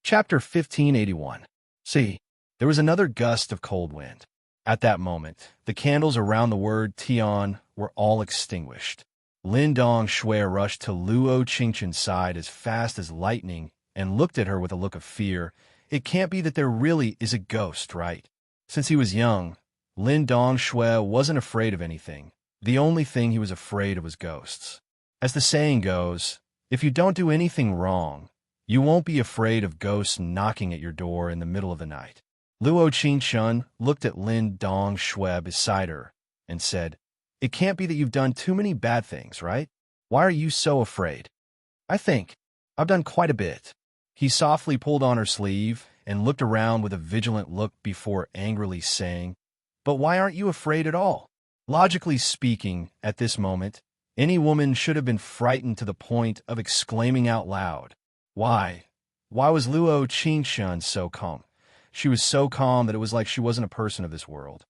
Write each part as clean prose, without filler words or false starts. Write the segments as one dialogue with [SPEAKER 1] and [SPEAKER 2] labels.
[SPEAKER 1] Chapter 1581. See, there was another gust of cold wind. At that moment, the candles around the word Tian were all extinguished. Lin Dong Shui rushed to Luo Qingchen's side as fast as lightning and looked at her with a look of fear. It can't be that there really is a ghost, right? Since he was young, Lin Dong Shui wasn't afraid of anything. The only thing he was afraid of was ghosts. As the saying goes, if you don't do anything wrong, you won't be afraid of ghosts knocking at your door in the middle of the night. Luo Qingchen looked at Lin Dong Shui beside her and said, "It can't be that you've done too many bad things, right? Why are you so afraid?" "I think I've done quite a bit." He softly pulled on her sleeve and looked around with a vigilant look before angrily saying, "But why aren't you afraid at all?" Logically speaking, at this moment, any woman should have been frightened to the point of exclaiming out loud. Why was Luo Qingchen so calm? She was so calm that it was like she wasn't a person of this world.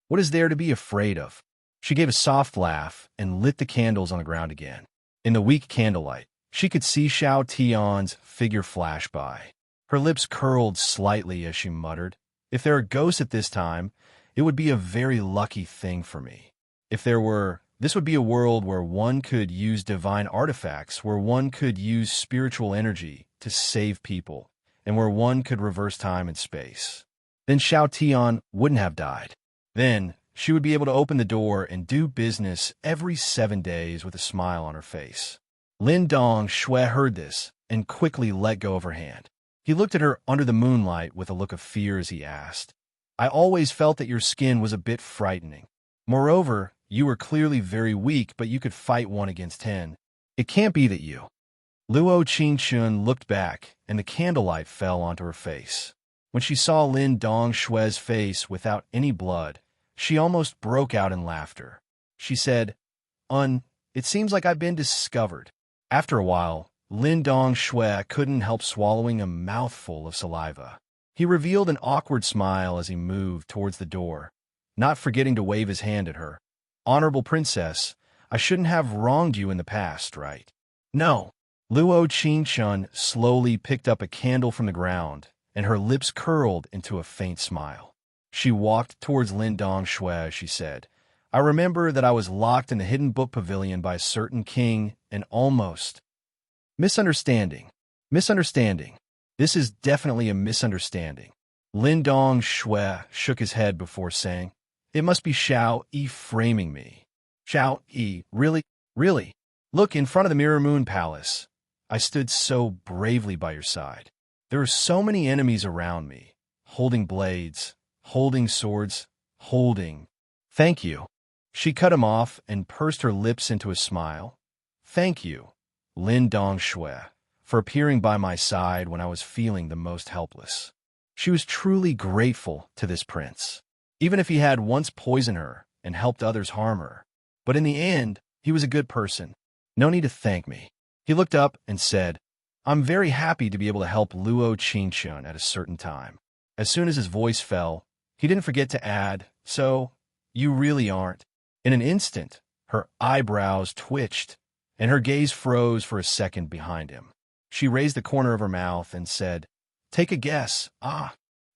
[SPEAKER 1] What is there to be afraid of? She gave a soft laugh and lit the candles on the ground again. In the weak candlelight, she could see Xiao Tian's figure flash by. Her lips curled slightly as she muttered, "If there are ghosts at this time, it would be a very lucky thing for me. If there were, this would be a world where one could use divine artifacts, where one could use spiritual energy to save people, and where one could reverse time and space. Then Xiao Tian wouldn't have died. Then she would be able to open the door and do business every 7 days with a smile on her face." Lin Dong Shui heard this and quickly let go of her hand. He looked at her under the moonlight with a look of fear as he asked, "I always felt that your skin was a bit frightening. Moreover, you were clearly very weak, but you could fight 1 against 10. It can't be that you..." Luo Qingchen looked back, and the candlelight fell onto her face. When she saw Lin Dong Shui's face without any blood, she almost broke out in laughter. She said, It seems like I've been discovered." After a while, Lin Dong Shui couldn't help swallowing a mouthful of saliva. He revealed an awkward smile as he moved towards the door, not forgetting to wave his hand at her. "Honorable Princess, I shouldn't have wronged you in the past, right?" "No." Luo Qingchen slowly picked up a candle from the ground, and her lips curled into a faint smile. She walked towards Lin Dong Shui as she said, "I remember that I was locked in the hidden book pavilion by a certain king and almost..." Misunderstanding. Misunderstanding. This is definitely a misunderstanding. Lin Dong Shui shook his head before saying, "It must be Xiao Yi framing me." "Xiao Yi, really? Really? Look, in front of the Mirror Moon Palace. I stood so bravely by your side. There are so many enemies around me, holding blades, holding swords, holding..." "Thank you." She cut him off and pursed her lips into a smile. "Thank you, Lin Dong Shui, for appearing by my side when I was feeling the most helpless." She was truly grateful to this prince, even if he had once poisoned her and helped others harm her. But in the end, he was a good person. "No need to thank me." He looked up and said, "I'm very happy to be able to help Luo Qingchen at a certain time." As soon as his voice fell, he didn't forget to add, "So, you really aren't." In an instant, her eyebrows twitched, and her gaze froze for a second behind him. She raised the corner of her mouth and said, "Take a guess."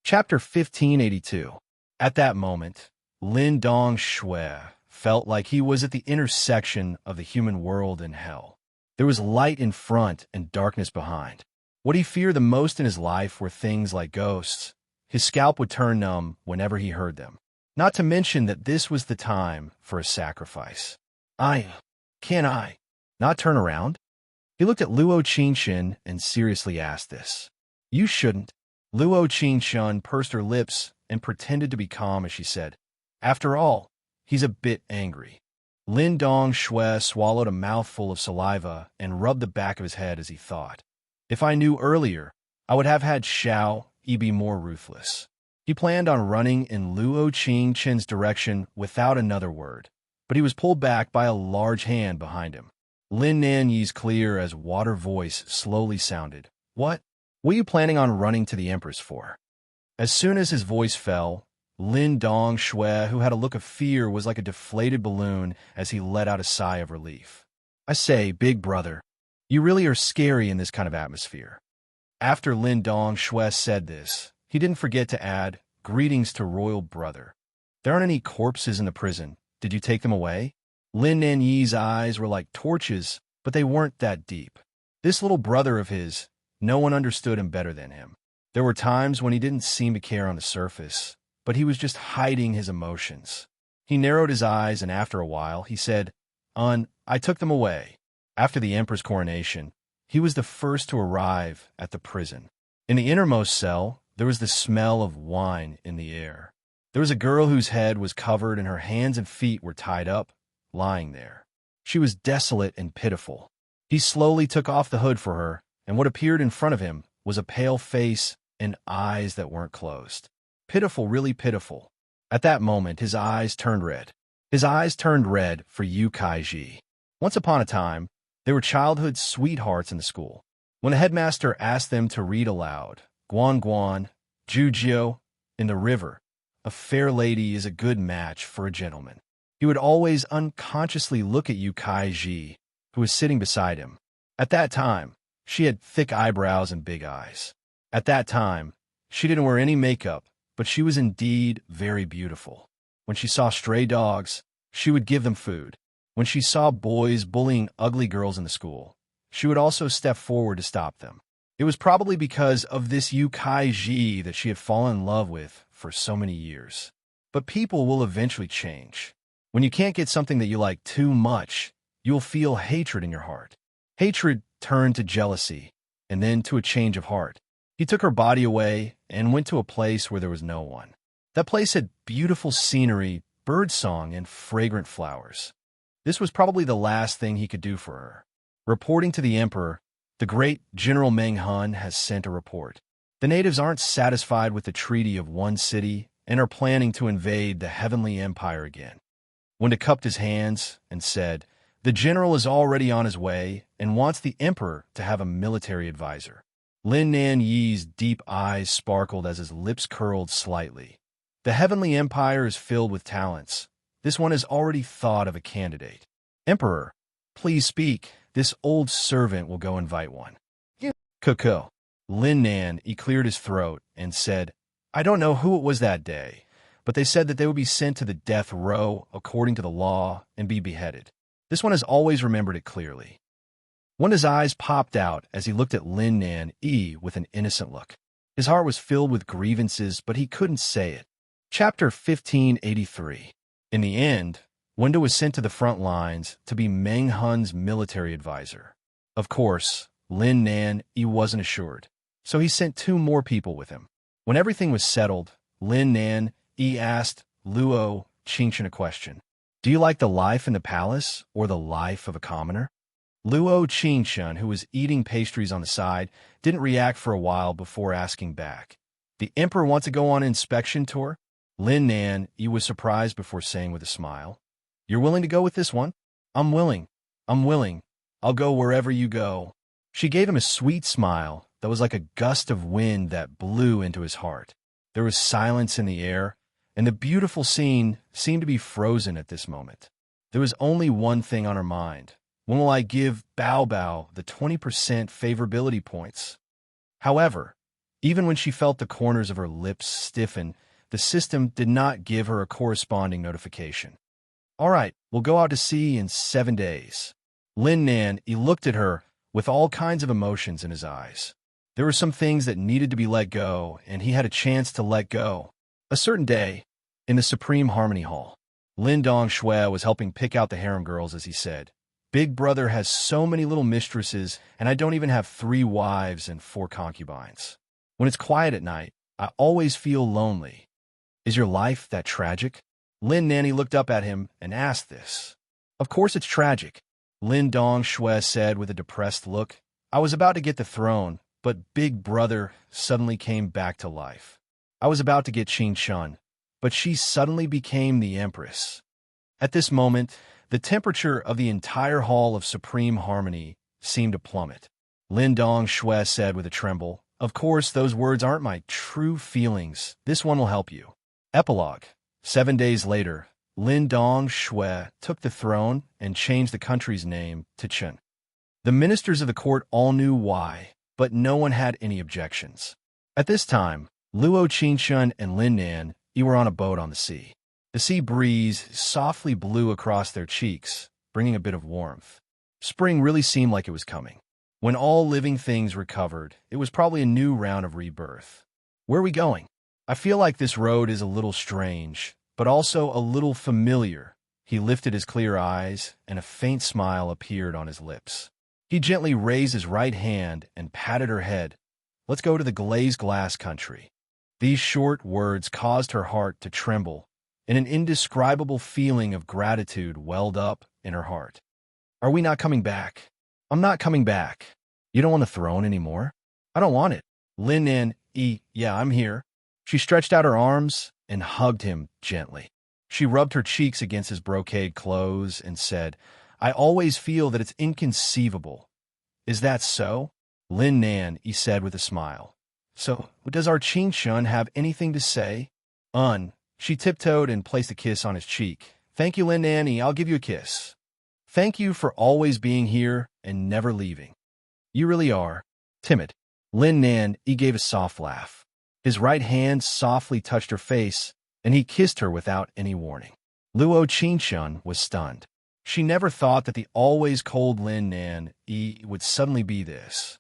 [SPEAKER 1] Chapter 1582. At that moment, Lin Dong Shui felt like he was at the intersection of the human world and hell. There was light in front and darkness behind. What he feared the most in his life were things like ghosts. His scalp would turn numb whenever he heard them. Not to mention that this was the time for a sacrifice. Can I not turn around?" He looked at Luo Qingchen and seriously asked this. "You shouldn't." Luo Qingchen pursed her lips and pretended to be calm as she said, "After all, he's a bit angry." Lin Dong Shui swallowed a mouthful of saliva and rubbed the back of his head as he thought, "If I knew earlier, I would have had Xiao Yi be more ruthless." He planned on running in Luo Qingchen's direction without another word, but he was pulled back by a large hand behind him. Lin Nanyi's clear as water voice slowly sounded, What are you planning on running to the Empress for?" As soon as his voice fell, Lin Dong Shui, who had a look of fear, was like a deflated balloon as he let out a sigh of relief. "I say, big brother, you really are scary in this kind of atmosphere." After Lin Dong Shui said this, he didn't forget to add, "Greetings to royal brother. There aren't any corpses in the prison. Did you take them away?" Lin Nanyi's eyes were like torches, but they weren't that deep. This little brother of his, no one understood him better than him. There were times when he didn't seem to care on the surface, but he was just hiding his emotions. He narrowed his eyes, and after a while, he said, I took them away." After the emperor's coronation, he was the first to arrive at the prison. In the innermost cell, there was the smell of wine in the air. There was a girl whose head was covered and her hands and feet were tied up, lying there. She was desolate and pitiful. He slowly took off the hood for her, and what appeared in front of him was a pale face and eyes that weren't closed. Pitiful, really pitiful. At that moment, his eyes turned red. His eyes turned red for Yu Kaiji. Once upon a time, they were childhood sweethearts in the school. When the headmaster asked them to read aloud, "Guan Guan, Jujio, in the river, a fair lady is a good match for a gentleman," he would always unconsciously look at Yu Kaiji, who was sitting beside him. At that time, she had thick eyebrows and big eyes. At that time, she didn't wear any makeup, but she was indeed very beautiful. When she saw stray dogs, she would give them food. When she saw boys bullying ugly girls in the school, she would also step forward to stop them. It was probably because of this Yu Kaiji that she had fallen in love with for so many years. But people will eventually change. When you can't get something that you like too much, you'll feel hatred in your heart. Hatred turned to jealousy, and then to a change of heart. He took her body away and went to a place where there was no one. That place had beautiful scenery, birdsong, and fragrant flowers. This was probably the last thing he could do for her. Reporting to the emperor, the great General Meng Hun has sent a report. The natives aren't satisfied with the Treaty of One City and are planning to invade the Heavenly Empire again. Wunda cupped his hands and said, "The general is already on his way and wants the emperor to have a military advisor." Lin Nanyi's deep eyes sparkled as his lips curled slightly. The Heavenly Empire is filled with talents. This one has already thought of a candidate. "Emperor, please speak. This old servant will go invite one." Cuckoo. Lin Nan, he cleared his throat and said, "I don't know who it was that day, but they said that they would be sent to the death row according to the law and be beheaded. This one has always remembered it clearly." Wunda's eyes popped out as he looked at Lin Nan with an innocent look. His heart was filled with grievances, but he couldn't say it. Chapter 1583. In the end, Wunda was sent to the front lines to be Meng Hun's military advisor. Of course, Lin Nan wasn't assured, so he sent 2 more people with him. When everything was settled, Lin Nan asked Luo Qingchen a question. "Do you like the life in the palace or the life of a commoner?" Luo Qingchen, who was eating pastries on the side, didn't react for a while before asking back. "The emperor wants to go on an inspection tour?" Lin Nan was surprised before saying with a smile, "You're willing to go with this one?" I'm willing. I'll go wherever you go." She gave him a sweet smile that was like a gust of wind that blew into his heart. There was silence in the air, and the beautiful scene seemed to be frozen at this moment. There was only one thing on her mind. When will I give Bao Bao the 20% favorability points? However, even when she felt the corners of her lips stiffen, the system did not give her a corresponding notification. "All right, we'll go out to sea in 7 days." Lin Nan, he looked at her with all kinds of emotions in his eyes. There were some things that needed to be let go, and he had a chance to let go. A certain day, in the Supreme Harmony Hall, Lin Dong Shui was helping pick out the harem girls as he said, "Big brother has so many little mistresses, and I don't even have 3 wives and 4 concubines. When it's quiet at night, I always feel lonely. Is your life that tragic?" Lin Nanny looked up at him and asked this. "Of course it's tragic," Lin Dong Shui said with a depressed look. "I was about to get the throne, but Big Brother suddenly came back to life. I was about to get Qing Shun, but she suddenly became the Empress." At this moment, the temperature of the entire Hall of Supreme Harmony seemed to plummet. Lin Dong Shui said with a tremble, "Of course, those words aren't my true feelings. This one will help you." Epilogue. 7 days later, Lin Dong Shui took the throne and changed the country's name to Chen. The ministers of the court all knew why. but no one had any objections. At this time, Luo Qingshun and Lin Nan were on a boat on the sea. The sea breeze softly blew across their cheeks, bringing a bit of warmth. Spring really seemed like it was coming. When all living things recovered, it was probably a new round of rebirth. Where are we going? I feel like this road is a little strange, but also a little familiar. He lifted his clear eyes, and a faint smile appeared on his lips. He gently raised his right hand and patted her head. Let's go to the glazed glass country. These short words caused her heart to tremble, and an indescribable feeling of gratitude welled up in her heart. Are we not coming back? I'm not coming back. You don't want the throne anymore? I don't want it. Lin Nan, yeah, I'm here. She stretched out her arms and hugged him gently. She rubbed her cheeks against his brocade clothes and said, I always feel that it's inconceivable. Is that so? Lin Nan, he said with a smile. So, does our Qingshun have anything to say? She tiptoed and placed a kiss on his cheek. Thank you, Lin Nan, I'll give you a kiss. Thank you for always being here and never leaving. You really are timid. Lin Nan, he gave a soft laugh. His right hand softly touched her face, and he kissed her without any warning. Luo Qingshun was stunned. She never thought that the always cold Lin Nan would suddenly be this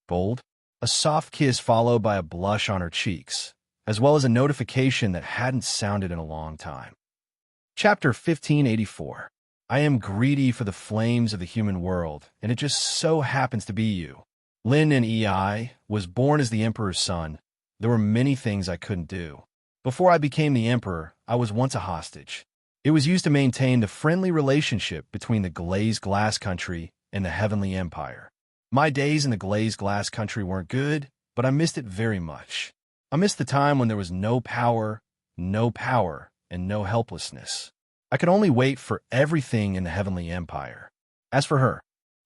[SPEAKER 1] bold. A soft kiss followed by a blush on her cheeks, as well as a notification that hadn't sounded in a long time. Chapter 1584. I am greedy for the flames of the human world, and it just so happens to be you. Lin Nan was born as the emperor's son. There were many things I couldn't do. Before I became the emperor, I was once a hostage. It was used to maintain the friendly relationship between the glazed glass country and the heavenly empire. My days in the glazed glass country weren't good, but I missed it very much. I missed the time when there was no power, and no helplessness. I could only wait for everything in the heavenly empire. As for her,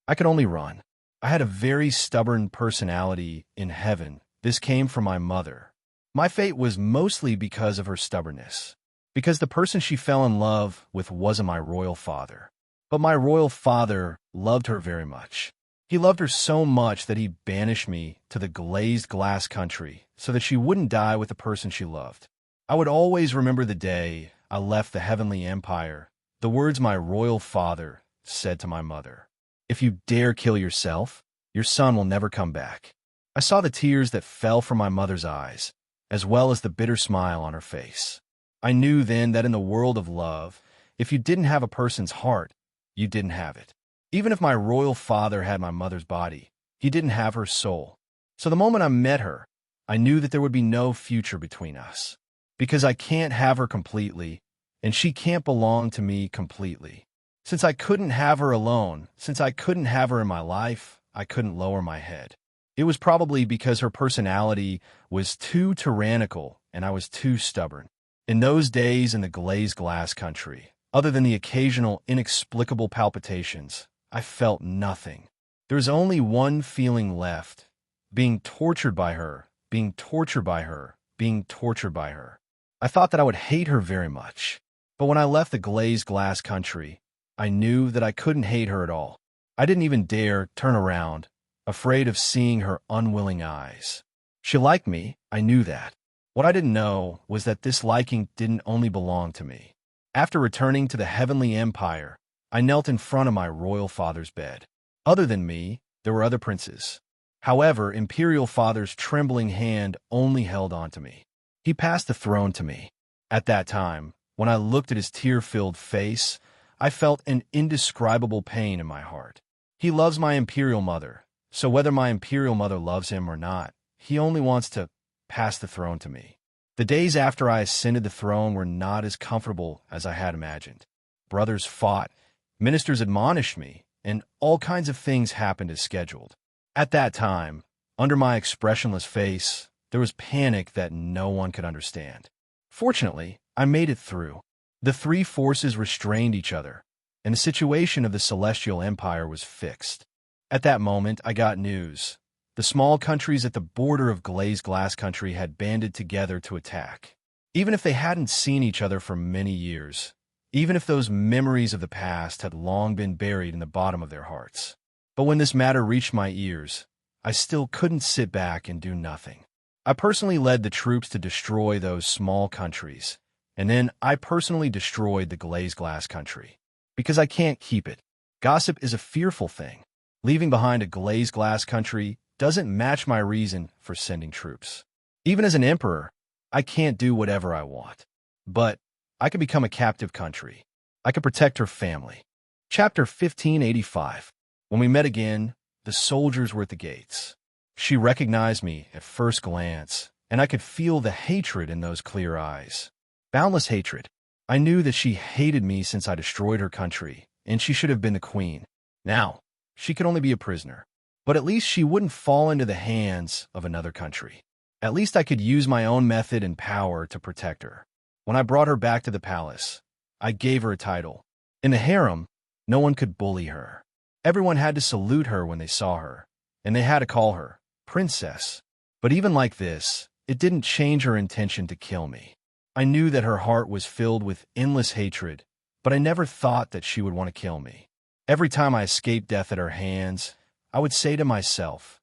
[SPEAKER 1] I could only run. I had a very stubborn personality in heaven. This came from my mother. My fate was mostly because of her stubbornness, because the person she fell in love with wasn't my royal father. But my royal father loved her very much. He loved her so much that he banished me to the glazed glass country so that she wouldn't die with the person she loved. I would always remember the day I left the heavenly empire, the words my royal father said to my mother. If you dare kill yourself, your son will never come back. I saw the tears that fell from my mother's eyes, as well as the bitter smile on her face. I knew then that in the world of love, if you didn't have a person's heart, you didn't have it. Even if my royal father had my mother's body, he didn't have her soul. So the moment I met her, I knew that there would be no future between us. Because I can't have her completely, and she can't belong to me completely. Since I couldn't have her alone, since I couldn't have her in my life, I couldn't lower my head. It was probably because her personality was too tyrannical and I was too stubborn. In those days in the glazed glass country, other than the occasional inexplicable palpitations, I felt nothing. There was only one feeling left: being tortured by her, being tortured by her, being tortured by her. I thought that I would hate her very much. But when I left the glazed glass country, I knew that I couldn't hate her at all. I didn't even dare turn around, afraid of seeing her unwilling eyes. She liked me, I knew that. What I didn't know was that this liking didn't only belong to me. After returning to the heavenly empire, I knelt in front of my royal father's bed. Other than me, there were other princes. However, imperial father's trembling hand only held on to me. He passed the throne to me. At that time, when I looked at his tear-filled face, I felt an indescribable pain in my heart. He loves my imperial mother, so whether my imperial mother loves him or not, he only wants to pass the throne to me. The days after I ascended the throne were not as comfortable as I had imagined. Brothers fought, ministers admonished me, and all kinds of things happened as scheduled. At that time, under my expressionless face, there was panic that no one could understand. Fortunately, I made it through. The three forces restrained each other, and the situation of the Celestial Empire was fixed. At that moment, I got news. The small countries at the border of glazed glass country had banded together to attack. Even if they hadn't seen each other for many years, even if those memories of the past had long been buried in the bottom of their hearts. But when this matter reached my ears, I still couldn't sit back and do nothing. I personally led the troops to destroy those small countries, and then I personally destroyed the glazed glass country. Because I can't keep it. Gossip is a fearful thing. Leaving behind a glazed glass country doesn't match my reason for sending troops. Even as an emperor, I can't do whatever I want. But I could become a captive country. I could protect her family. Chapter 1585. When we met again, the soldiers were at the gates. She recognized me at first glance, and I could feel the hatred in those clear eyes. Boundless hatred. I knew that she hated me since I destroyed her country, and she should have been the queen. Now, she could only be a prisoner. But at least she wouldn't fall into the hands of another country. At least I could use my own method and power to protect her. When I brought her back to the palace, I gave her a title. In the harem, no one could bully her. Everyone had to salute her when they saw her, and they had to call her princess. But even like this, it didn't change her intention to kill me. I knew that her heart was filled with endless hatred, but I never thought that she would want to kill me. Every time I escaped death at her hands, I would say to myself,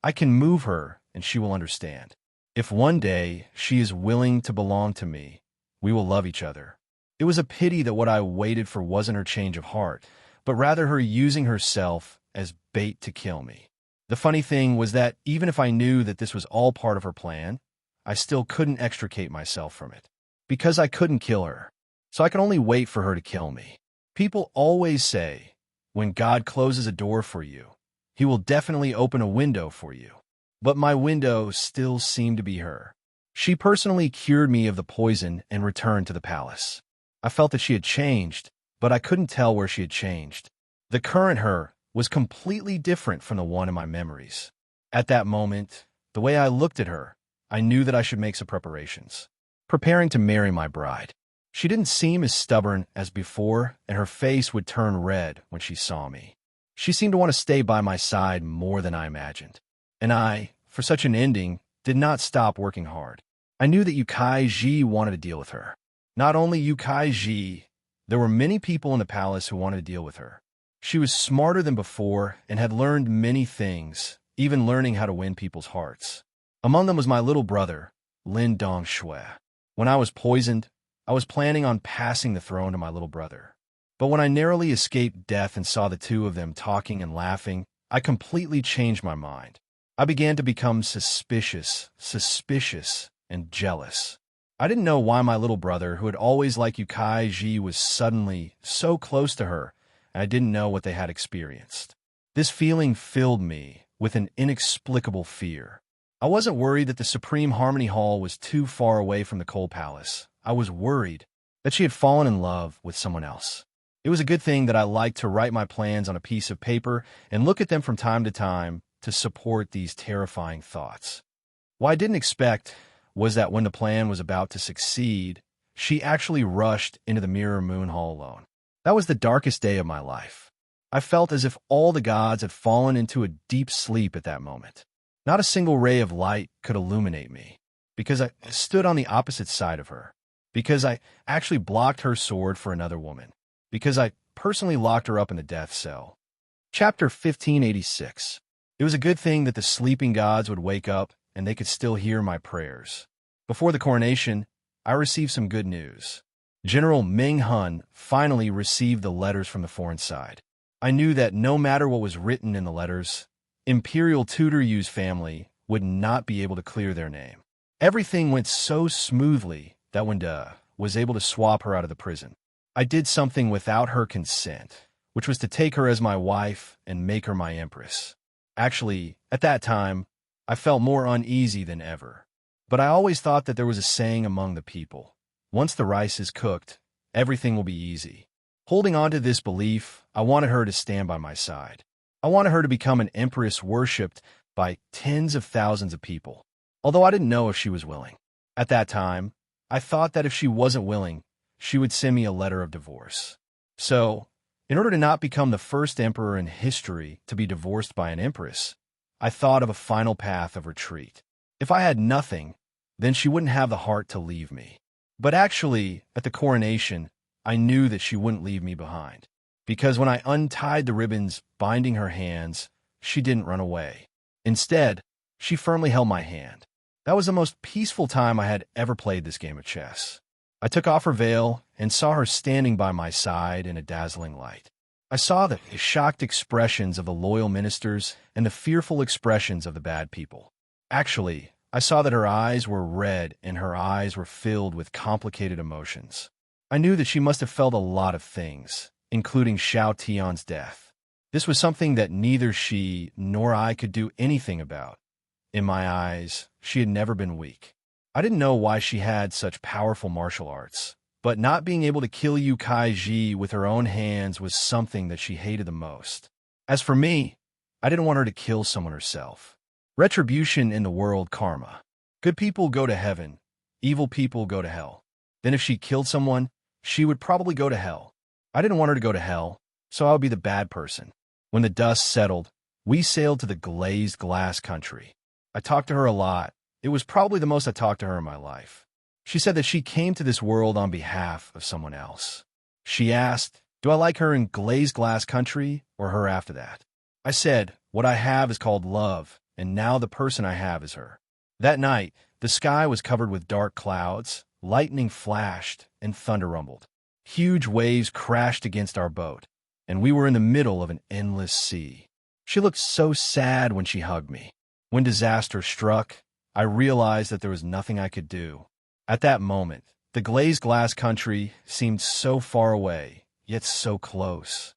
[SPEAKER 1] I can move her and she will understand. If one day she is willing to belong to me, we will love each other. It was a pity that what I waited for wasn't her change of heart, but rather her using herself as bait to kill me. The funny thing was that even if I knew that this was all part of her plan, I still couldn't extricate myself from it. Because I couldn't kill her, so I could only wait for her to kill me. People always say, when God closes a door for you, He will definitely open a window for you. But my window still seemed to be her. She personally cured me of the poison and returned to the palace. I felt that she had changed, but I couldn't tell where she had changed. The current her was completely different from the one in my memories. At that moment, the way I looked at her, I knew that I should make some preparations. Preparing to marry my bride. She didn't seem as stubborn as before, and her face would turn red when she saw me. She seemed to want to stay by my side more than I imagined. And I, for such an ending, did not stop working hard. I knew that Yukai Ji wanted to deal with her. Not only Yukai Ji, there were many people in the palace who wanted to deal with her. She was smarter than before and had learned many things, even learning how to win people's hearts. Among them was my little brother, Lin Dongshui. When I was poisoned, I was planning on passing the throne to my little brother. But when I narrowly escaped death and saw the two of them talking and laughing, I completely changed my mind. I began to become suspicious, and jealous. I didn't know why my little brother, who had always liked Yukai Ji, was suddenly so close to her, and I didn't know what they had experienced. This feeling filled me with an inexplicable fear. I wasn't worried that the Supreme Harmony Hall was too far away from the Coal Palace. I was worried that she had fallen in love with someone else. It was a good thing that I liked to write my plans on a piece of paper and look at them from time to support these terrifying thoughts. What I didn't expect was that when the plan was about to succeed, she actually rushed into the Mirror Moon Hall alone. That was the darkest day of my life. I felt as if all the gods had fallen into a deep sleep at that moment. Not a single ray of light could illuminate me, because I stood on the opposite side of her, because I actually blocked her sword for another woman, because I personally locked her up in the death cell. Chapter 1586. It was a good thing that the sleeping gods would wake up and they could still hear my prayers. Before the coronation, I received some good news. General Ming Hun finally received the letters from the foreign side. I knew that no matter what was written in the letters, Imperial Tudor Yu's family would not be able to clear their name. Everything went so smoothly that when was able to swap her out of the prison, I did something without her consent, which was to take her as my wife and make her my empress. Actually, at that time, I felt more uneasy than ever. But I always thought that there was a saying among the people, once the rice is cooked, everything will be easy. Holding on to this belief, I wanted her to stand by my side. I wanted her to become an empress worshipped by tens of thousands of people, although I didn't know if she was willing. At that time, I thought that if she wasn't willing, she would send me a letter of divorce. So, in order to not become the first emperor in history to be divorced by an empress, I thought of a final path of retreat. If I had nothing, then she wouldn't have the heart to leave me. But actually, at the coronation, I knew that she wouldn't leave me behind, because when I untied the ribbons binding her hands, she didn't run away. Instead, she firmly held my hand. That was the most peaceful time I had ever played this game of chess. I took off her veil and saw her standing by my side in a dazzling light. I saw the shocked expressions of the loyal ministers and the fearful expressions of the bad people. Actually, I saw that her eyes were red and her eyes were filled with complicated emotions. I knew that she must have felt a lot of things, including Xiao Tian's death. This was something that neither she nor I could do anything about. In my eyes, she had never been weak. I didn't know why she had such powerful martial arts, but not being able to kill Yu Kaiji with her own hands was something that she hated the most. As for me, I didn't want her to kill someone herself. Retribution in the world, karma. Good people go to heaven, evil people go to hell. Then if she killed someone, she would probably go to hell. I didn't want her to go to hell, so I would be the bad person. When the dust settled, we sailed to the glazed glass country. I talked to her a lot. It was probably the most I talked to her in my life. She said that she came to this world on behalf of someone else. She asked, do I like her in glazed glass country or her after that? I said, what I have is called love, and now the person I have is her. That night, the sky was covered with dark clouds, lightning flashed, and thunder rumbled. Huge waves crashed against our boat, and we were in the middle of an endless sea. She looked so sad when she hugged me. When disaster struck, I realized that there was nothing I could do. At that moment, the glazed glass country seemed so far away, yet so close.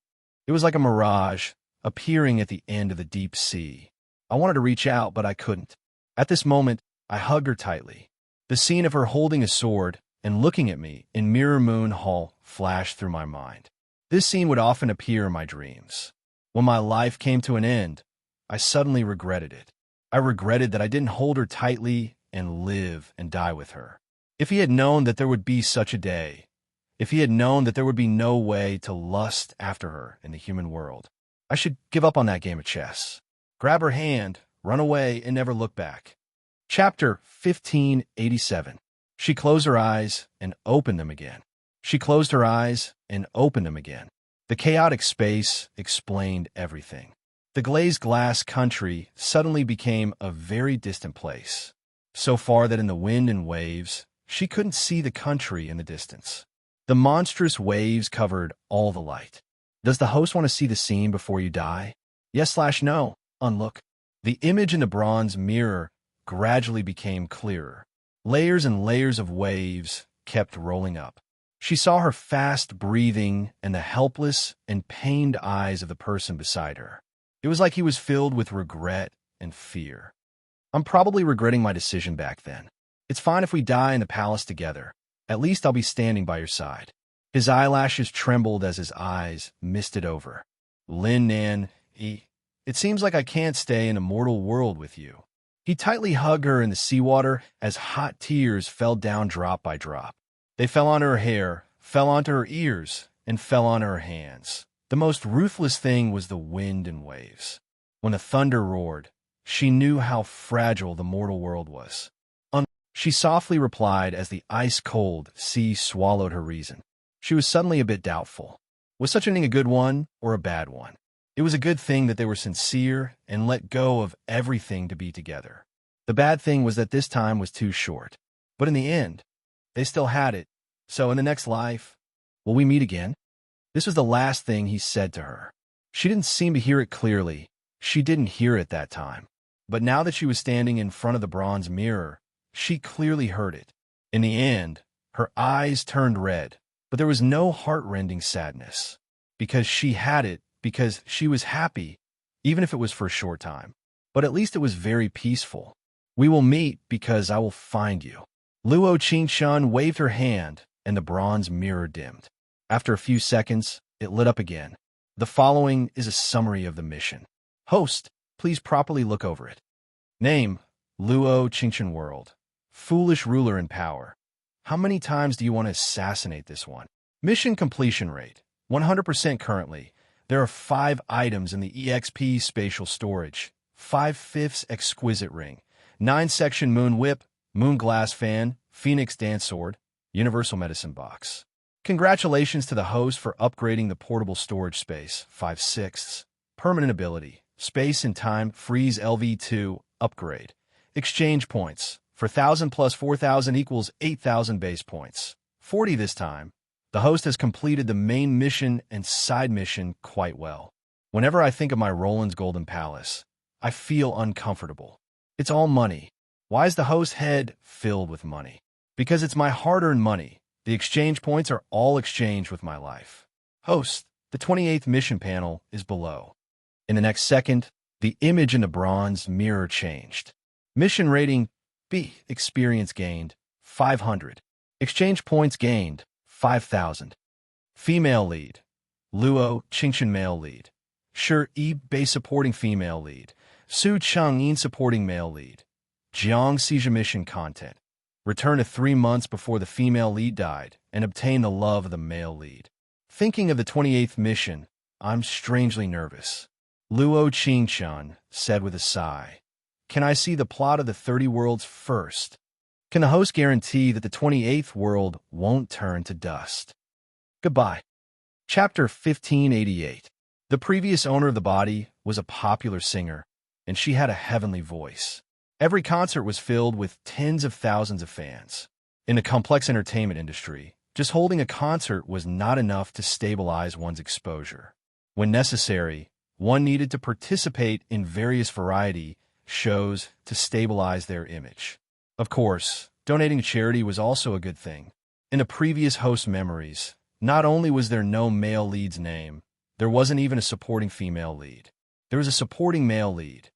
[SPEAKER 1] It was like a mirage, appearing at the end of the deep sea. I wanted to reach out, but I couldn't. At this moment, I hugged her tightly. The scene of her holding a sword and looking at me in Mirror Moon Hall flashed through my mind. This scene would often appear in my dreams. When my life came to an end, I suddenly regretted it. I regretted that I didn't hold her tightly and live and die with her. If he had known that there would be such a day, if he had known that there would be no way to lust after her in the human world, I should give up on that game of chess. Grab her hand, run away, and never look back. Chapter 1587. She closed her eyes and opened them again. She closed her eyes and opened them again. The chaotic space explained everything. The glazed glass country suddenly became a very distant place, so far that in the wind and waves, she couldn't see the country in the distance. The monstrous waves covered all the light. Does the host want to see the scene before you die? Yes/no. Unlook. The image in the bronze mirror gradually became clearer. Layers and layers of waves kept rolling up. She saw her fast breathing and the helpless and pained eyes of the person beside her. It was like he was filled with regret and fear. I'm probably regretting my decision back then. It's fine if we die in the palace together. At least I'll be standing by your side. His eyelashes trembled as his eyes misted over. Lin Nan, it seems like I can't stay in a mortal world with you. He tightly hugged her in the seawater as hot tears fell down drop by drop. They fell onto her hair, fell onto her ears, and fell onto her hands. The most ruthless thing was the wind and waves. When the thunder roared, she knew how fragile the mortal world was. She softly replied as the ice-cold sea swallowed her reason. She was suddenly a bit doubtful. Was such a thing a good one or a bad one? It was a good thing that they were sincere and let go of everything to be together. The bad thing was that this time was too short. But in the end, they still had it. So in the next life, will we meet again? This was the last thing he said to her. She didn't seem to hear it clearly. She didn't hear it that time. But now that she was standing in front of the bronze mirror, she clearly heard it. In the end, her eyes turned red, but there was no heart-rending sadness. Because she had it, because she was happy, even if it was for a short time. But at least it was very peaceful. We will meet because I will find you. Luo Qingshun waved her hand, and the bronze mirror dimmed. After a few seconds, it lit up again. The following is a summary of the mission. Host, please properly look over it. Name, Luo Qingshun World. Foolish ruler in power. How many times do you want to assassinate this one? Mission completion rate, 100% currently. There are 5 items in the EXP spatial storage. 5/5 exquisite ring, 9-section moon whip, moon glass fan, phoenix dance sword, universal medicine box. Congratulations to the host for upgrading the portable storage space, 5/6. Permanent ability, Space and time freeze LV2 upgrade. Exchange points. For 1,000 plus 4,000 equals 8,000 base points. 40 this time. The host has completed the main mission and side mission quite well. Whenever I think of my Roland's Golden Palace, I feel uncomfortable. It's all money. Why is the host's head filled with money? Because it's my hard-earned money. The exchange points are all exchanged with my life. Host, the 28th mission panel is below. In the next second, the image in the bronze mirror changed. Mission rating B. Experience gained 500. Exchange points gained 5,000. Female lead. Luo Qingchen male lead. Shi Yi Bei supporting female lead. Su Changyin supporting male lead. Jiang Xija mission content. Return to 3 months before the female lead died and obtain the love of the male lead. Thinking of the 28th mission, I'm strangely nervous. Luo Qingchen said with a sigh. Can I see the plot of the 30 worlds first? Can the host guarantee that the 28th world won't turn to dust? Goodbye. Chapter 1588. The previous owner of the body was a popular singer, and she had a heavenly voice. Every concert was filled with tens of thousands of fans. In the complex entertainment industry, just holding a concert was not enough to stabilize one's exposure. When necessary, one needed to participate in various variety shows to stabilize their image. Of course, donating to charity was also a good thing. In the previous host memories, not only was there no male lead's name, there wasn't even a supporting female lead. There was a supporting male lead.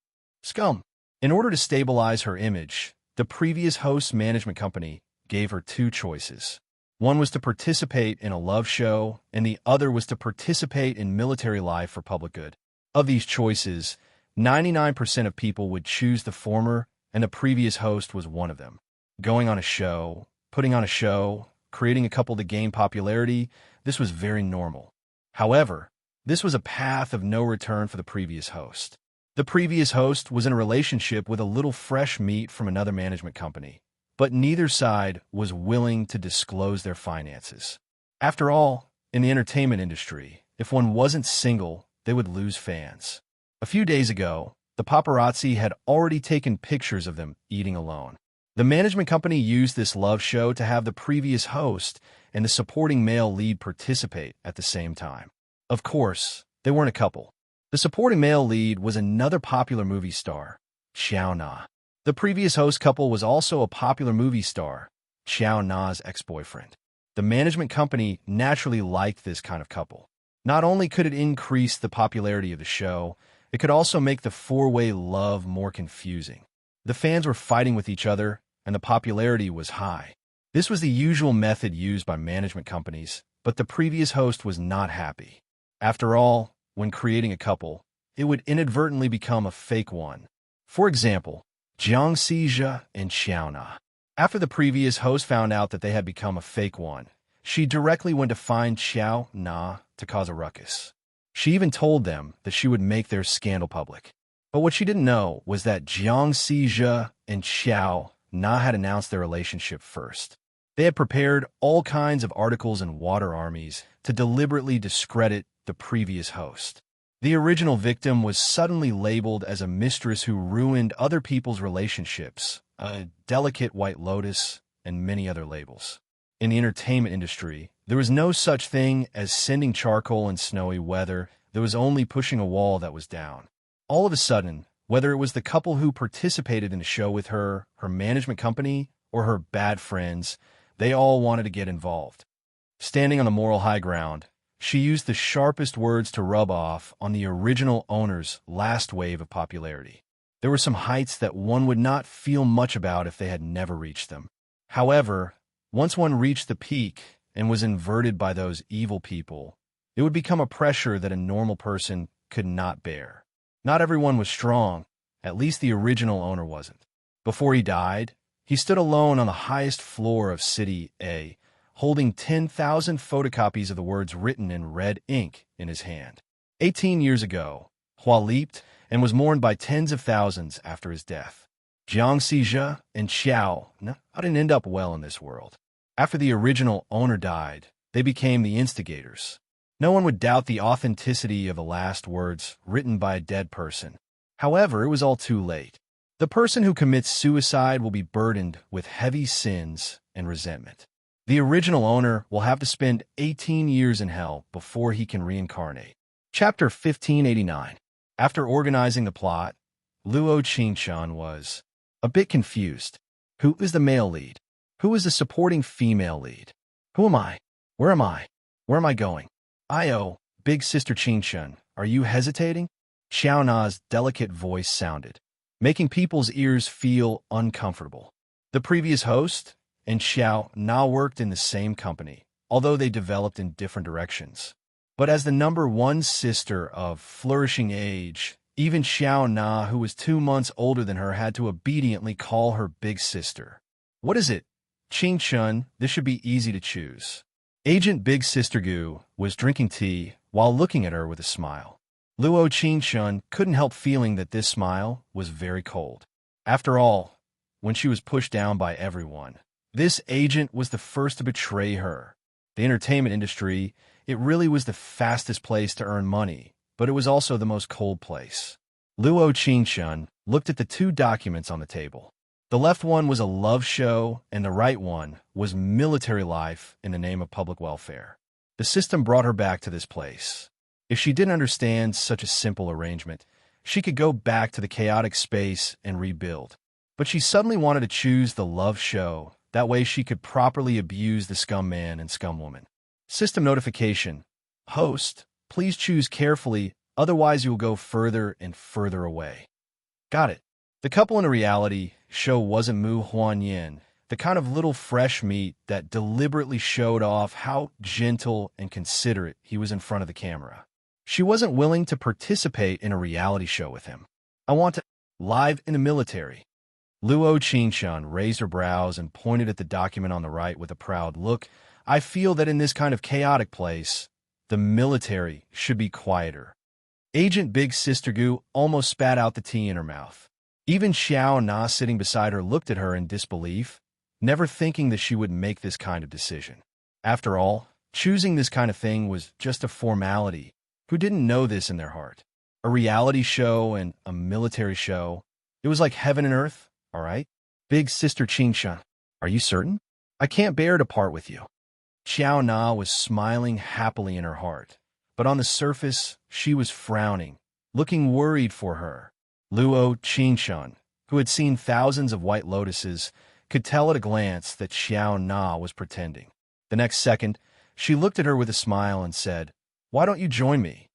[SPEAKER 1] Scum. In order to stabilize her image, the previous host's management company gave her 2 choices. One was to participate in a love show, and the other was to participate in military life for public good. Of these choices, 99% of people would choose the former, and the previous host was one of them. Going on a show, putting on a show, creating a couple to gain popularity, this was very normal. However, this was a path of no return for the previous host. The previous host was in a relationship with a little fresh meat from another management company, but neither side was willing to disclose their finances. After all, in the entertainment industry, if one wasn't single, they would lose fans. A few days ago, the paparazzi had already taken pictures of them eating alone. The management company used this love show to have the previous host and the supporting male lead participate at the same time. Of course, they weren't a couple. The supporting male lead was another popular movie star, Xiao Na. The previous host couple was also a popular movie star, Xiao Na's ex-boyfriend. The management company naturally liked this kind of couple. Not only could it increase the popularity of the show, it could also make the four-way love more confusing. The fans were fighting with each other, and the popularity was high. This was the usual method used by management companies, but the previous host was not happy. After all, when creating a couple, it would inadvertently become a fake one. For example, Jiang Xija and Xiao Na. After the previous host found out that they had become a fake one, she directly went to find Xiao Na to cause a ruckus. She even told them that she would make their scandal public. But what she didn't know was that Jiang Xija and Xiao Na had announced their relationship first. They had prepared all kinds of articles and water armies to deliberately discredit the previous host. The original victim was suddenly labeled as a mistress who ruined other people's relationships, a delicate white lotus, and many other labels. In the entertainment industry, there was no such thing as sending charcoal in snowy weather. There was only pushing a wall that was down. All of a sudden, whether it was the couple who participated in the show with her, her management company, or her bad friends, they all wanted to get involved. Standing on the moral high ground, she used the sharpest words to rub off on the original owner's last wave of popularity. There were some heights that one would not feel much about if they had never reached them. However, once one reached the peak and was inverted by those evil people, it would become a pressure that a normal person could not bear. Not everyone was strong, at least the original owner wasn't. Before he died, he stood alone on the highest floor of City A, holding 10,000 photocopies of the words written in red ink in his hand. 18 years ago, Hua leaped and was mourned by tens of thousands after his death. Jiang Xija and Xiao didn't end up well in this world. After the original owner died, they became the instigators. No one would doubt the authenticity of the last words written by a dead person. However, it was all too late. The person who commits suicide will be burdened with heavy sins and resentment. The original owner will have to spend 18 years in hell before he can reincarnate. Chapter 1589. After organizing the plot, Luo Qingshan was a bit confused. Who is the male lead? Who is the supporting female lead? Who am I? Where am I? Where am I going? Io, big sister Qingshan, are you hesitating? Xiao Na's delicate voice sounded, making people's ears feel uncomfortable. The previous host and Xiao Na worked in the same company, although they developed in different directions. But as the number one sister of flourishing age, even Xiao Na, who was 2 months older than her, had to obediently call her big sister. What is it? Qingshan, this should be easy to choose. Agent Big Sister Gu was drinking tea while looking at her with a smile. Luo Qingshan couldn't help feeling that this smile was very cold. After all, when she was pushed down by everyone, this agent was the first to betray her. The entertainment industry, it really was the fastest place to earn money, but it was also the most cold place. Luo Qingshan looked at the 2 documents on the table. The left one was a love show, and the right one was military life in the name of public welfare. The system brought her back to this place. If she didn't understand such a simple arrangement, she could go back to the chaotic space and rebuild. But she suddenly wanted to choose the love show. That way she could properly abuse the scum man and scum woman. System notification. Host, please choose carefully, otherwise you will go further and further away. Got it. The couple in a reality show wasn't Mu Huanyin, the kind of little fresh meat that deliberately showed off how gentle and considerate he was in front of the camera. She wasn't willing to participate in a reality show with him. I want to live in the military. Luo Qingshan raised her brows and pointed at the document on the right with a proud look. I feel that in this kind of chaotic place, the military should be quieter. Agent Big Sister Gu almost spat out the tea in her mouth. Even Xiao Na sitting beside her looked at her in disbelief, never thinking that she would make this kind of decision. After all, choosing this kind of thing was just a formality. Who didn't know this in their heart? A reality show and a military show. It was like heaven and earth, all right? Big Sister Qingshan, are you certain? I can't bear to part with you. Xiao Na was smiling happily in her heart, but on the surface, she was frowning, looking worried for her. Luo Qingshan, who had seen thousands of white lotuses, could tell at a glance that Xiao Na was pretending. The next second, she looked at her with a smile and said, "Why don't you join me?"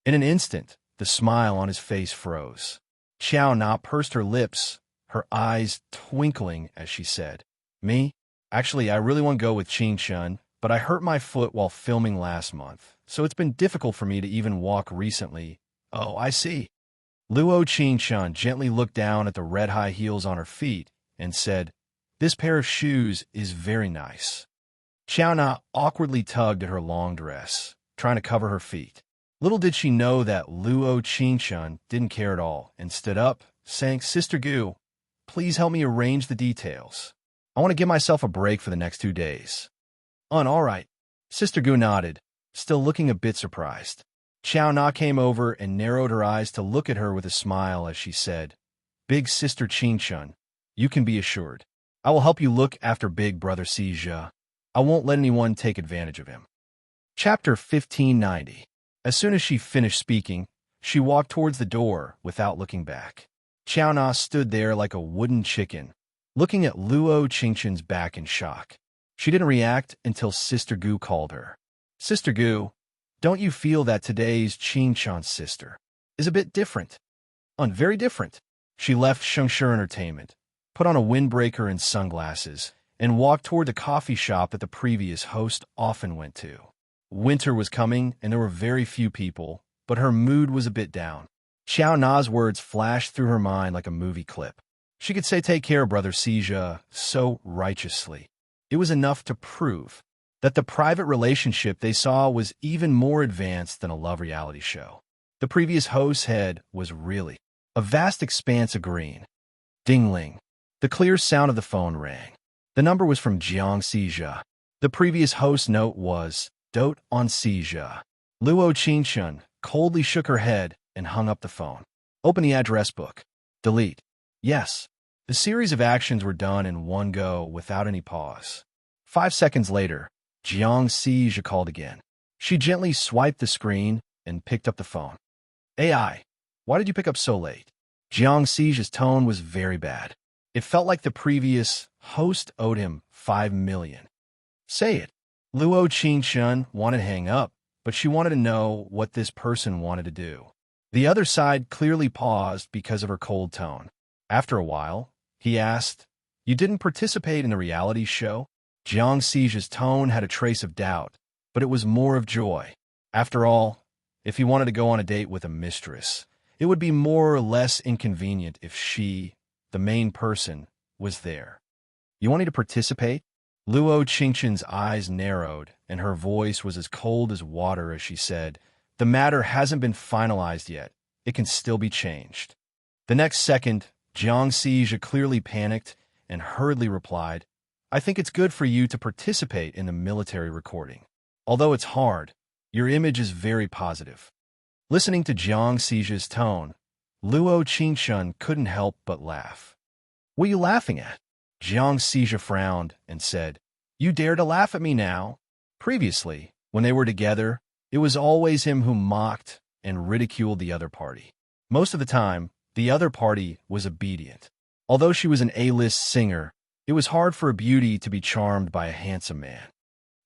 [SPEAKER 1] In an instant, the smile on his face froze. Xiao Na pursed her lips, her eyes twinkling as she said, "Me? Actually, I really want to go with Qingshan, but I hurt my foot while filming last month, so it's been difficult for me to even walk recently." "Oh, I see." Luo Qingshan gently looked down at the red high heels on her feet and said, "This pair of shoes is very nice." Xiao Na awkwardly tugged at her long dress, trying to cover her feet. Little did she know that Luo Qingshan didn't care at all and stood up, saying, "Sister Gu, please help me arrange the details. I want to give myself a break for the next 2 days." All right." Sister Gu nodded, still looking a bit surprised. Xiao Na came over and narrowed her eyes to look at her with a smile as she said, "Big Sister Qingshan, you can be assured. I will help you look after Big Brother Sijia. I won't let anyone take advantage of him." Chapter 1590. As soon as she finished speaking, she walked towards the door without looking back. Xiao Na stood there like a wooden chicken, looking at Luo Qingshan's back in shock. She didn't react until Sister Gu called her. "Sister Gu, don't you feel that today's Qingshan's sister is a bit different?" Very different." She left Shengshi Entertainment, put on a windbreaker and sunglasses, and walked toward the coffee shop that the previous host often went to. Winter was coming, and there were very few people, but her mood was a bit down. Xiao Na's words flashed through her mind like a movie clip. She could say "take care, Brother Sijia" so righteously. It was enough to prove that the private relationship they saw was even more advanced than a love reality show. The previous host's head was really a vast expanse of green. Ding-ling. The clear sound of the phone rang. The number was from Jiang Sijia. The previous host's note was, "Dote on Sijia." Luo Qingshun coldly shook her head and hung up the phone. Open the address book. Delete. Yes. The series of actions were done in one go without any pause. 5 seconds later, Jiang Xizhi called again. She gently swiped the screen and picked up the phone. AI, why did you pick up so late? Jiang Xizhi's tone was very bad. It felt like the previous host owed him 5 million. Say it. Luo Qingshun wanted to hang up, but she wanted to know what this person wanted to do. The other side clearly paused because of her cold tone. After a while, he asked, "You didn't participate in the reality show?" Jiang Xizhi's tone had a trace of doubt, but it was more of joy. After all, if he wanted to go on a date with a mistress, it would be more or less inconvenient if she, the main person, was there. You want me to participate? Luo Qingshun's eyes narrowed, and her voice was as cold as water as she said, "The matter hasn't been finalized yet. It can still be changed." The next second, Jiang Xizhi clearly panicked and hurriedly replied, "I think it's good for you to participate in the military recording. Although it's hard, your image is very positive." Listening to Jiang Xizhi's tone, Luo Qingshun couldn't help but laugh. "What are you laughing at?" Jiang Xizhi frowned and said, "You dare to laugh at me now?" Previously, when they were together, it was always him who mocked and ridiculed the other party. Most of the time, the other party was obedient. Although she was an A-list singer, it was hard for a beauty to be charmed by a handsome man.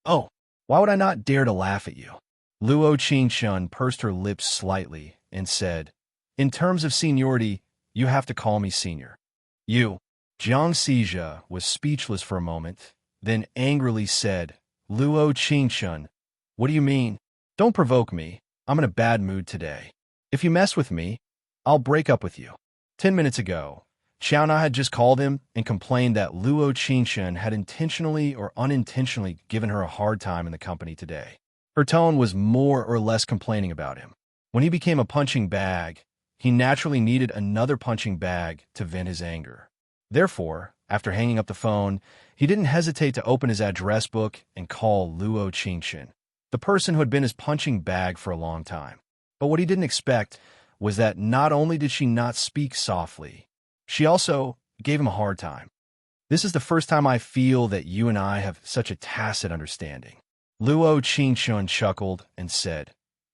[SPEAKER 1] "Oh, why would I not dare to laugh at you?" Luo Qingshun pursed her lips slightly and said, "In terms of seniority, you have to call me senior." "You." Jiang Xizhi was speechless for a moment, then angrily said, "Luo Qingshun, what do you mean? Don't provoke me. I'm in a bad mood today. If you mess with me, I'll break up with you." 10 minutes ago, Xiaona had just called him and complained that Luo Qingshun had intentionally or unintentionally given her a hard time in the company today. Her tone was more or less complaining about him. When he became a punching bag, he naturally needed another punching bag to vent his anger. Therefore, after hanging up the phone, he didn't hesitate to open his address book and call Luo Qingshun, the person who had been his punching bag for a long time. But what he didn't expect was that not only did she not speak softly, she also gave him a hard time. "This is the first time I feel that you and I have such a tacit understanding." Luo Qingshun chuckled and said,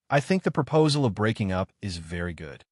[SPEAKER 1] "I think the proposal of breaking up is very good."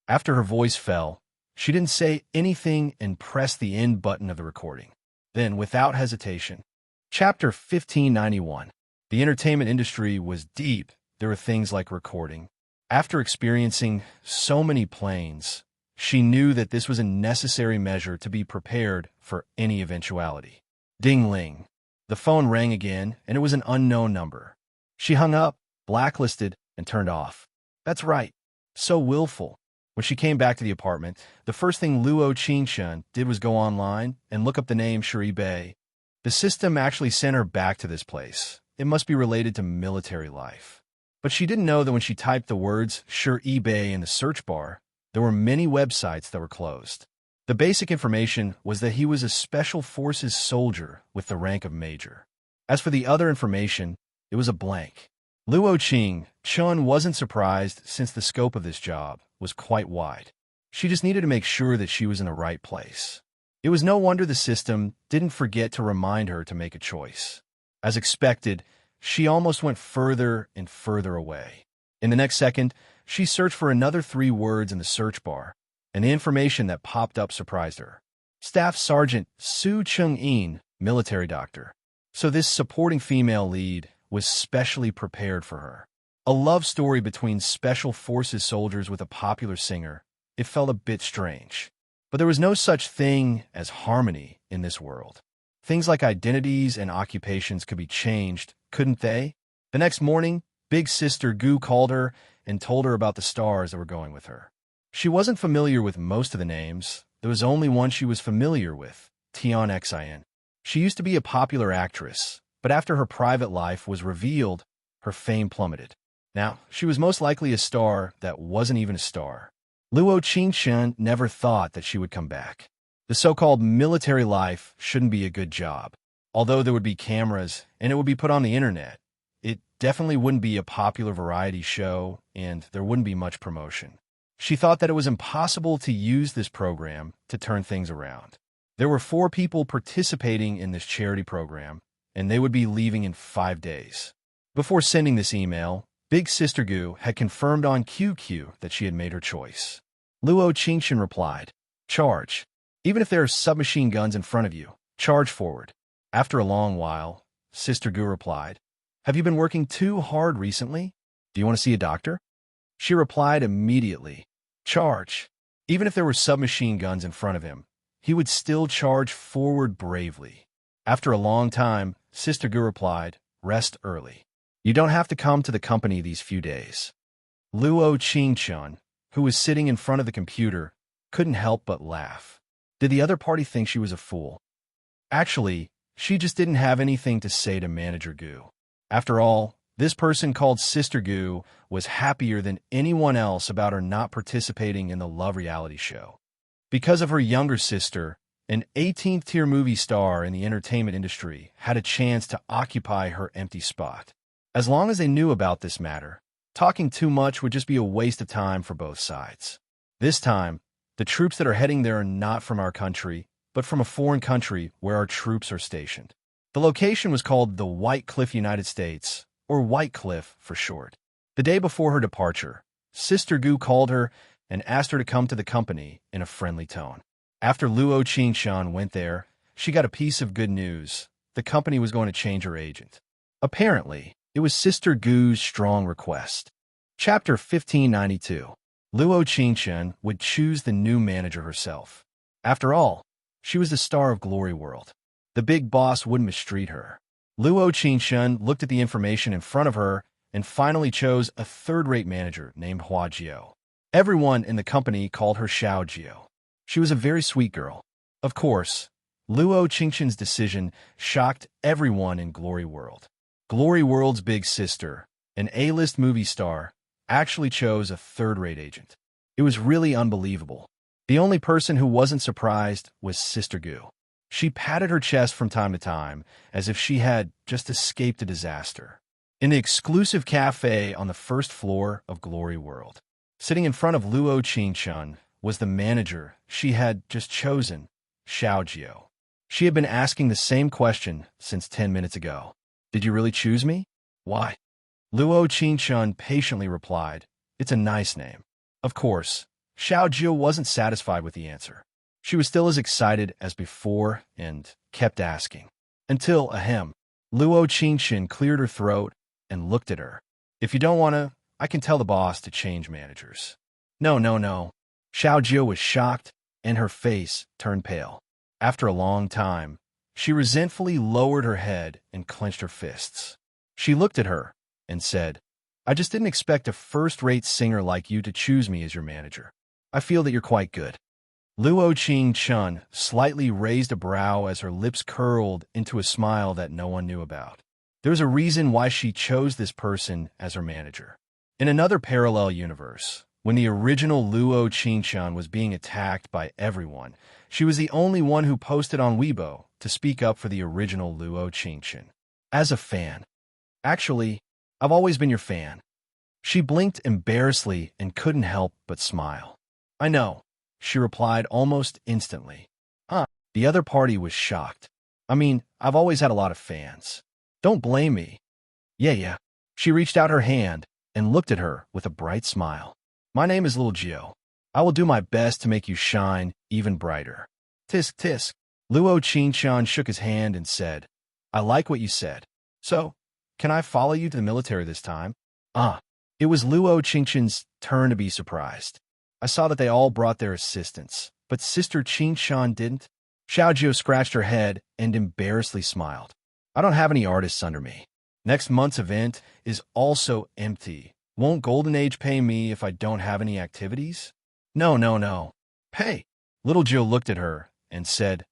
[SPEAKER 1] After her voice fell, she didn't say anything and pressed the end button of the recording. Then, without hesitation, Chapter 1591. The entertainment industry was deep. There were things like recording. After experiencing so many planes, she knew that this was a necessary measure to be prepared for any eventuality. Ding-ling. The phone rang again, and it was an unknown number. She hung up, blacklisted, and turned off. That's right. So willful. When she came back to the apartment, the first thing Luo Qingshun did was go online and look up the name Shuri Bei. The system actually sent her back to this place. It must be related to military life. But she didn't know that when she typed the words Shuri Bei in the search bar, there were many websites that were closed. The basic information was that he was a Special Forces soldier with the rank of major. As for the other information, it was a blank. Luo Qingshun wasn't surprised since the scope of this job was quite wide. She just needed to make sure that she was in the right place. It was no wonder the system didn't forget to remind her to make a choice. As expected, she almost went further and further away. In the next second, she searched for another 3 words in the search bar, and the information that popped up surprised her. Staff Sergeant Su Chung-in, military doctor. So this supporting female lead was specially prepared for her. A love story between Special Forces soldiers with a popular singer. It felt a bit strange. But there was no such thing as harmony in this world. Things like identities and occupations could be changed, couldn't they? The next morning, Big Sister Gu called her and told her about the stars that were going with her. She wasn't familiar with most of the names. There was only one she was familiar with, Tian Xin. She used to be a popular actress, but after her private life was revealed, her fame plummeted. Now, she was most likely a star that wasn't even a star. Luo Qingshun never thought that she would come back. The so-called military life shouldn't be a good job. Although there would be cameras and it would be put on the internet, it definitely wouldn't be a popular variety show, and there wouldn't be much promotion. She thought that it was impossible to use this program to turn things around. There were 4 people participating in this charity program, and they would be leaving in 5 days. Before sending this email, Big Sister Gu had confirmed on QQ that she had made her choice. Luo Qingxin replied, "Charge. Even if there are submachine guns in front of you, charge forward." After a long while, Sister Gu replied, "Have you been working too hard recently? Do you want to see a doctor?" She replied immediately, "Charge." Even if there were submachine guns in front of him, he would still charge forward bravely. After a long time, Sister Gu replied, "Rest early. You don't have to come to the company these few days." Luo Qingchun, who was sitting in front of the computer, couldn't help but laugh. Did the other party think she was a fool? Actually, she just didn't have anything to say to Manager Gu. After all, this person called Sister Gu was happier than anyone else about her not participating in the love reality show. Because of her younger sister, an 18th-tier movie star in the entertainment industry had a chance to occupy her empty spot. As long as they knew about this matter, talking too much would just be a waste of time for both sides. This time, the troops that are heading there are not from our country, but from a foreign country where our troops are stationed. The location was called the White Cliff, United States, or White Cliff for short. The day before her departure, Sister Gu called her and asked her to come to the company in a friendly tone. After Luo Qingshan went there, she got a piece of good news. The company was going to change her agent. Apparently, it was Sister Gu's strong request. Chapter 1592. Luo Qingshan would choose the new manager herself. After all, she was the star of Glory World. The big boss wouldn't mistreat her. Luo Qingshan looked at the information in front of her and finally chose a third-rate manager named Hua Jiao. Everyone in the company called her Xiao Jiao. She was a very sweet girl. Of course, Luo Qingshan's decision shocked everyone in Glory World. Glory World's big sister, an A-list movie star, actually chose a third-rate agent. It was really unbelievable. The only person who wasn't surprised was Sister Gu. She patted her chest from time to time as if she had just escaped a disaster. In the exclusive cafe on the first floor of Glory World, sitting in front of Luo Qingshan was the manager she had just chosen, Xiao Jiao. She had been asking the same question since 10 minutes ago. "Did you really choose me? Why?" Luo Qingshan patiently replied, "It's a nice name." Of course, Xiao Jiao wasn't satisfied with the answer. She was still as excited as before and kept asking. Until, Luo Qingshan cleared her throat and looked at her. "If you don't want to, I can tell the boss to change managers." No. Xiao Jiao was shocked, and her face turned pale. After a long time, she resentfully lowered her head and clenched her fists. She looked at her and said, "I just didn't expect a first-rate singer like you to choose me as your manager. I feel that you're quite good." Luo Qingshan slightly raised a brow as her lips curled into a smile that no one knew about. There was a reason why she chose this person as her manager. In another parallel universe, when the original Luo Qingshan was being attacked by everyone, she was the only one who posted on Weibo to speak up for the original Luo Qingshan. As a fan. "Actually, I've always been your fan." She blinked embarrassedly and couldn't help but smile. "I know," she replied almost instantly. "Huh." The other party was shocked. "I mean, I've always had a lot of fans. Don't blame me." Yeah. She reached out her hand and looked at her with a bright smile. "My name is Lil Gio. I will do my best to make you shine even brighter." Tisk tisk. Luo Qingshan shook his hand and said, "I like what you said. So, can I follow you to the military this time?" It was Luo Qingshan's turn to be surprised. "I saw that they all brought their assistants, but Sister Qingshan didn't." Xiao Jiao scratched her head and embarrassedly smiled. "I don't have any artists under me. Next month's event is also empty. Won't Golden Age pay me if I don't have any activities?" No. "Pay." Little Jill looked at her and said,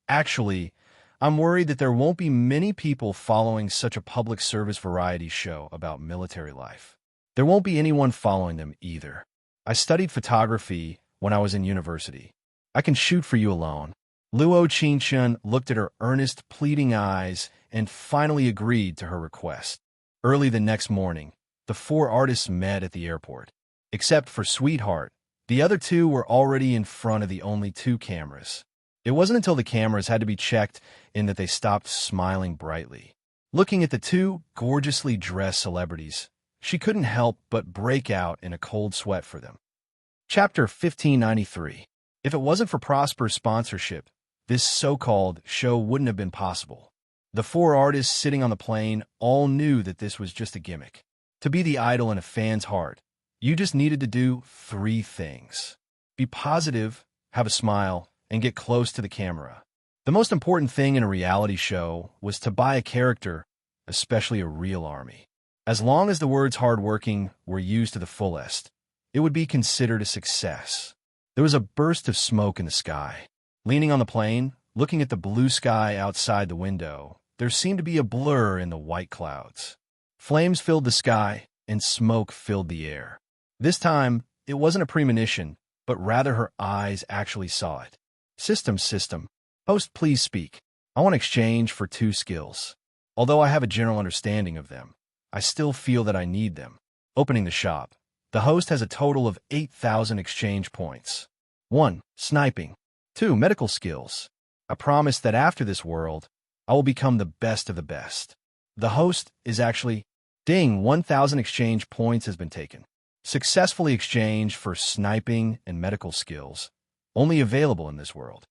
[SPEAKER 1] "Actually, I'm worried that there won't be many people following such a public service variety show about military life. There won't be anyone following them either. I studied photography when I was in university. I can shoot for you alone." Luo Qingshan looked at her earnest, pleading eyes and finally agreed to her request. Early the next morning, the four artists met at the airport. Except for Sweetheart, the other two were already in front of the only two cameras. It wasn't until the cameras had to be checked in that they stopped smiling brightly. Looking at the two gorgeously dressed celebrities, she couldn't help but break out in a cold sweat for them. Chapter 1593. If it wasn't for Prosper's sponsorship, this so-called show wouldn't have been possible. The four artists sitting on the plane all knew that this was just a gimmick. To be the idol in a fan's heart, you just needed to do 3 things. Be positive, have a smile, and get close to the camera. The most important thing in a reality show was to buy a character, especially a real army. As long as the words hardworking were used to the fullest, it would be considered a success. There was a burst of smoke in the sky. Leaning on the plane, looking at the blue sky outside the window, there seemed to be a blur in the white clouds. Flames filled the sky, and smoke filled the air. This time, it wasn't a premonition, but rather her eyes actually saw it. System. Host, please speak. I want exchange for 2 skills. Although I have a general understanding of them, I still feel that I need them. Opening the shop, the host has a total of 8,000 exchange points. 1. Sniping. 2. Medical skills. I promise that after this world, I will become the best of the best. The host is actually... Ding, 1,000 exchange points has been taken. Successfully exchanged for sniping and medical skills, only available in this world.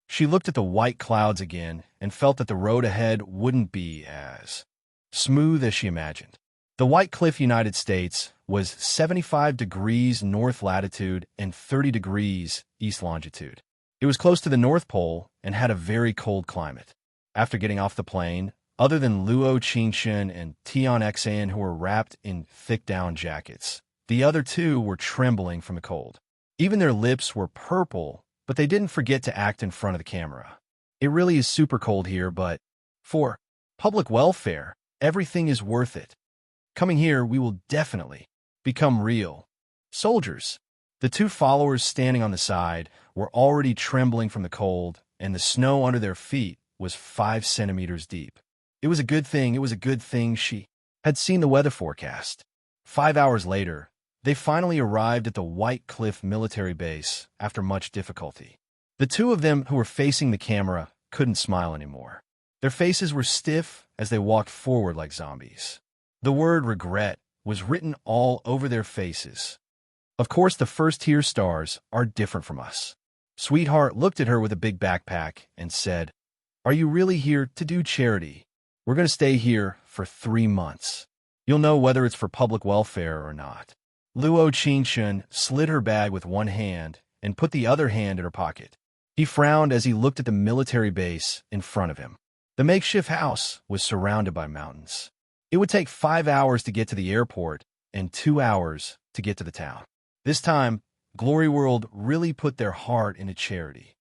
[SPEAKER 1] She looked at the white clouds again and felt that the road ahead wouldn't be as smooth as she imagined. The White Cliff, United States, was 75 degrees north latitude and 30 degrees east longitude. It was close to the North Pole and had a very cold climate. After getting off the plane, other than Luo Qingxun and Tian Xan, who were wrapped in thick down jackets, the other two were trembling from the cold. Even their lips were purple, but they didn't forget to act in front of the camera. It really is super cold here, but for public welfare, everything is worth it. Coming here, we will definitely become real soldiers. The 2 followers standing on the side were already trembling from the cold, and the snow under their feet was 5 centimeters deep. It was a good thing she had seen the weather forecast. 5 hours later, they finally arrived at the White Cliff military base after much difficulty. The 2 of them who were facing the camera couldn't smile anymore. Their faces were stiff as they walked forward like zombies. The word regret was written all over their faces. Of course, the first-tier stars are different from us. Sweetheart looked at her with a big backpack and said, "Are you really here to do charity? We're going to stay here for 3 months. You'll know whether it's for public welfare or not." Luo Qingxun slid her bag with one hand and put the other hand in her pocket. He frowned as he looked at the military base in front of him. The makeshift house was surrounded by mountains. It would take 5 hours to get to the airport and 2 hours to get to the town. This time, Glory World really put their heart into charity.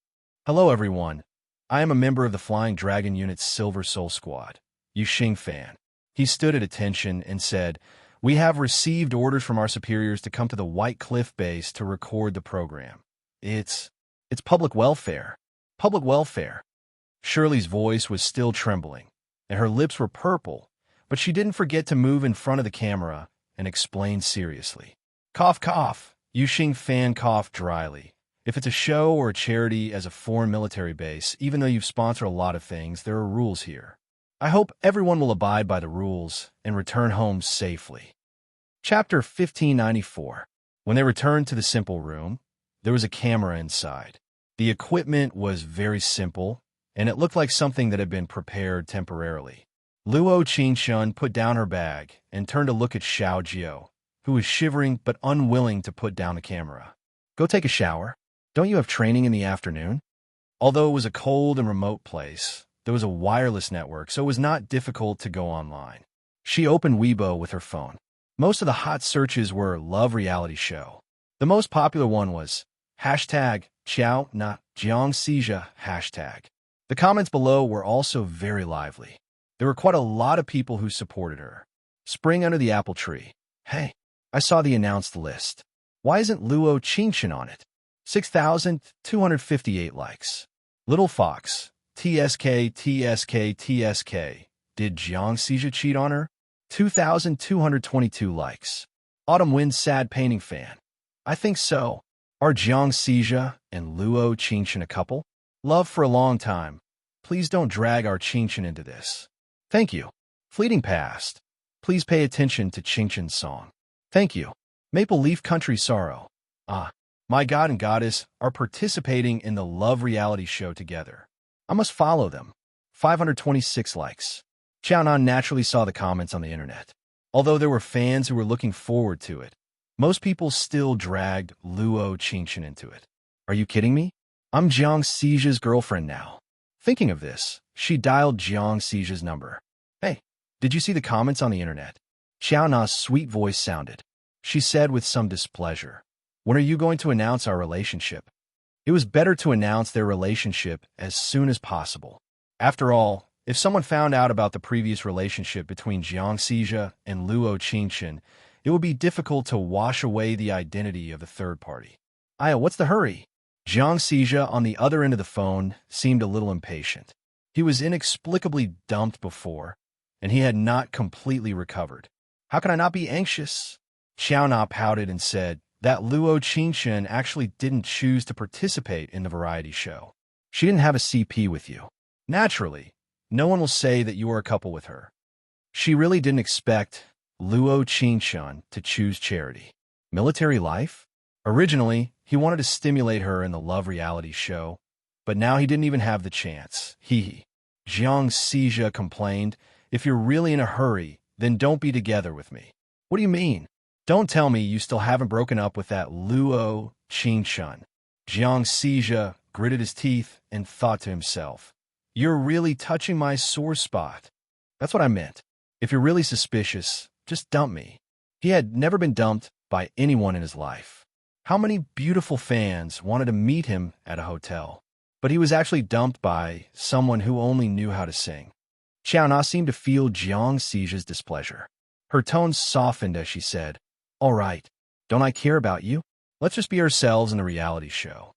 [SPEAKER 1] "Hello, everyone. I am a member of the Flying Dragon Unit's Silver Soul Squad, Yuxing Fan." He stood at attention and said, "We have received orders from our superiors to come to the White Cliff base to record the program. It's public welfare. Public welfare." Shirley's voice was still trembling, and her lips were purple, but she didn't forget to move in front of the camera and explain seriously. "Cough, cough." Yuxing Fan coughed dryly. "If it's a show or a charity as a foreign military base, even though you've sponsored a lot of things, there are rules here. I hope everyone will abide by the rules and return home safely." Chapter 1594. When they returned to the simple room, there was a camera inside. The equipment was very simple, and it looked like something that had been prepared temporarily. Luo Qingxun put down her bag and turned to look at Xiao Jiao, who was shivering but unwilling to put down the camera. "Go take a shower. Don't you have training in the afternoon?" Although it was a cold and remote place, there was a wireless network, so it was not difficult to go online. She opened Weibo with her phone. Most of the hot searches were love reality show. The most popular one was hashtag Qiao na Jiangxija hashtag. The comments below were also very lively. There were quite a lot of people who supported her. Spring under the apple tree. "Hey, I saw the announced list. Why isn't Luo Qingxun on it?" 6,258 likes. Little Fox. TSK. Did Jiangxija cheat on her? 2,222 likes. Autumn Wind Sad Painting Fan. I think so. Are Jiang Xija and Luo Qingchen a couple? Love for a long time. Please don't drag our Qingchen into this. Thank you. Fleeting Past. Please pay attention to Qingchen's song. Thank you. Maple Leaf Country Sorrow. Ah, my god and goddess are participating in the love reality show together. I must follow them. 526 likes. Xiaonan naturally saw the comments on the internet. Although there were fans who were looking forward to it, most people still dragged Luo Qingchen into it. Are you kidding me? I'm Jiang Xija's girlfriend now. Thinking of this, she dialed Jiang Xija's number. Hey, did you see the comments on the internet? Xiaona's sweet voice sounded. She said with some displeasure, when are you going to announce our relationship? It was better to announce their relationship as soon as possible. After all, if someone found out about the previous relationship between Jiang Xija and Luo Qingchen, it would be difficult to wash away the identity of the third party. Aya, what's the hurry? Jiang Xija on the other end of the phone seemed a little impatient. He was inexplicably dumped before, and he had not completely recovered. How can I not be anxious? Xiaona pouted and said that Luo Qingchen actually didn't choose to participate in the variety show. She didn't have a CP with you. Naturally, no one will say that you are a couple with her. She really didn't expect Luo Qingchen to choose charity. Military life? Originally, he wanted to stimulate her in the love reality show, but now he didn't even have the chance. Hee. Jiang Xija complained, if you're really in a hurry, then don't be together with me. What do you mean? Don't tell me you still haven't broken up with that Luo Qingchen. Jiang Xija gritted his teeth and thought to himself, you're really touching my sore spot. That's what I meant. If you're really suspicious, just dump me. He had never been dumped by anyone in his life. How many beautiful fans wanted to meet him at a hotel? But he was actually dumped by someone who only knew how to sing. Xiaona seemed to feel Jiang Xija's displeasure. Her tone softened as she said, all right, don't I care about you? Let's just be ourselves in the reality show.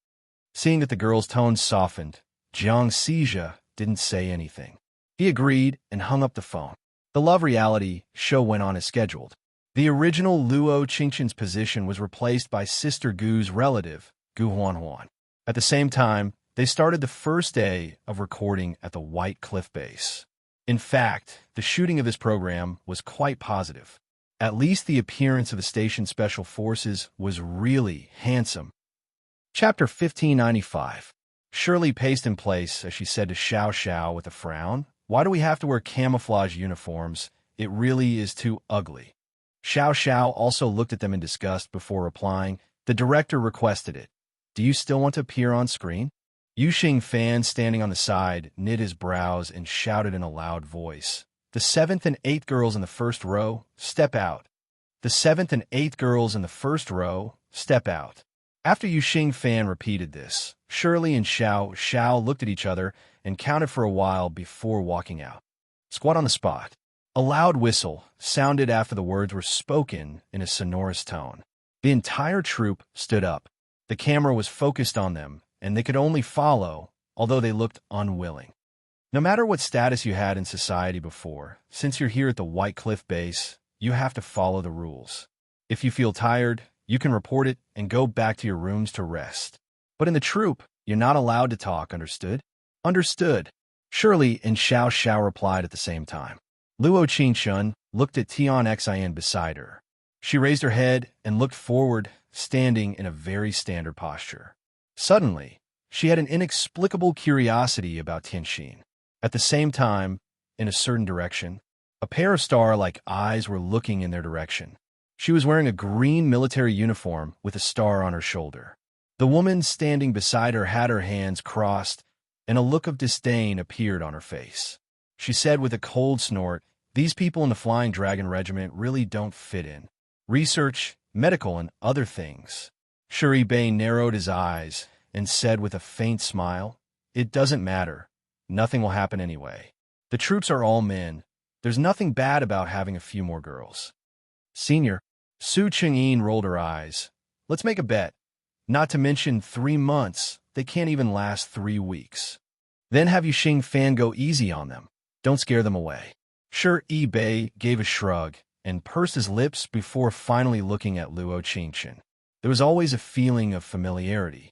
[SPEAKER 1] Seeing that the girl's tone softened, Jiang Xija didn't say anything. He agreed and hung up the phone. The love reality show went on as scheduled. The original Luo Qingchen's position was replaced by Sister Gu's relative, Gu Huanhuan. At the same time, they started the first day of recording at the White Cliff Base. In fact, the shooting of this program was quite positive. At least the appearance of the station's special forces was really handsome. Chapter 1595. Shirley paced in place as she said to Xiao Xiao with a frown, why do we have to wear camouflage uniforms? It really is too ugly. Xiao Xiao also looked at them in disgust before replying, the director requested it. Do you still want to appear on screen? Yu Xing Fan, standing on the side, knit his brows and shouted in a loud voice, the 7th and 8th girls in the first row, step out. The 7th and 8th girls in the first row, step out. After Yu Xing Fan repeated this, Shirley and Xiao Xiao looked at each other and counted for a while before walking out. Squat on the spot. A loud whistle sounded after the words were spoken in a sonorous tone. The entire troupe stood up. The camera was focused on them, and they could only follow, although they looked unwilling. No matter what status you had in society before, since you're here at the White Cliff Base, you have to follow the rules. If you feel tired, you can report it and go back to your rooms to rest. But in the troupe, you're not allowed to talk, understood? Understood. Shirley and Xiao Xiao replied at the same time. Luo Qingchen looked at Tian Xin beside her. She raised her head and looked forward, standing in a very standard posture. Suddenly, she had an inexplicable curiosity about Tianxin. At the same time, in a certain direction, a pair of star-like eyes were looking in their direction. She was wearing a green military uniform with a star on her shoulder. The woman standing beside her had her hands crossed, and a look of disdain appeared on her face. She said with a cold snort, these people in the Flying Dragon Regiment really don't fit in. Research, medical, and other things. Shuri Bei narrowed his eyes and said with a faint smile, it doesn't matter. Nothing will happen anyway. The troops are all men. There's nothing bad about having a few more girls. Senior, Su Chengyin rolled her eyes. Let's make a bet. Not to mention 3 months. They can't even last 3 weeks. Then have Yu Xing Fan go easy on them. Don't scare them away. Sure, eBay gave a shrug and pursed his lips before finally looking at Luo Qingchen. There was always a feeling of familiarity.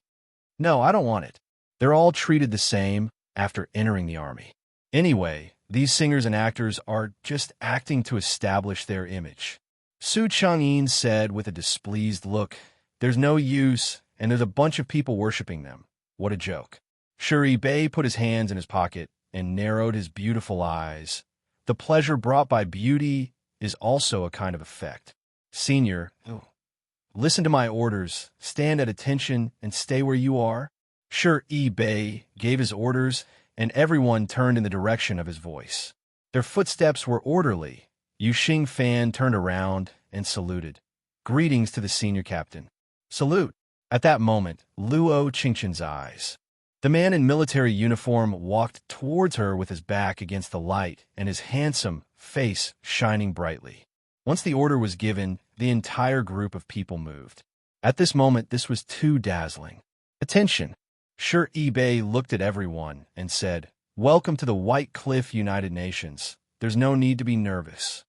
[SPEAKER 1] No, I don't want it. They're all treated the same after entering the army. Anyway, these singers and actors are just acting to establish their image. Su Changyin said with a displeased look, "There's no use, and there's a bunch of people worshipping them. What a joke." Shuri Bei put his hands in his pocket and narrowed his beautiful eyes. The pleasure brought by beauty is also a kind of effect. Senior, listen to my orders. Stand at attention and stay where you are. Sure, Bei gave his orders, and everyone turned in the direction of his voice. Their footsteps were orderly. Yu Xingfan turned around and saluted. "Greetings to the senior captain." "Salute." At that moment, Luo Qingchen's eyes. The man in military uniform walked towards her with his back against the light and his handsome face shining brightly. Once the order was given, the entire group of people moved. At this moment, this was too dazzling. "Attention!" Sure, eBay looked at everyone and said, "Welcome to the White Cliff United Nations. There's no need to be nervous."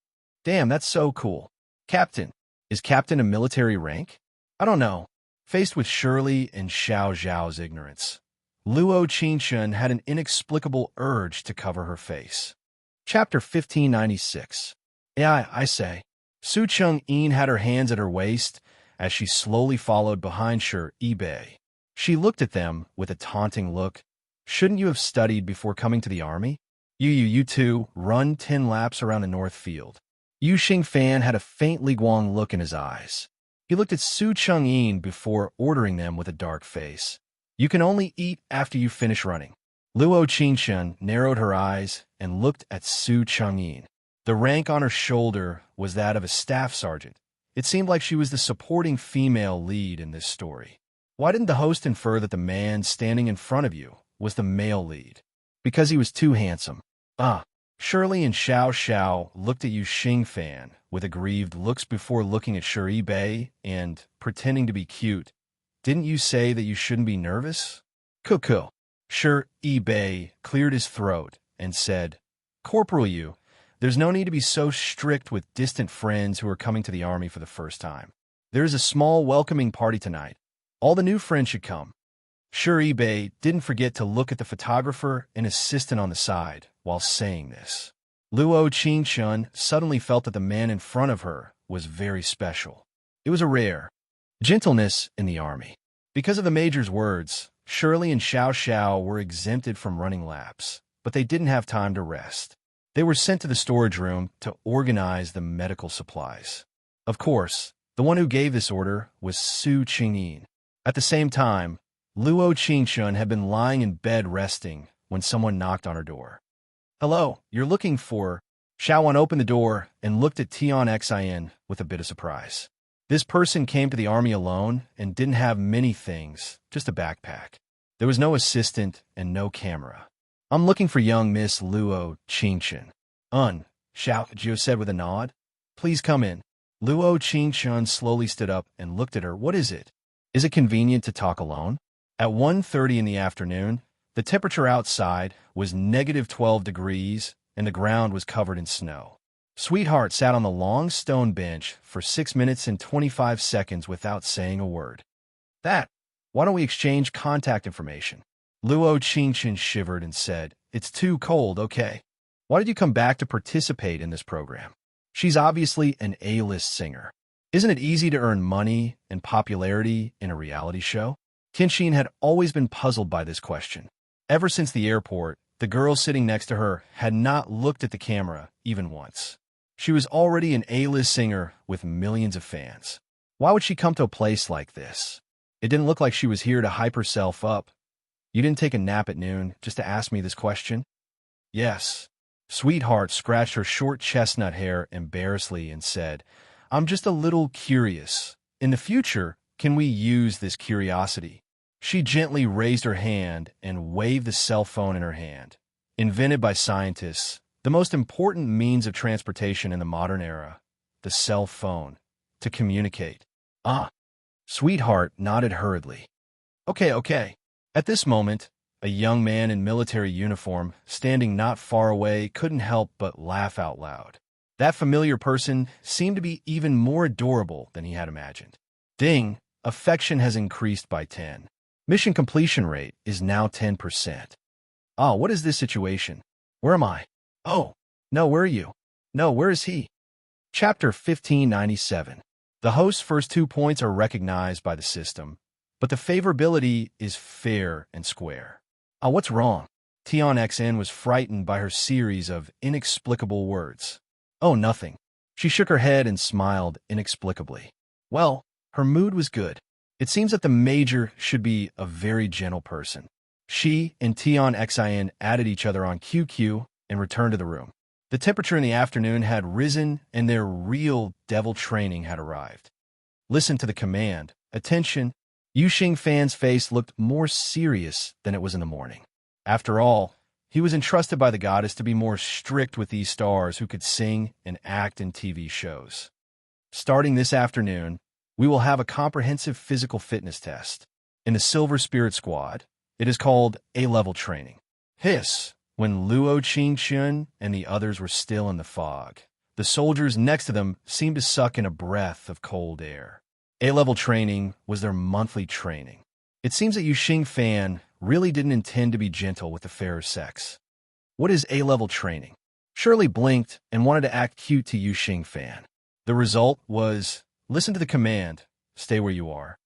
[SPEAKER 1] Damn, that's so cool. Captain. Is captain a military rank? I don't know. Faced with Shirley and Xiao Zhao's ignorance, Luo Qingchen had an inexplicable urge to cover her face. Chapter 1596. Yeah, I say. Su Changyin had her hands at her waist as she slowly followed behind Sure eBay. She looked at them with a taunting look. "Shouldn't you have studied before coming to the army? You two, run 10 laps around the north field." Yu Xingfan had a faint Liguang look in his eyes. He looked at Su Changyin before ordering them with a dark face. "You can only eat after you finish running." Luo Qingchen narrowed her eyes and looked at Su Changyin. The rank on her shoulder was that of a staff sergeant. It seemed like she was the supporting female lead in this story. Why didn't the host infer that the man standing in front of you was the male lead? Because he was too handsome. Shirley and Xiao Xiao looked at Yu Xingfan with aggrieved looks before looking at Shuri Bei and pretending to be cute. "Didn't you say that you shouldn't be nervous?" "Cuckoo." Shuri Bei cleared his throat and said, "Corporal Yu, there's no need to be so strict with distant friends who are coming to the army for the first time. There is a small welcoming party tonight. All the new friends should come." Shuri Bei didn't forget to look at the photographer and assistant on the side while saying this. Luo Qingchen suddenly felt that the man in front of her was very special. It was a rare gentleness in the army. Because of the major's words, Shirley and Xiao Xiao were exempted from running laps, but they didn't have time to rest. They were sent to the storage room to organize the medical supplies. Of course, the one who gave this order was Su Changyin. At the same time, Luo Qingchen had been lying in bed resting when someone knocked on her door. "Hello, you're looking for..." Xiaowan opened the door and looked at Tian Xin with a bit of surprise. This person came to the army alone and didn't have many things, just a backpack. There was no assistant and no camera. "I'm looking for young Miss Luo Qingchen." Xiao Jiu said with a nod. "Please come in." Luo Qingchen slowly stood up and looked at her. "What is it? Is it convenient to talk alone?" At 1:30 in the afternoon, the temperature outside was -12 degrees and the ground was covered in snow. Sweetheart sat on the long stone bench for 6 minutes and 25 seconds without saying a word. Why don't we exchange contact information?" Luo Qingchen shivered and said, "It's too cold, okay. Why did you come back to participate in this program? She's obviously an A-list singer. Isn't it easy to earn money and popularity in a reality show?" Tianxin had always been puzzled by this question. Ever since the airport, the girl sitting next to her had not looked at the camera even once. She was already an A-list singer with millions of fans. Why would she come to a place like this? It didn't look like she was here to hype herself up. "You didn't take a nap at noon just to ask me this question?" "Yes." Sweetheart scratched her short chestnut hair embarrassedly and said, "I'm just a little curious. In the future, can we use this curiosity?" She gently raised her hand and waved the cell phone in her hand. Invented by scientists, the most important means of transportation in the modern era, the cell phone, to communicate. Sweetheart nodded hurriedly. Okay. At this moment, A young man in military uniform, standing not far away, couldn't help but laugh out loud. That familiar person seemed to be even more adorable than he had imagined. Ding! Affection has increased by 10. Mission completion rate is now 10%. Ah, what is this situation? Where am I? Oh, no, where are you? No, where is he? Chapter 1597. The host's first 2 points are recognized by the system, but the favorability is fair and square. Ah, what's wrong? Tion XN was frightened by her series of inexplicable words. Oh, nothing. She shook her head and smiled inexplicably. Well, her mood was good. It seems that the major should be a very gentle person. She and Tion XIN added each other on QQ and returned to the room. The temperature in the afternoon had risen and their real devil training had arrived. Listen to the command. Attention. Yuxing Fan's face looked more serious than it was in the morning. After all, he was entrusted by the goddess to be more strict with these stars who could sing and act in TV shows. Starting this afternoon, we will have a comprehensive physical fitness test. In the Silver Spirit Squad, it is called A-level training. Hiss! When Luo Qingxun and the others were still in the fog, the soldiers next to them seemed to suck in a breath of cold air. A-level training was their monthly training. It seems that Yuxing Fan really didn't intend to be gentle with the fairer sex. What is A-level training? Shirley blinked and wanted to act cute to Yuxing Fan. The result was, listen to the command, stay where you are.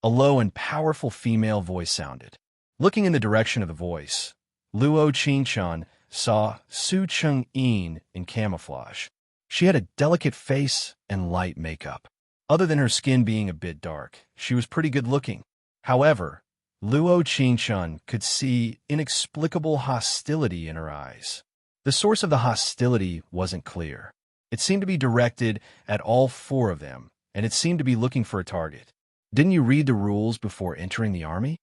[SPEAKER 1] A low and powerful female voice sounded. Looking in the direction of the voice, Luo Qingxun saw Su Cheng-yin in camouflage. She had a delicate face and light makeup. Other than her skin being a bit dark, she was pretty good looking. However, Luo Qingxun could see inexplicable hostility in her eyes. The source of the hostility wasn't clear. It seemed to be directed at all 4 of them, and it seemed to be looking for a target. Didn't you read the rules before entering the army?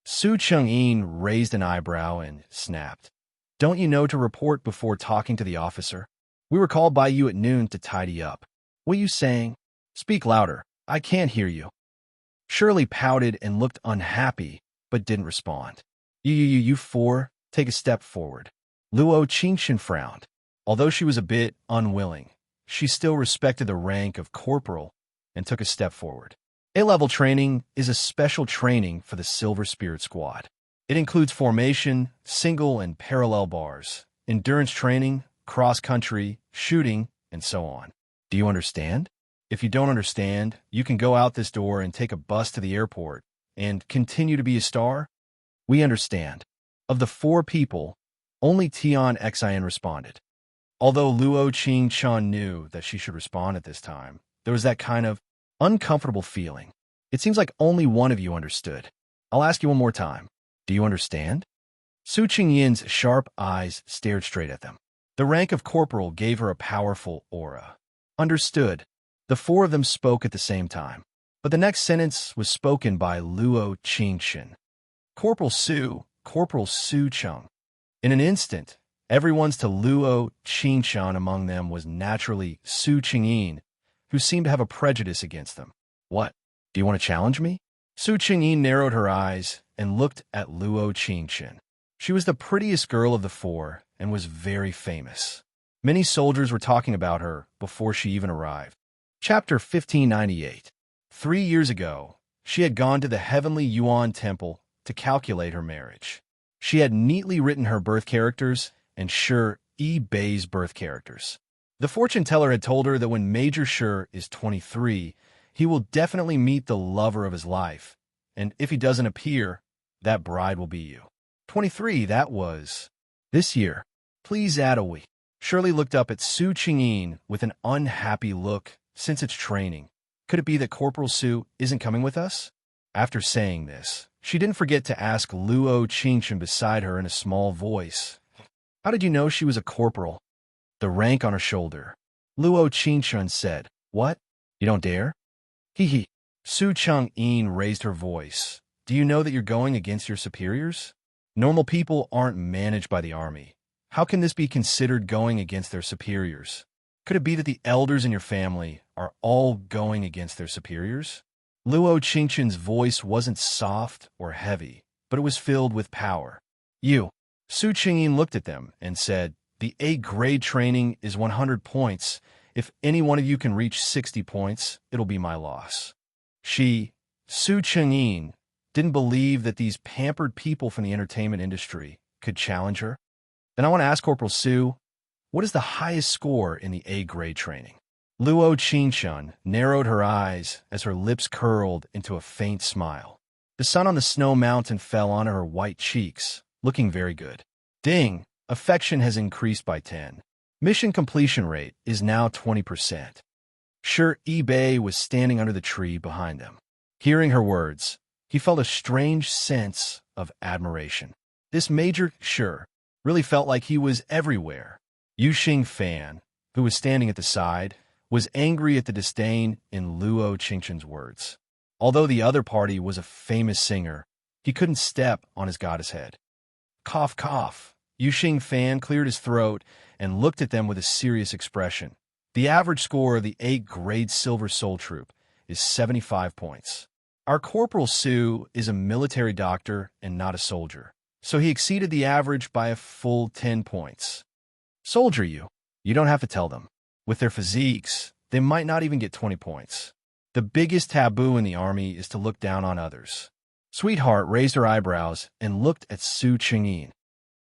[SPEAKER 1] Su Cheng-yin raised an eyebrow and snapped. Don't you know to report before talking to the officer? We were called by you at noon to tidy up. What are you saying? Speak louder. I can't hear you. Shirley pouted and looked unhappy, but didn't respond. You 4, take a step forward. Luo Qingxun frowned. Although she was a bit unwilling, she still respected the rank of corporal and took a step forward. A-level training is a special training for the Silver Spirit Squad. It includes formation, single and parallel bars, endurance training, cross-country, shooting, and so on. Do you understand? If you don't understand, you can go out this door and take a bus to the airport and continue to be a star. We understand. Of the 4 people, only Tion Xin responded. Although Luo Qingxun knew that she should respond at this time, there was that kind of uncomfortable feeling. It seems like only one of you understood. I'll ask you one more time. Do you understand? Su Qingyin's sharp eyes stared straight at them. The rank of corporal gave her a powerful aura. Understood. The 4 of them spoke at the same time, but the next sentence was spoken by Luo Qingxun. Corporal Su Cheng. In an instant, everyone's to Luo Qingxun among them was naturally Su Qingyin, who seemed to have a prejudice against them. What? Do you want to challenge me? Su Qingyin narrowed her eyes and looked at Luo Qingxun. She was the prettiest girl of the 4 and was very famous. Many soldiers were talking about her before she even arrived. Chapter 1598. 3 years ago, she had gone to the Heavenly Yuan Temple to calculate her marriage. She had neatly written her birth characters and Shi Bei's birth characters. The fortune teller had told her that when Major Shi is 23, he will definitely meet the lover of his life, and if he doesn't appear, that bride will be you. 23, that was this year. Please add a week. Shirley looked up at Su Qingyin with an unhappy look. Since it's training, could it be that Corporal Su isn't coming with us? After saying this, she didn't forget to ask Luo Qingxun beside her in a small voice. How did you know she was a corporal? The rank on her shoulder. Luo Qingxun said, What? You don't dare? Hee. Su Cheng-yin raised her voice. Do you know that you're going against your superiors? Normal people aren't managed by the army. How can this be considered going against their superiors? Could it be that the elders in your family are all going against their superiors? Luo Qingxun's voice wasn't soft or heavy. but it was filled with power. You. Su Chingyin looked at them and said, "The A-grade training is 100 points. If any one of you can reach 60 points, it'll be my loss." She, Su Chingyin, didn't believe that these pampered people from the entertainment industry could challenge her. Then I want to ask Corporal Su, what is the highest score in the A-grade training? Luo Qingshun narrowed her eyes as her lips curled into a faint smile. The sun on the snow mountain fell onto her white cheeks, looking very good. Ding! Affection has increased by 10. Mission completion rate is now 20%. Sure, eBay was standing under the tree behind them. Hearing her words, he felt a strange sense of admiration. This Major Sure really felt like he was everywhere. Yuxing Fan, who was standing at the side, was angry at the disdain in Luo Qingshun's words. Although the other party was a famous singer, he couldn't step on his goddess head. Cough, cough. Yuxing Fan cleared his throat and looked at them with a serious expression. The average score of the A-grade Silver Soul Troop is 75 points. Our Corporal Su is a military doctor and not a soldier, so he exceeded the average by a full 10 points. Soldier you don't have to tell them. With their physiques, they might not even get 20 points. The biggest taboo in the army is to look down on others. Sweetheart raised her eyebrows and looked at Su Chingyin.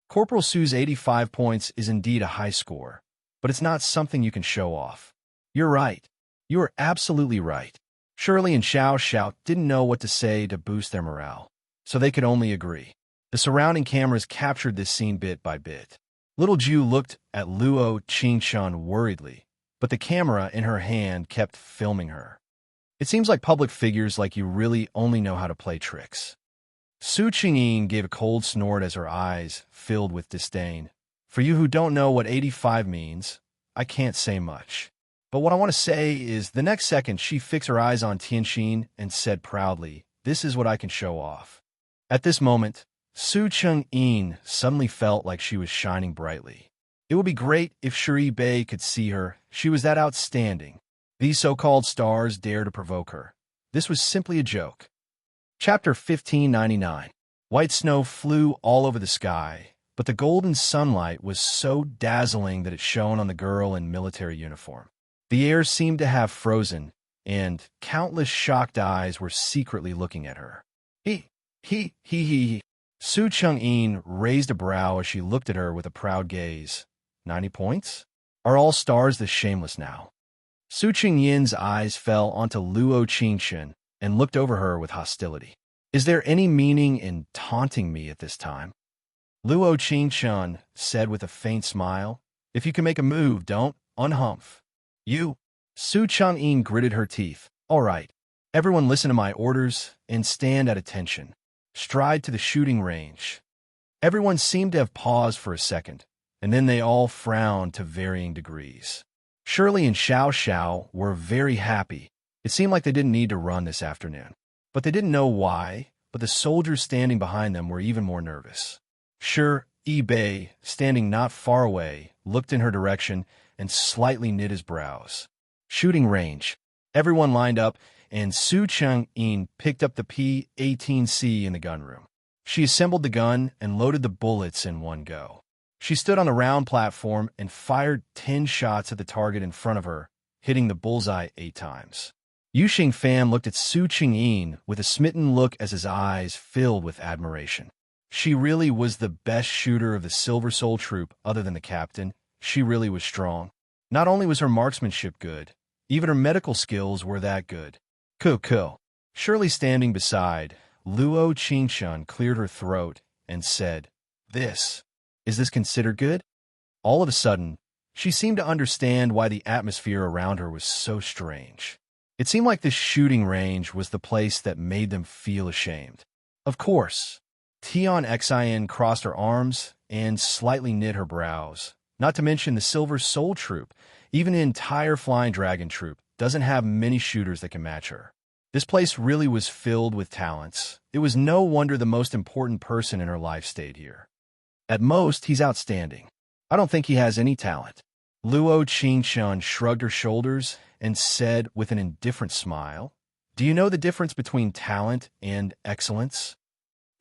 [SPEAKER 1] Corporal Su's 85 points is indeed a high score, but it's not something you can show off. You're right. You are absolutely right. Shirley and Xiao Xiao didn't know what to say to boost their morale, so they could only agree. The surrounding cameras captured this scene bit by bit. Little Ju looked at Luo Qingshun worriedly, but the camera in her hand kept filming her. It seems like public figures like you really only know how to play tricks. Su Chingyin gave a cold snort as her eyes filled with disdain. For you who don't know what 85 means, I can't say much. But what I want to say is the next second she fixed her eyes on Tianxin and said proudly, "This is what I can show off." At this moment, Su Chengyin suddenly felt like she was shining brightly. It would be great if Shuri Bei could see her. She was that outstanding. These so-called stars dare to provoke her. This was simply a joke. Chapter 1599. White snow flew all over the sky, but the golden sunlight was so dazzling that it shone on the girl in military uniform. The air seemed to have frozen, and countless shocked eyes were secretly looking at her. He. Su Chengyin raised a brow as she looked at her with a proud gaze. 90 points? Are all stars this shameless now? Su Chengyin's eyes fell onto Luo Qingshun and looked over her with hostility. Is there any meaning in taunting me at this time? Luo Qingshun said with a faint smile, "If you can make a move, don't unhumph." You. Su Chengyin gritted her teeth. All right, everyone listen to my orders and stand at attention. Stride to the shooting range. Everyone seemed to have paused for a second, and then they all frowned to varying degrees. Shirley and Xiao Xiao were very happy. It seemed like they didn't need to run this afternoon. But they didn't know why, but the soldiers standing behind them were even more nervous. Sure, Bei, standing not far away, looked in her direction and slightly knit his brows. Shooting range. Everyone lined up, and Su Chengyin picked up the P-18C in the gunroom. She assembled the gun and loaded the bullets in one go. She stood on the round platform and fired 10 shots at the target in front of her, hitting the bullseye 8 times. Yuxing Fan looked at Su Chengyin with a smitten look as his eyes filled with admiration. She really was the best shooter of the Silver Soul Troop other than the captain. She really was strong. Not only was her marksmanship good, even her medical skills were that good. Cool. Shirley standing beside, Luo Qingshun cleared her throat and said, Is this considered good? All of a sudden, she seemed to understand why the atmosphere around her was so strange. It seemed like this shooting range was the place that made them feel ashamed. Of course, Tian Xin crossed her arms and slightly knit her brows. Not to mention the Silver Soul Troop, even the entire Flying Dragon Troop, doesn't have many shooters that can match her. This place really was filled with talents. It was no wonder the most important person in her life stayed here. At most, he's outstanding. I don't think he has any talent. Luo Qingshun shrugged her shoulders and said with an indifferent smile, Do you know the difference between talent and excellence?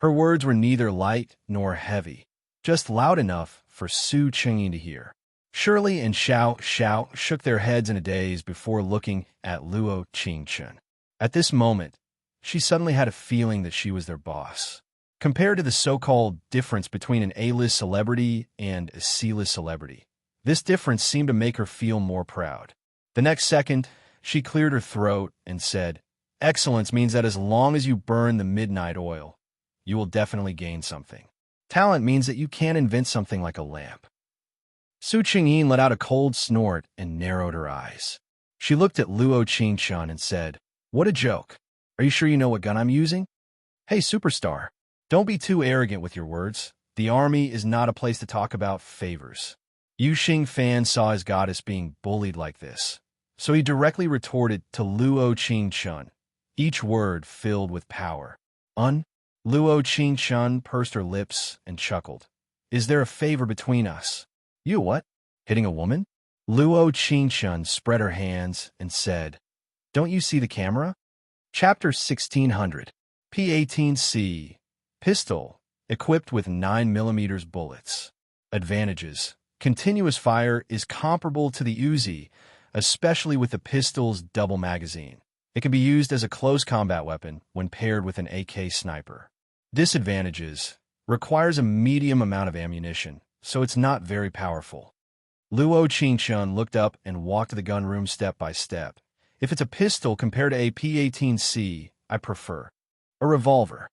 [SPEAKER 1] Her words were neither light nor heavy, just loud enough for Su Chengyin to hear. Shirley and Xiao shook their heads in a daze before looking at Luo Qingchen. At this moment, she suddenly had a feeling that she was their boss. Compared to the so-called difference between an A-list celebrity and a C-list celebrity, this difference seemed to make her feel more proud. The next second, she cleared her throat and said, "Excellence means that as long as you burn the midnight oil, you will definitely gain something. Talent means that you can invent something like a lamp." Su Qingyin let out a cold snort and narrowed her eyes. She looked at Luo Qingchen and said, "What a joke. Are you sure you know what gun I'm using?" "Hey, superstar, don't be too arrogant with your words. The army is not a place to talk about favors." Yu Xingfan saw his goddess being bullied like this, so he directly retorted to Luo Qingchen, each word filled with power. Luo Qingchen pursed her lips and chuckled. "Is there a favor between us?" "You what? Hitting a woman?" Luo Qingchen spread her hands and said, "Don't you see the camera?" Chapter 1600. P-18C. Pistol, equipped with 9mm bullets. Advantages. Continuous fire is comparable to the Uzi, especially with the pistol's double magazine. It can be used as a close combat weapon when paired with an AK sniper. Disadvantages. Requires a medium amount of ammunition, so it's not very powerful. Luo Qingchen looked up and walked to the gun room step by step. "If it's a pistol compared to a P-18C, I prefer a revolver."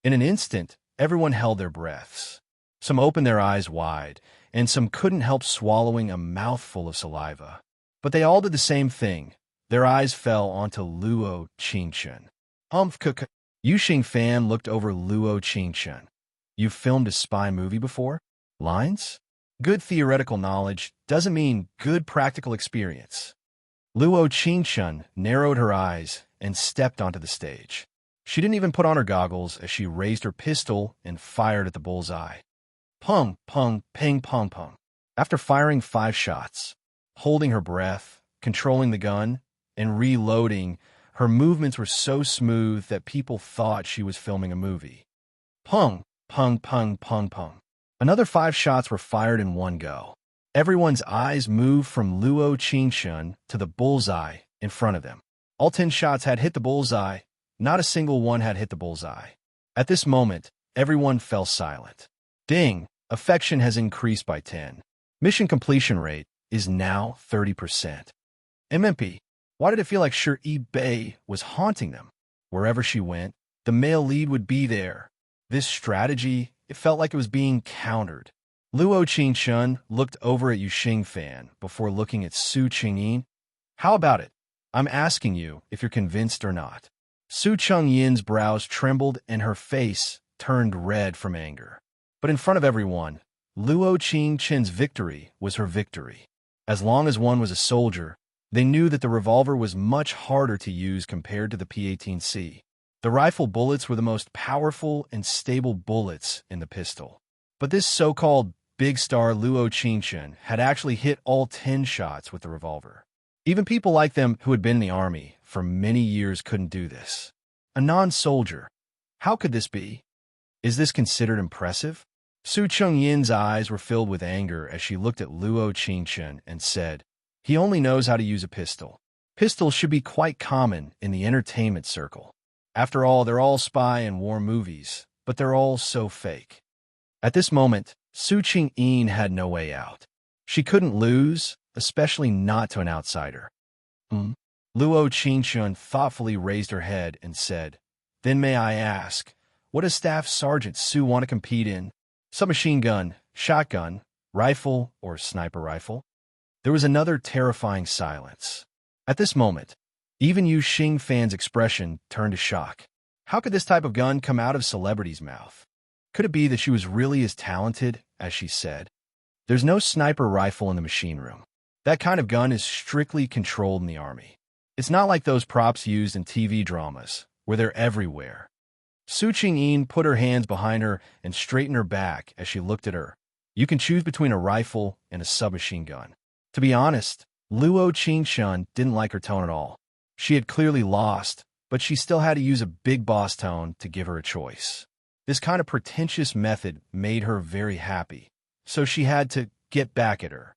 [SPEAKER 1] In an instant, everyone held their breaths. Some opened their eyes wide, and some couldn't help swallowing a mouthful of saliva. But they all did the same thing. Their eyes fell onto Luo Qingchen. Yu Xingfan looked over Luo Qingchen. "You've filmed a spy movie before? Lines? Good theoretical knowledge doesn't mean good practical experience." Luo Qingchen narrowed her eyes and stepped onto the stage. She didn't even put on her goggles as she raised her pistol and fired at the bullseye. Pung, pung, ping, pong, pong. After firing 5 shots, holding her breath, controlling the gun, and reloading, her movements were so smooth that people thought she was filming a movie. Pung, pung, pung, pung, pung. Another 5 shots were fired in one go. Everyone's eyes moved from Luo Qingchen to the bullseye in front of them. All 10 shots had hit the bullseye. Not a single one had hit the bullseye. At this moment, everyone fell silent. Ding! Affection has increased by 10. Mission completion rate is now 30%. MMP. Why did it feel like Shirley was haunting them? Wherever she went, the male lead would be there. This strategy, it felt like it was being countered. Luo Qingchen looked over at Yu Xingfan before looking at Su Qingyin. "How about it? I'm asking you if you're convinced or not." Su Chengyin's brows trembled and her face turned red from anger. But in front of everyone, Luo Qingchen's victory was her victory. As long as one was a soldier, they knew that the revolver was much harder to use compared to the P-18C. The rifle bullets were the most powerful and stable bullets in the pistol. But this so-called big star Luo Qingchen had actually hit all 10 shots with the revolver. Even people like them who had been in the army for many years couldn't do this. A non-soldier. How could this be? Is this considered impressive? Su Chengyin's eyes were filled with anger as she looked at Luo Qingchen and said, "He only knows how to use a pistol. Pistols should be quite common in the entertainment circle. After all, they're all spy and war movies, but they're all so fake." At this moment, Su Qingyin had no way out. She couldn't lose, especially not to an outsider. Luo Qingchen thoughtfully raised her head and said, "Then may I ask, what does Staff Sergeant Su want to compete in? Submachine gun, shotgun, rifle, or sniper rifle?" There was another terrifying silence. At this moment, even Yu Xingfan's expression turned to shock. How could this type of gun come out of celebrity's mouth? Could it be that she was really as talented as she said? There's no sniper rifle in the machine room. That kind of gun is strictly controlled in the army. It's not like those props used in TV dramas, where they're everywhere. Su Qingyin put her hands behind her and straightened her back as she looked at her. You can choose between a rifle and a submachine gun. To be honest, Luo Qingchen didn't like her tone at all. She had clearly lost, but she still had to use a big boss tone to give her a choice. This kind of pretentious method made her very happy, so she had to get back at her.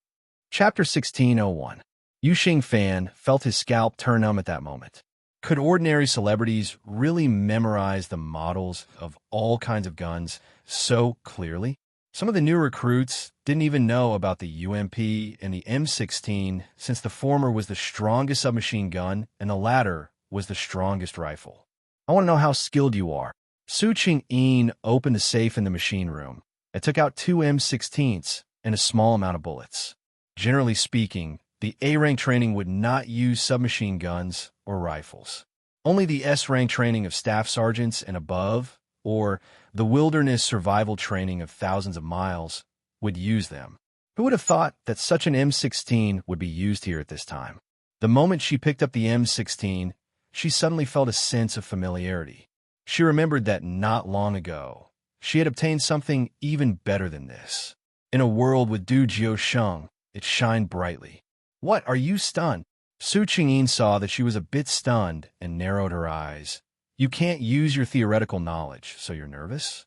[SPEAKER 1] Chapter 1601. Yuxing Fan felt his scalp turn numb at that moment. Could ordinary celebrities really memorize the models of all kinds of guns so clearly? Some of the new recruits didn't even know about the UMP and the M16, since the former was the strongest submachine gun and the latter was the strongest rifle. I want to know how skilled you are. Su Ching-een opened a safe in the machine room and took out 2 M16s and a small amount of bullets. Generally speaking, the A-rank training would not use submachine guns or rifles. Only the S-rank training of staff sergeants and above, or the wilderness survival training of thousands of miles, would use them. Who would have thought that such an M16 would be used here at this time? The moment she picked up the M16, she suddenly felt a sense of familiarity. She remembered that not long ago, she had obtained something even better than this. In a world with Du Jiu Sheng, it shined brightly. What, are you stunned? Su Ching-een saw that she was a bit stunned and narrowed her eyes. You can't use your theoretical knowledge, so you're nervous?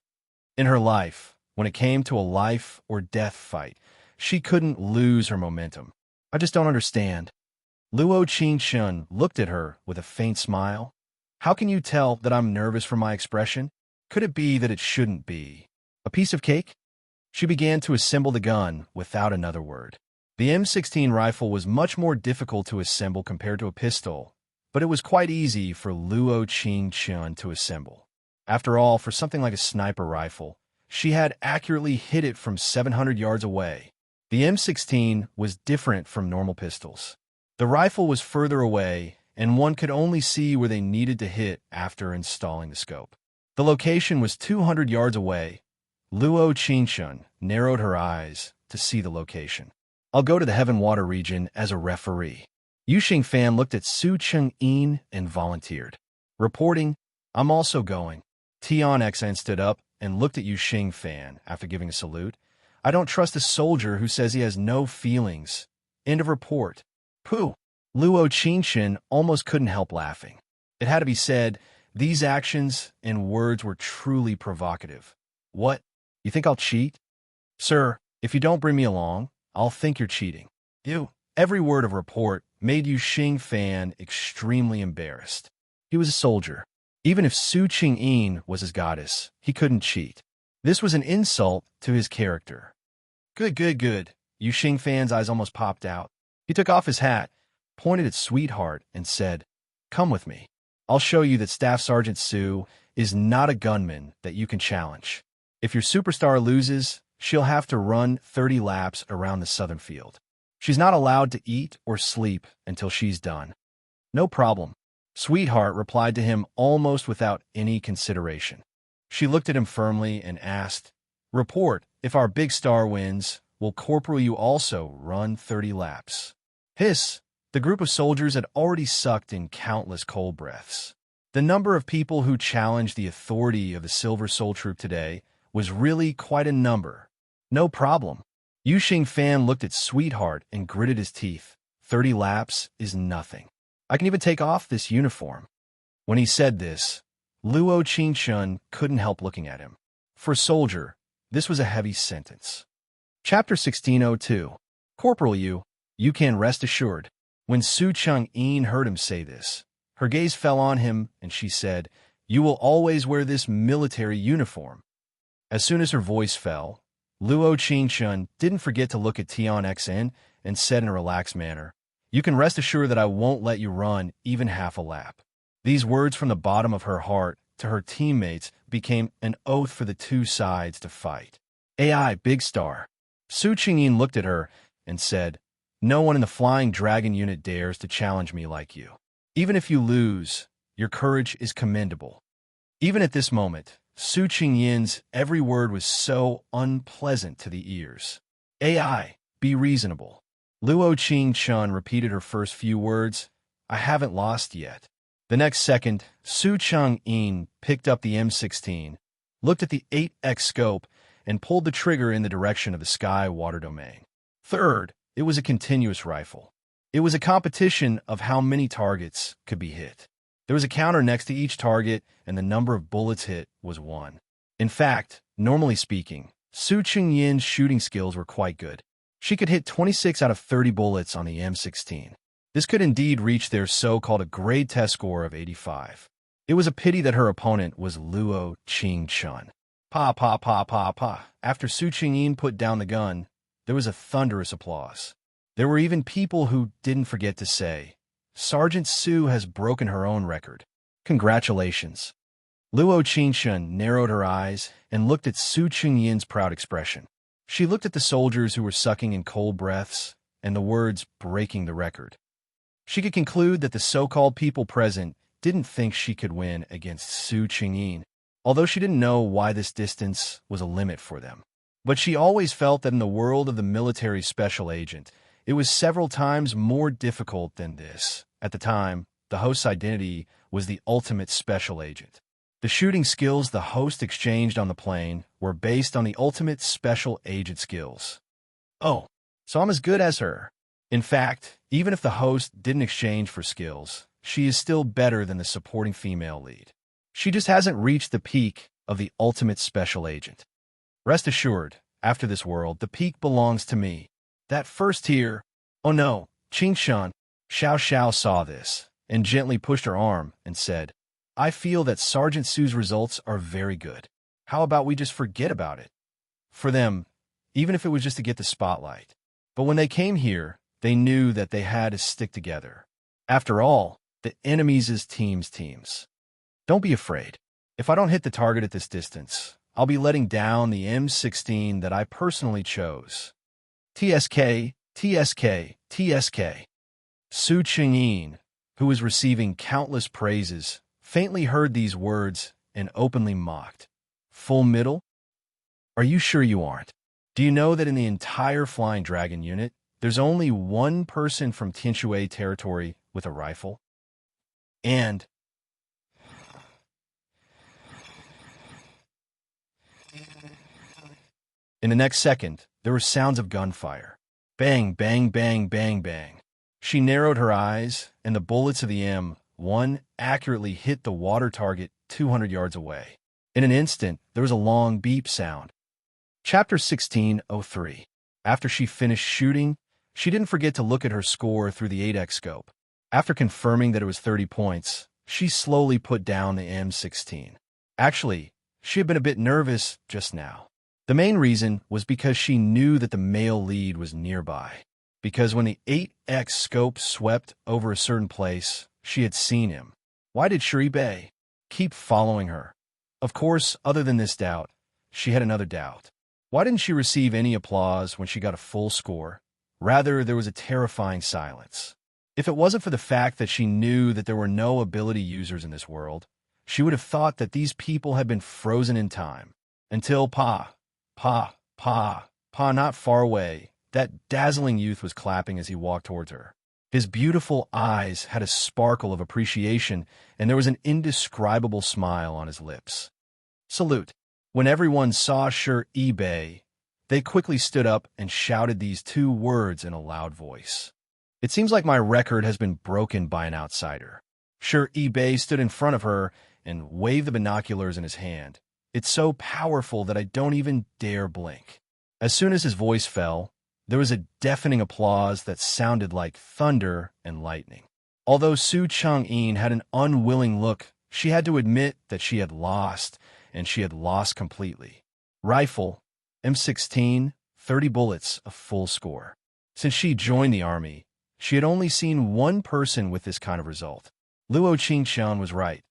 [SPEAKER 1] In her life, when it came to a life or death fight, she couldn't lose her momentum. I just don't understand. Luo Qingshun looked at her with a faint smile. How can you tell that I'm nervous for my expression? Could it be that it shouldn't be? A piece of cake? She began to assemble the gun without another word. The M16 rifle was much more difficult to assemble compared to a pistol, but it was quite easy for Luo Qingshun to assemble. After all, for something like a sniper rifle, she had accurately hit it from 700 yards away. The M16 was different from normal pistols. The rifle was further away, and one could only see where they needed to hit after installing the scope. The location was 200 yards away. Luo Qingshun narrowed her eyes to see the location. I'll go to the Heaven Water region as a referee. Yuxing Fan looked at Su Ching-een and volunteered. Reporting, I'm also going. Tian Xn stood up and looked at Yuxing Fan after giving a salute. I don't trust a soldier who says he has no feelings. End of report. Pooh. Luo Qingshun almost couldn't help laughing. It had to be said, these actions and words were truly provocative. What? You think I'll cheat? Sir, if you don't bring me along, I'll think you're cheating. Ew. Every word of report made Yuxing Fan extremely embarrassed. He was a soldier. Even if Su Ching-een was his goddess, he couldn't cheat. This was an insult to his character. Good. Yuxing Fan's eyes almost popped out. He took off his hat, pointed at Sweetheart, and said, Come with me. I'll show you that Staff Sergeant Su is not a gunman that you can challenge. If your superstar loses, she'll have to run 30 laps around the southern field. She's not allowed to eat or sleep until she's done. No problem. Sweetheart replied to him almost without any consideration. She looked at him firmly and asked, Report, if our big star wins, will Corporal you also run 30 laps? Hiss! The group of soldiers had already sucked in countless cold breaths. The number of people who challenged the authority of the Silver Soul Troop today was really quite a number. No problem. Yuxing Fan looked at Sweetheart and gritted his teeth. 30 laps is nothing. I can even take off this uniform. When he said this, Luo Qingshun couldn't help looking at him. For a soldier, this was a heavy sentence. Chapter 1602. Corporal you can rest assured. When Su Ching-een heard him say this, her gaze fell on him and she said, You will always wear this military uniform. As soon as her voice fell, Luo Qingshun didn't forget to look at Tian Xn and said in a relaxed manner, You can rest assured that I won't let you run even half a lap. These words from the bottom of her heart to her teammates became an oath for the two sides to fight. AI Big Star. Su Ching-een looked at her and said, No one in the Flying Dragon unit dares to challenge me like you. Even if you lose, your courage is commendable. Even at this moment, Su Ching-yin's every word was so unpleasant to the ears. AI, be reasonable. Luo Qingshun repeated her first few words, I haven't lost yet. The next second, Su Ching-een picked up the M16, looked at the 8x scope, and pulled the trigger in the direction of the sky-water domain. Third, it was a continuous rifle. It was a competition of how many targets could be hit. There was a counter next to each target, and the number of bullets hit was 1. In fact, normally speaking, Su Qingyin's shooting skills were quite good. She could hit 26 out of 30 bullets on the M16. This could indeed reach their so-called grade test score of 85. It was a pity that her opponent was Luo Qingchun. Pa pa pa pa pa. After Su Qingyin put down the gun, there was a thunderous applause. There were even people who didn't forget to say, Sergeant Su has broken her own record. Congratulations. Luo Qingchun narrowed her eyes and looked at Su Qingyin's proud expression. She looked at the soldiers who were sucking in cold breaths and the words breaking the record. She could conclude that the so-called people present didn't think she could win against Su Qingyin, although she didn't know why this distance was a limit for them. But she always felt that in the world of the military special agent, it was several times more difficult than this. At the time, the host's identity was the ultimate special agent. The shooting skills the host exchanged on the plane were based on the ultimate special agent skills. Oh, so I'm as good as her. In fact, even if the host didn't exchange for skills, she is still better than the supporting female lead. She just hasn't reached the peak of the ultimate special agent. Rest assured, after this world, the peak belongs to me. That first tier. Oh no, Qingshun. Xiao Xiao saw this and gently pushed her arm and said, I feel that Sergeant Su's results are very good. How about we just forget about it? For them, even if it was just to get the spotlight. But when they came here, they knew that they had to stick together. After all, the enemies is teams. Don't be afraid. If I don't hit the target at this distance, I'll be letting down the M16 that I personally chose. TSK, TSK, TSK. Su Qingyin, who was receiving countless praises, faintly heard these words and openly mocked. Full middle? Are you sure you aren't? Do you know that in the entire Flying Dragon unit, there's only one person from Tianshui territory with a rifle? And in the next second, there were sounds of gunfire. Bang, bang, bang, bang, bang. She narrowed her eyes, and the bullets of the M1 accurately hit the water target 200 yards away. In an instant, there was a long beep sound. Chapter 1603. After she finished shooting, she didn't forget to look at her score through the 8x scope. After confirming that it was 30 points, she slowly put down the M16. Actually, she had been a bit nervous just now. The main reason was because she knew that the male lead was nearby. Because when the 8x scope swept over a certain place, she had seen him. Why did Shuri Bei keep following her? Of course, other than this doubt, she had another doubt. Why didn't she receive any applause when she got a full score? Rather, there was a terrifying silence. If it wasn't for the fact that she knew that there were no ability users in this world, she would have thought that these people had been frozen in time. Until Pa, not far away, that dazzling youth was clapping as he walked towards her. His beautiful eyes had a sparkle of appreciation, and there was an indescribable smile on his lips. Salute. When everyone saw Shuri Bei, they quickly stood up and shouted these two words in a loud voice. It seems like my record has been broken by an outsider. Shuri Bei stood in front of her and waved the binoculars in his hand. It's so powerful that I don't even dare blink. As soon as his voice fell, there was a deafening applause that sounded like thunder and lightning. Although Su Changyin had an unwilling look, she had to admit that she had lost, and she had lost completely. Rifle, M16, 30 bullets, a full score. Since she joined the army, she had only seen one person with this kind of result. Luo Qingxian was right.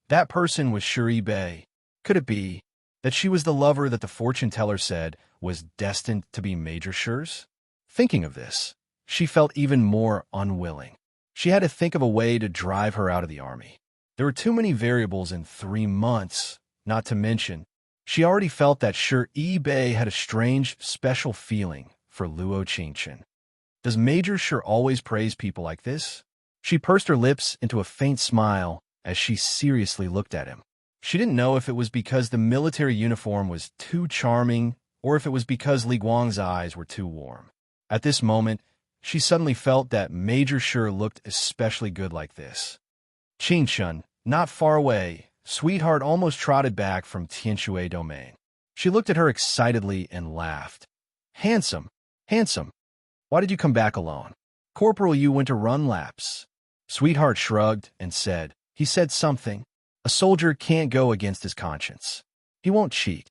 [SPEAKER 1] That person was Shuri Bei. Could it be that she was the lover that the fortune teller said was destined to be Major Shi's? Thinking of this, she felt even more unwilling. She had to think of a way to drive her out of the army. There were too many variables in 3 months, not to mention, she already felt that Shuri Bei had a strange, special feeling for Luo Qingchen. Does Major Shi always praise people like this? She pursed her lips into a faint smile as she seriously looked at him. She didn't know if it was because the military uniform was too charming or if it was because Li Guang's eyes were too warm. At this moment, she suddenly felt that Major Shi looked especially good like this. Qingshun, not far away, Sweetheart almost trotted back from Tianshui domain. She looked at her excitedly and laughed. Handsome, handsome. Why did you come back alone? Corporal, you went to run laps. Sweetheart shrugged and said, he said something. A soldier can't go against his conscience. He won't cheat.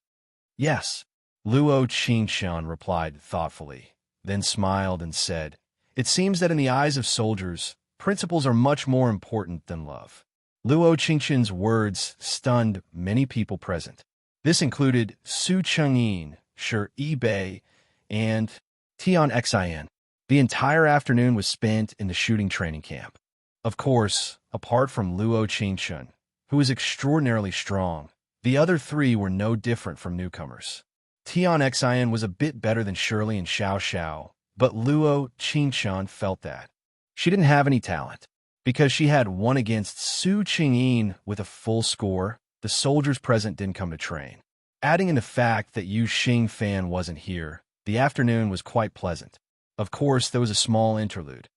[SPEAKER 1] Yes. Luo Qingshan replied thoughtfully, then smiled and said, it seems that in the eyes of soldiers, principles are much more important than love. Luo Qingshan's words stunned many people present. This included Su Chengyin, Shi Bei, and Tian Xin. The entire afternoon was spent in the shooting training camp. Of course, apart from Luo Qingshan, who was extraordinarily strong, the other three were no different from newcomers. Tian Xin was a bit better than Shirley and Xiao Xiao, but Luo Qingshan felt that. She didn't have any talent. Because she had won against Su Chengyin with a full score, the soldiers present didn't come to train. Adding in the fact that Yu Xingfan wasn't here, the afternoon was quite pleasant. Of course, there was a small interlude.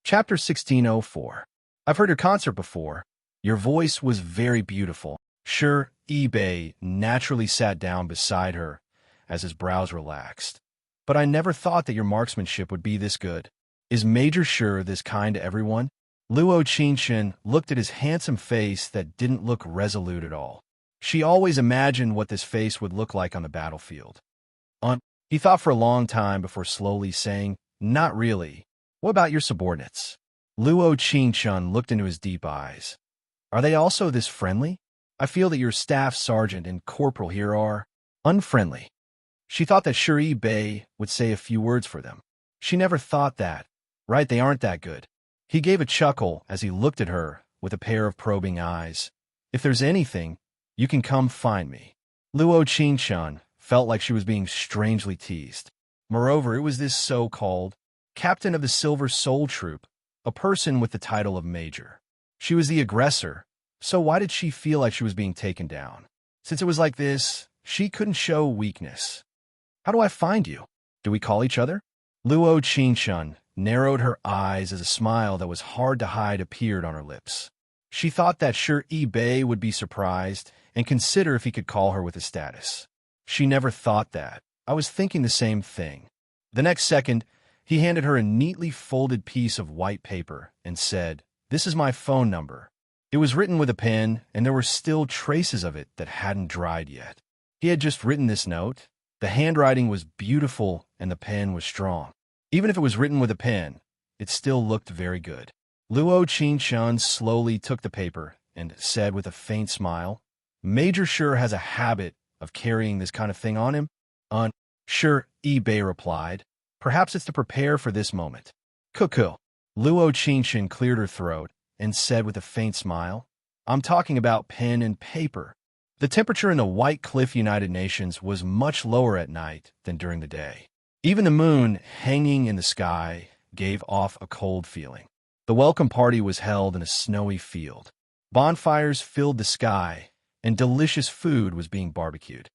[SPEAKER 1] Chapter 1604. I've heard your concert before. Your voice was very beautiful. Shi Bei naturally sat down beside her as his brows relaxed. But I never thought that your marksmanship would be this good. Is Major Shi this kind to everyone? Luo Qingshan looked at his handsome face that didn't look resolute at all. She always imagined what this face would look like on the battlefield. He thought for a long time before slowly saying, not really. What about your subordinates? Luo Qingshan looked into his deep eyes. Are they also this friendly? I feel that your staff sergeant and corporal here are unfriendly. She thought that Shi Bei would say a few words for them. She never thought that. Right, they aren't that good. He gave a chuckle as he looked at her with a pair of probing eyes. If there's anything, you can come find me. Luo Qingshan felt like she was being strangely teased. Moreover, it was this so-called captain of the Silver Soul Troop, a person with the title of major. She was the aggressor, so why did she feel like she was being taken down? Since it was like this, she couldn't show weakness. How do I find you? Do we call each other? Luo Qingshan narrowed her eyes as a smile that was hard to hide appeared on her lips. She thought that Shi Bei would be surprised and consider if he could call her with a status. She never thought that. I was thinking the same thing. The next second, he handed her a neatly folded piece of white paper and said, this is my phone number. It was written with a pen, and there were still traces of it that hadn't dried yet. He had just written this note. The handwriting was beautiful and the pen was strong. Even if it was written with a pen, it still looked very good. Luo Qingshan slowly took the paper and said with a faint smile, Major Shi has a habit of carrying this kind of thing on him. Shi Bei replied, perhaps it's to prepare for this moment. Cuckoo. Luo Qingshan cleared her throat and said with a faint smile, I'm talking about pen and paper. The temperature in the White Cliff United Nations was much lower at night than during the day. Even the moon, hanging in the sky, gave off a cold feeling. The welcome party was held in a snowy field. Bonfires filled the sky, and delicious food was being barbecued.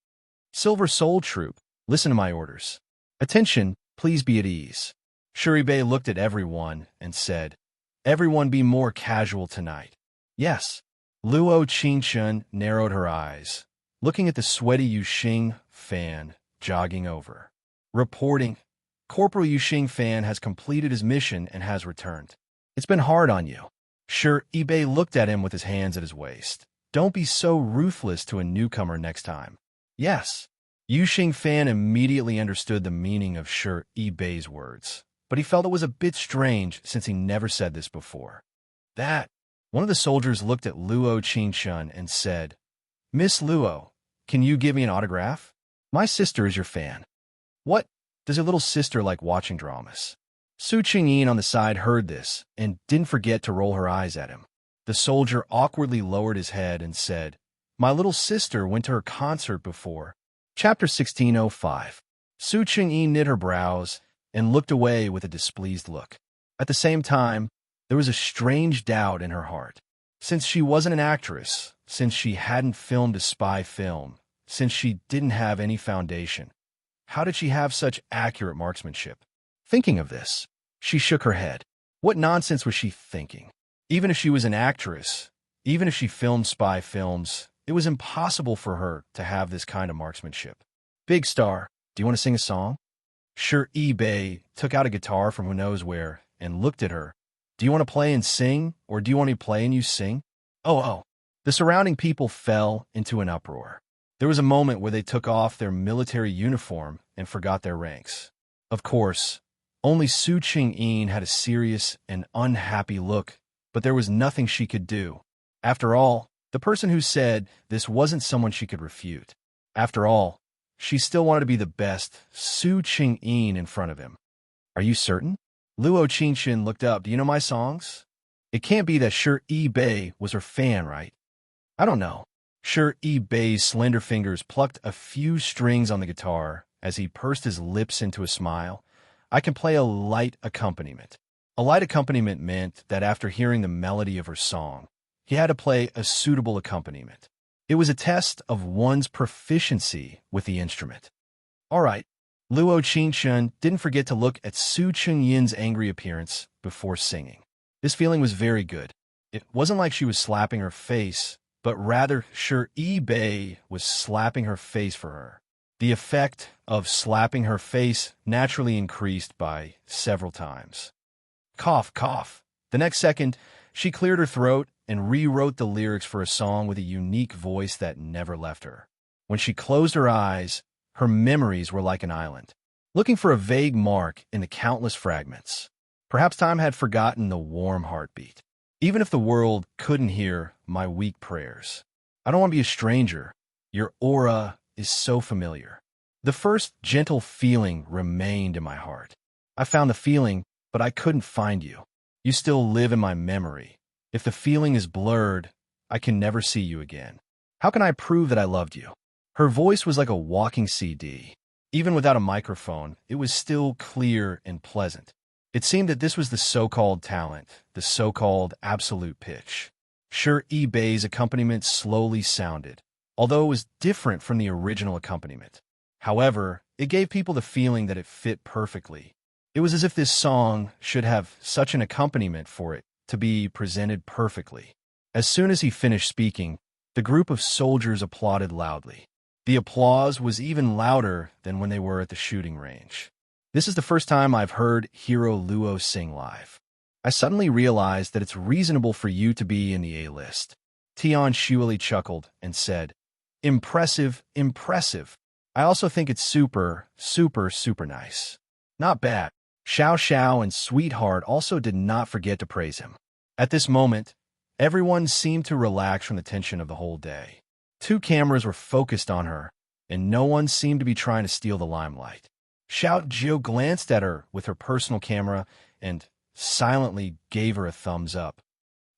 [SPEAKER 1] Silver Soul Troop, listen to my orders. Attention, please be at ease. Shi Bei looked at everyone and said, everyone be more casual tonight. Yes. Luo Qingshan narrowed her eyes, looking at the sweaty Yu Xingfan jogging over. Reporting, Corporal Yu Xingfan has completed his mission and has returned. It's been hard on you. Shi Bei looked at him with his hands at his waist. Don't be so ruthless to a newcomer next time. Yes. Yu Xingfan immediately understood the meaning of Shi Bei's words, but he felt it was a bit strange since he never said this before. One of the soldiers looked at Luo Qingshan and said, Miss Luo, can you give me an autograph? My sister is your fan. What? Does your little sister like watching dramas? Su Chengyin on the side heard this and didn't forget to roll her eyes at him. The soldier awkwardly lowered his head and said, my little sister went to her concert before. Chapter 1605. Su Chengyin knit her brows and looked away with a displeased look. At the same time, there was a strange doubt in her heart. Since she wasn't an actress, since she hadn't filmed a spy film, since she didn't have any foundation, how did she have such accurate marksmanship? Thinking of this, she shook her head. What nonsense was she thinking? Even if she was an actress, even if she filmed spy films, It was impossible for her to have this kind of marksmanship. Big Star, do you want to sing a song? Sure, eBay took out a guitar from who knows where and looked at her. Do you want to play and sing, or do you want me to play and you sing? Oh. The surrounding people fell into an uproar. There was a moment where they took off their military uniform and forgot their ranks. Of course, only Su Ching-een had a serious and unhappy look, but there was nothing she could do. After all, the person who said this wasn't someone she could refute. After all, she still wanted to be the best Su Ching-een in front of him. Are you certain? Luo Qingxin looked up. Do you know my songs? It can't be that Sure eBay was her fan, right? I don't know. Sure eBay's slender fingers plucked a few strings on the guitar as he pursed his lips into a smile. I can play a light accompaniment. A light accompaniment meant that after hearing the melody of her song, he had to play a suitable accompaniment. It was a test of one's proficiency with the instrument. All right. Luo Qingxin didn't forget to look at Su Cheng-yin's angry appearance before singing. This feeling was very good. It wasn't like she was slapping her face, but rather Sure eBay was slapping her face for her. The effect of slapping her face naturally increased by several times. Cough, cough. The next second, she cleared her throat and rewrote the lyrics for a song with a unique voice that never left her. When she closed her eyes, her memories were like an island, looking for a vague mark in the countless fragments. Perhaps time had forgotten the warm heartbeat. Even if the world couldn't hear my weak prayers. I don't want to be a stranger. Your aura is so familiar. The first gentle feeling remained in my heart. I found the feeling, but I couldn't find you. You still live in my memory. If the feeling is blurred, I can never see you again. How can I prove that I loved you? Her voice was like a walking CD. Even without a microphone, it was still clear and pleasant. It seemed that this was the so-called talent, the so-called absolute pitch. Sure eBay's accompaniment slowly sounded, although it was different from the original accompaniment. However, it gave people the feeling that it fit perfectly. It was as if this song should have such an accompaniment for it to be presented perfectly. As soon as he finished speaking, the group of soldiers applauded loudly. The applause was even louder than when they were at the shooting range. This is the first time I've heard Hero Luo sing live. I suddenly realized that it's reasonable for you to be in the A-list. Tian Shuili chuckled and said, Impressive, impressive. I also think it's super nice. Not bad. Xiao Xiao and Sweetheart also did not forget to praise him. At this moment, everyone seemed to relax from the tension of the whole day. 2 cameras were focused on her, and no one seemed to be trying to steal the limelight. Xiao Jiu glanced at her with her personal camera and silently gave her a thumbs up.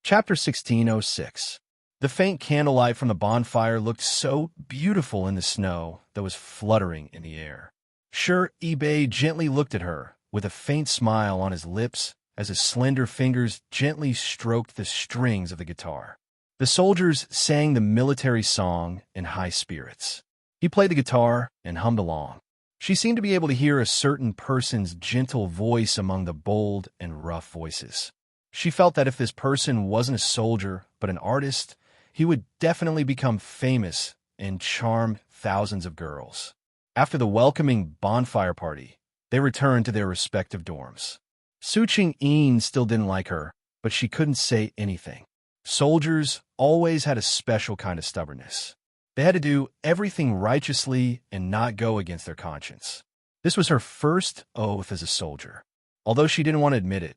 [SPEAKER 1] Chapter 1606. The faint candlelight from the bonfire looked so beautiful in the snow that was fluttering in the air. Sure eBay gently looked at her, with a faint smile on his lips as his slender fingers gently stroked the strings of the guitar. The soldiers sang the military song in high spirits. He played the guitar and hummed along. She seemed to be able to hear a certain person's gentle voice among the bold and rough voices. She felt that if this person wasn't a soldier but an artist, he would definitely become famous and charm thousands of girls. After the welcoming bonfire party, they returned to their respective dorms. Su Ching-een still didn't like her, but she couldn't say anything. Soldiers always had a special kind of stubbornness. They had to do everything righteously and not go against their conscience. This was her first oath as a soldier. Although she didn't want to admit it,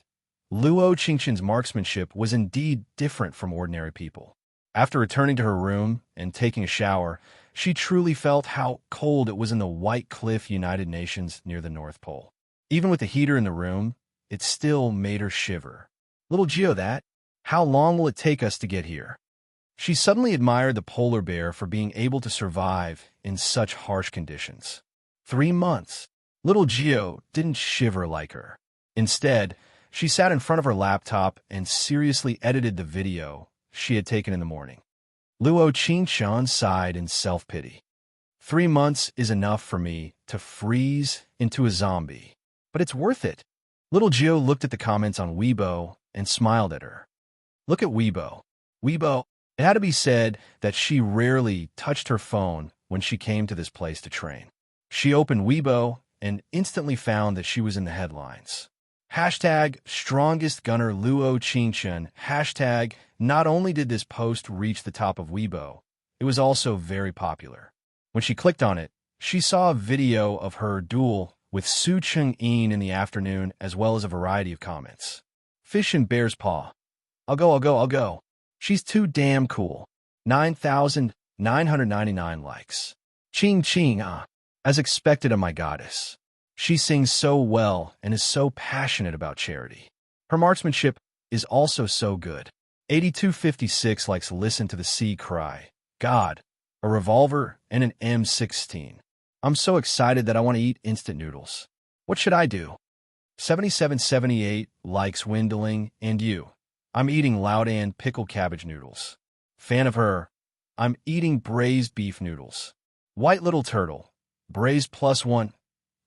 [SPEAKER 1] Luo Qingxin's marksmanship was indeed different from ordinary people. After returning to her room and taking a shower, she truly felt how cold it was in the White Cliff United Nations near the North Pole. Even with the heater in the room, it still made her shiver. Little Geo, how long will it take us to get here? She suddenly admired the polar bear for being able to survive in such harsh conditions. 3 months. Little Geo didn't shiver like her. Instead, she sat in front of her laptop and seriously edited the video she had taken in the morning. Luo Qingxin sighed in self-pity. 3 months is enough for me to freeze into a zombie, but it's worth it. Little Geo looked at the comments on Weibo and smiled at her. Look at Weibo. Weibo, It had to be said that she rarely touched her phone when she came to this place to train. She opened Weibo and instantly found that she was in the headlines. Hashtag strongest gunner Luo Qingchen. Hashtag not only did this post reach the top of Weibo, it was also very popular. When she clicked on it, she saw a video of her duel with Su Cheng-in in the afternoon, as well as a variety of comments. Fish and bear's paw. I'll go. She's too damn cool. 9,999 likes. Ching, as expected of my goddess. She sings so well and is so passionate about charity. Her marksmanship is also so good. 8256 likes listen to the sea cry. God, a revolver and an M16. I'm so excited that I want to eat instant noodles. What should I do? 7778 likes Windling and you. I'm eating Laudan pickled cabbage noodles. Fan of her. I'm eating braised beef noodles. White Little Turtle. Braised +1.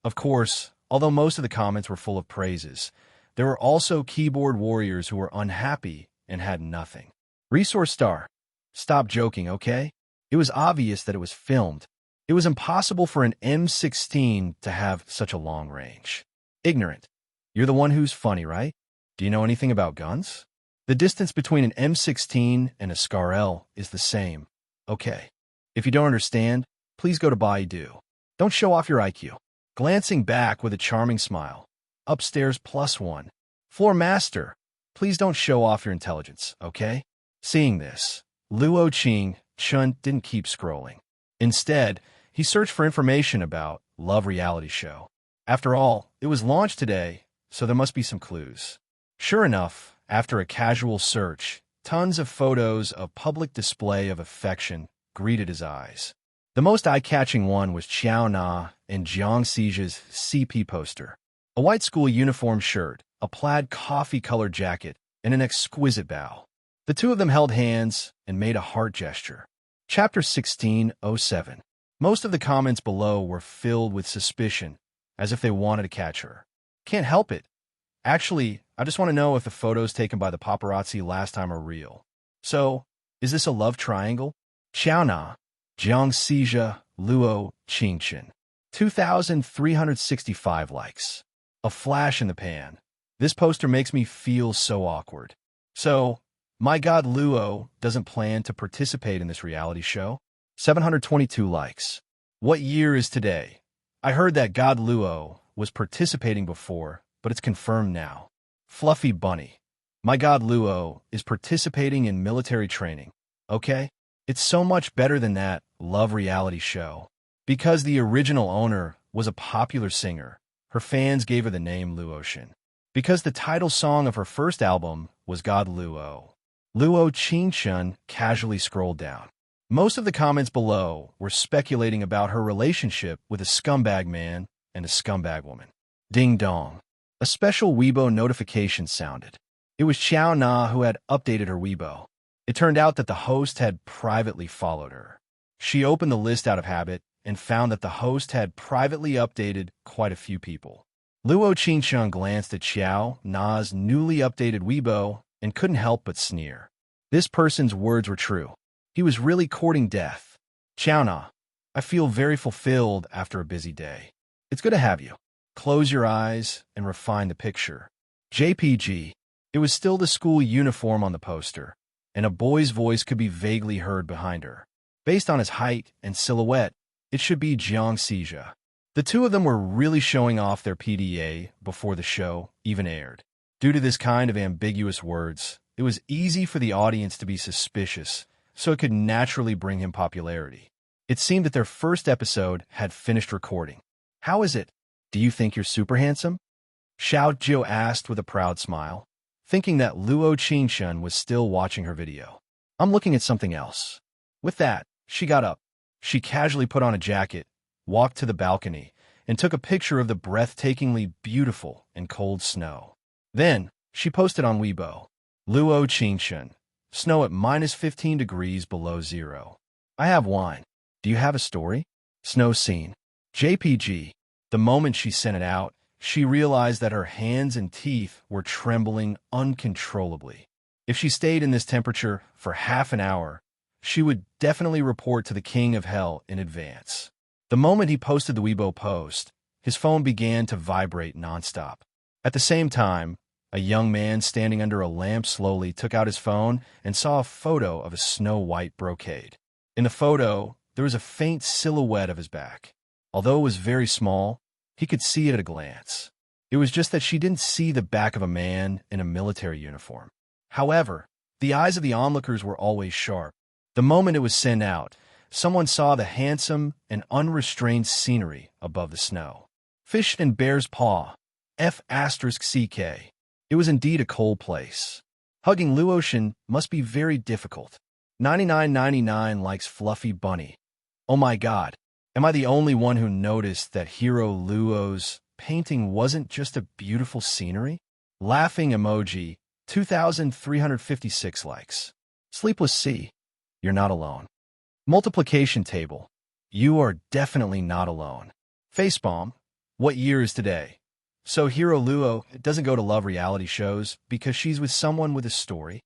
[SPEAKER 1] Of course, although most of the comments were full of praises, there were also keyboard warriors who were unhappy and had nothing. Resource Star. Stop joking, okay? It was obvious that it was filmed. It was impossible for an M16 to have such a long range. Ignorant. You're the one who's funny, right? Do you know anything about guns? The distance between an M16 and a SCAR-L is the same. Okay. If you don't understand, please go to Baidu. Don't show off your IQ. Glancing back with a charming smile. Upstairs +1. Floor Master. Please don't show off your intelligence, okay? Seeing this, Luo Qingchen didn't keep scrolling. Instead, he searched for information about Love Reality Show. After all, it was launched today, so there must be some clues. Sure enough, after a casual search, tons of photos of public display of affection greeted his eyes. The most eye-catching one was Xiao Na and Jiang Xija's CP poster. A white school uniform shirt, a plaid coffee-colored jacket, and an exquisite bow. The two of them held hands and made a heart gesture. Chapter 16:07. Most of the comments below were filled with suspicion, as if they wanted to catch her. Can't help it. Actually, I just want to know if the photos taken by the paparazzi last time are real. So, is this a love triangle? Xiao Na, Jiang Xija, Luo Qingchen. 2,365 likes. A flash in the pan. This poster makes me feel so awkward. So, my god Luo doesn't plan to participate in this reality show? 722 likes. What year is today? I heard that god Luo was participating before, but it's confirmed now. Fluffy Bunny. My god Luo is participating in military training. Okay? It's so much better than that Love Reality Show. Because the original owner was a popular singer, her fans gave her the name Luotian. Because the title song of her first album was God Luo. Luo Qingchen casually scrolled down. Most of the comments below were speculating about her relationship with a scumbag man and a scumbag woman. Ding dong. A special Weibo notification sounded. It was Xiao Na who had updated her Weibo. It turned out that the host had privately followed her. She opened the list out of habit and found that the host had privately updated quite a few people. Luo Qingchen glanced at Xiao Na's newly updated Weibo and couldn't help but sneer. This person's words were true. He was really courting death. Xiao Na, I feel very fulfilled after a busy day. It's good to have you. Close your eyes and refine the picture. JPG. It was still the school uniform on the poster, and a boy's voice could be vaguely heard behind her. Based on his height and silhouette, it should be Jiang Xija. The two of them were really showing off their PDA before the show even aired. Due to this kind of ambiguous words, it was easy for the audience to be suspicious, so it could naturally bring him popularity. It seemed that their first episode had finished recording. How is it? Do you think you're super handsome? Xiao Jiu asked with a proud smile, thinking that Luo Qingchen was still watching her video. I'm looking at something else. With that, she got up. She casually put on a jacket, walked to the balcony, and took a picture of the breathtakingly beautiful and cold snow. Then, she posted on Weibo, Luo Qingchen, snow at -15 degrees below zero. I have wine. Do you have a story? Snow scene. JPG. The moment she sent it out, she realized that her hands and teeth were trembling uncontrollably. If she stayed in this temperature for half an hour, she would definitely report to the king of hell in advance. The moment he posted the Weibo post, his phone began to vibrate nonstop. At the same time, a young man standing under a lamp slowly took out his phone and saw a photo of a snow-white brocade. In the photo, there was a faint silhouette of his back. Although it was very small, he could see it at a glance. It was just that she didn't see the back of a man in a military uniform. However, the eyes of the onlookers were always sharp. The moment it was sent out, someone saw the handsome and unrestrained scenery above the snow. Fish and Bear's Paw, F*CK. It was indeed a cold place. Hugging Luotian must be very difficult. 99.99 likes Fluffy Bunny. Oh my god, am I the only one who noticed that Hero Luo's painting wasn't just a beautiful scenery? Laughing emoji, 2,356 likes. Sleepless Sea, you're not alone. Multiplication table, you are definitely not alone. Facepalm, what year is today? So Hero Luo doesn't go to love reality shows because she's with someone with a story.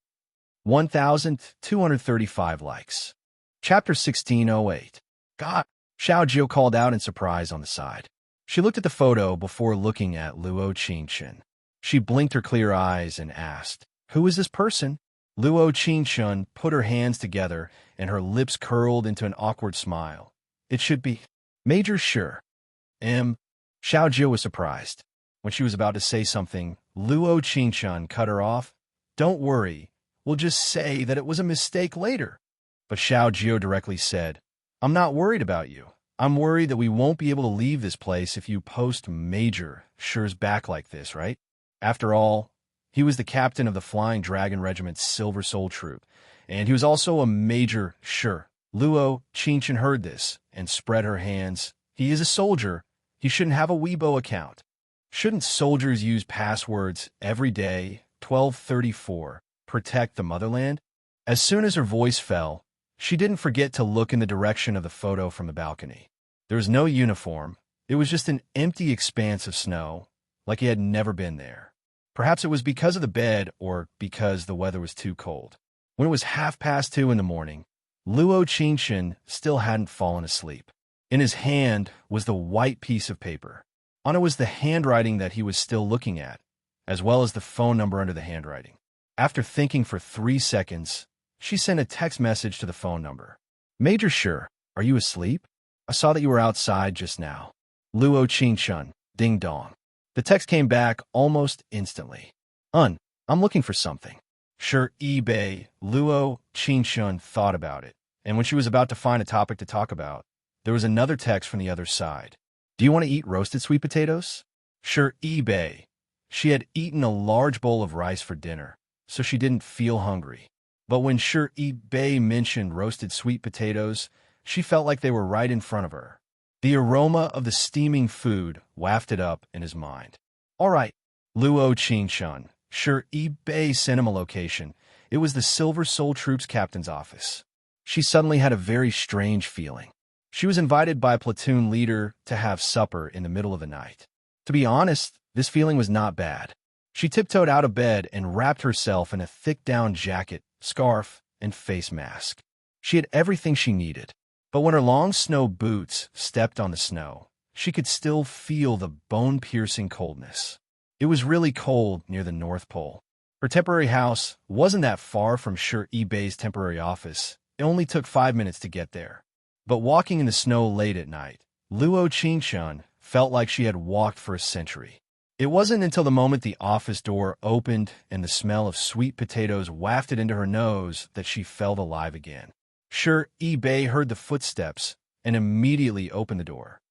[SPEAKER 1] 1,235 likes. Chapter 1608. God, Xiao Jiu called out in surprise on the side. She looked at the photo before looking at Luo Qingchen. She blinked her clear eyes and asked, "Who is this person?" Luo Qingchen put her hands together and her lips curled into an awkward smile. "It should be Major Sure." Xiao Jiu was surprised. When she was about to say something, Luo Qingchen cut her off. "Don't worry, we'll just say that it was a mistake later." But Xiao Jiu directly said, "I'm not worried about you. I'm worried that we won't be able to leave this place if you post Major Sure's back like this, right?" After all, he was the captain of the Flying Dragon Regiment's Silver Soul Troop, and he was also a Major Sure. Luo Qingchen heard this and spread her hands. "He is a soldier. He shouldn't have a Weibo account. Shouldn't soldiers use passwords every day, 1234, protect the motherland?" As soon as her voice fell, she didn't forget to look in the direction of the photo from the balcony. There was no uniform. It was just an empty expanse of snow, like he had never been there. Perhaps it was because of the bed or because the weather was too cold. When it was 2:30 in the morning, Luo Qingchen still hadn't fallen asleep. In his hand was the white piece of paper. On it was the handwriting that he was still looking at, as well as the phone number under the handwriting. After thinking for 3 seconds, she sent a text message to the phone number. "Major Sure, are you asleep? I saw that you were outside just now. Luo Qingchen, ding dong." The text came back almost instantly. I'm looking for something." Sure, eBay. Luo Qingchen thought about it, and when she was about to find a topic to talk about, there was another text from the other side. "Do you want to eat roasted sweet potatoes?" Sure, eBay. She had eaten a large bowl of rice for dinner, so she didn't feel hungry. But when Sure eBay mentioned roasted sweet potatoes, she felt like they were right in front of her. The aroma of the steaming food wafted up in his mind. "All right." Luo Qingchen. Sure, eBay sent him a location. It was the Silver Soul Troop's captain's office. She suddenly had a very strange feeling. She was invited by a platoon leader to have supper in the middle of the night. To be honest, this feeling was not bad. She tiptoed out of bed and wrapped herself in a thick down jacket, scarf, and face mask. She had everything she needed. But when her long snow boots stepped on the snow, she could still feel the bone-piercing coldness. It was really cold near the North Pole. Her temporary house wasn't that far from Sure eBay's temporary office. It only took 5 minutes to get there. But walking in the snow late at night, Luo Qingchen felt like she had walked for a century. It wasn't until the moment the office door opened and the smell of sweet potatoes wafted into her nose that she felt alive again. Sure, eBay heard the footsteps and immediately opened the door.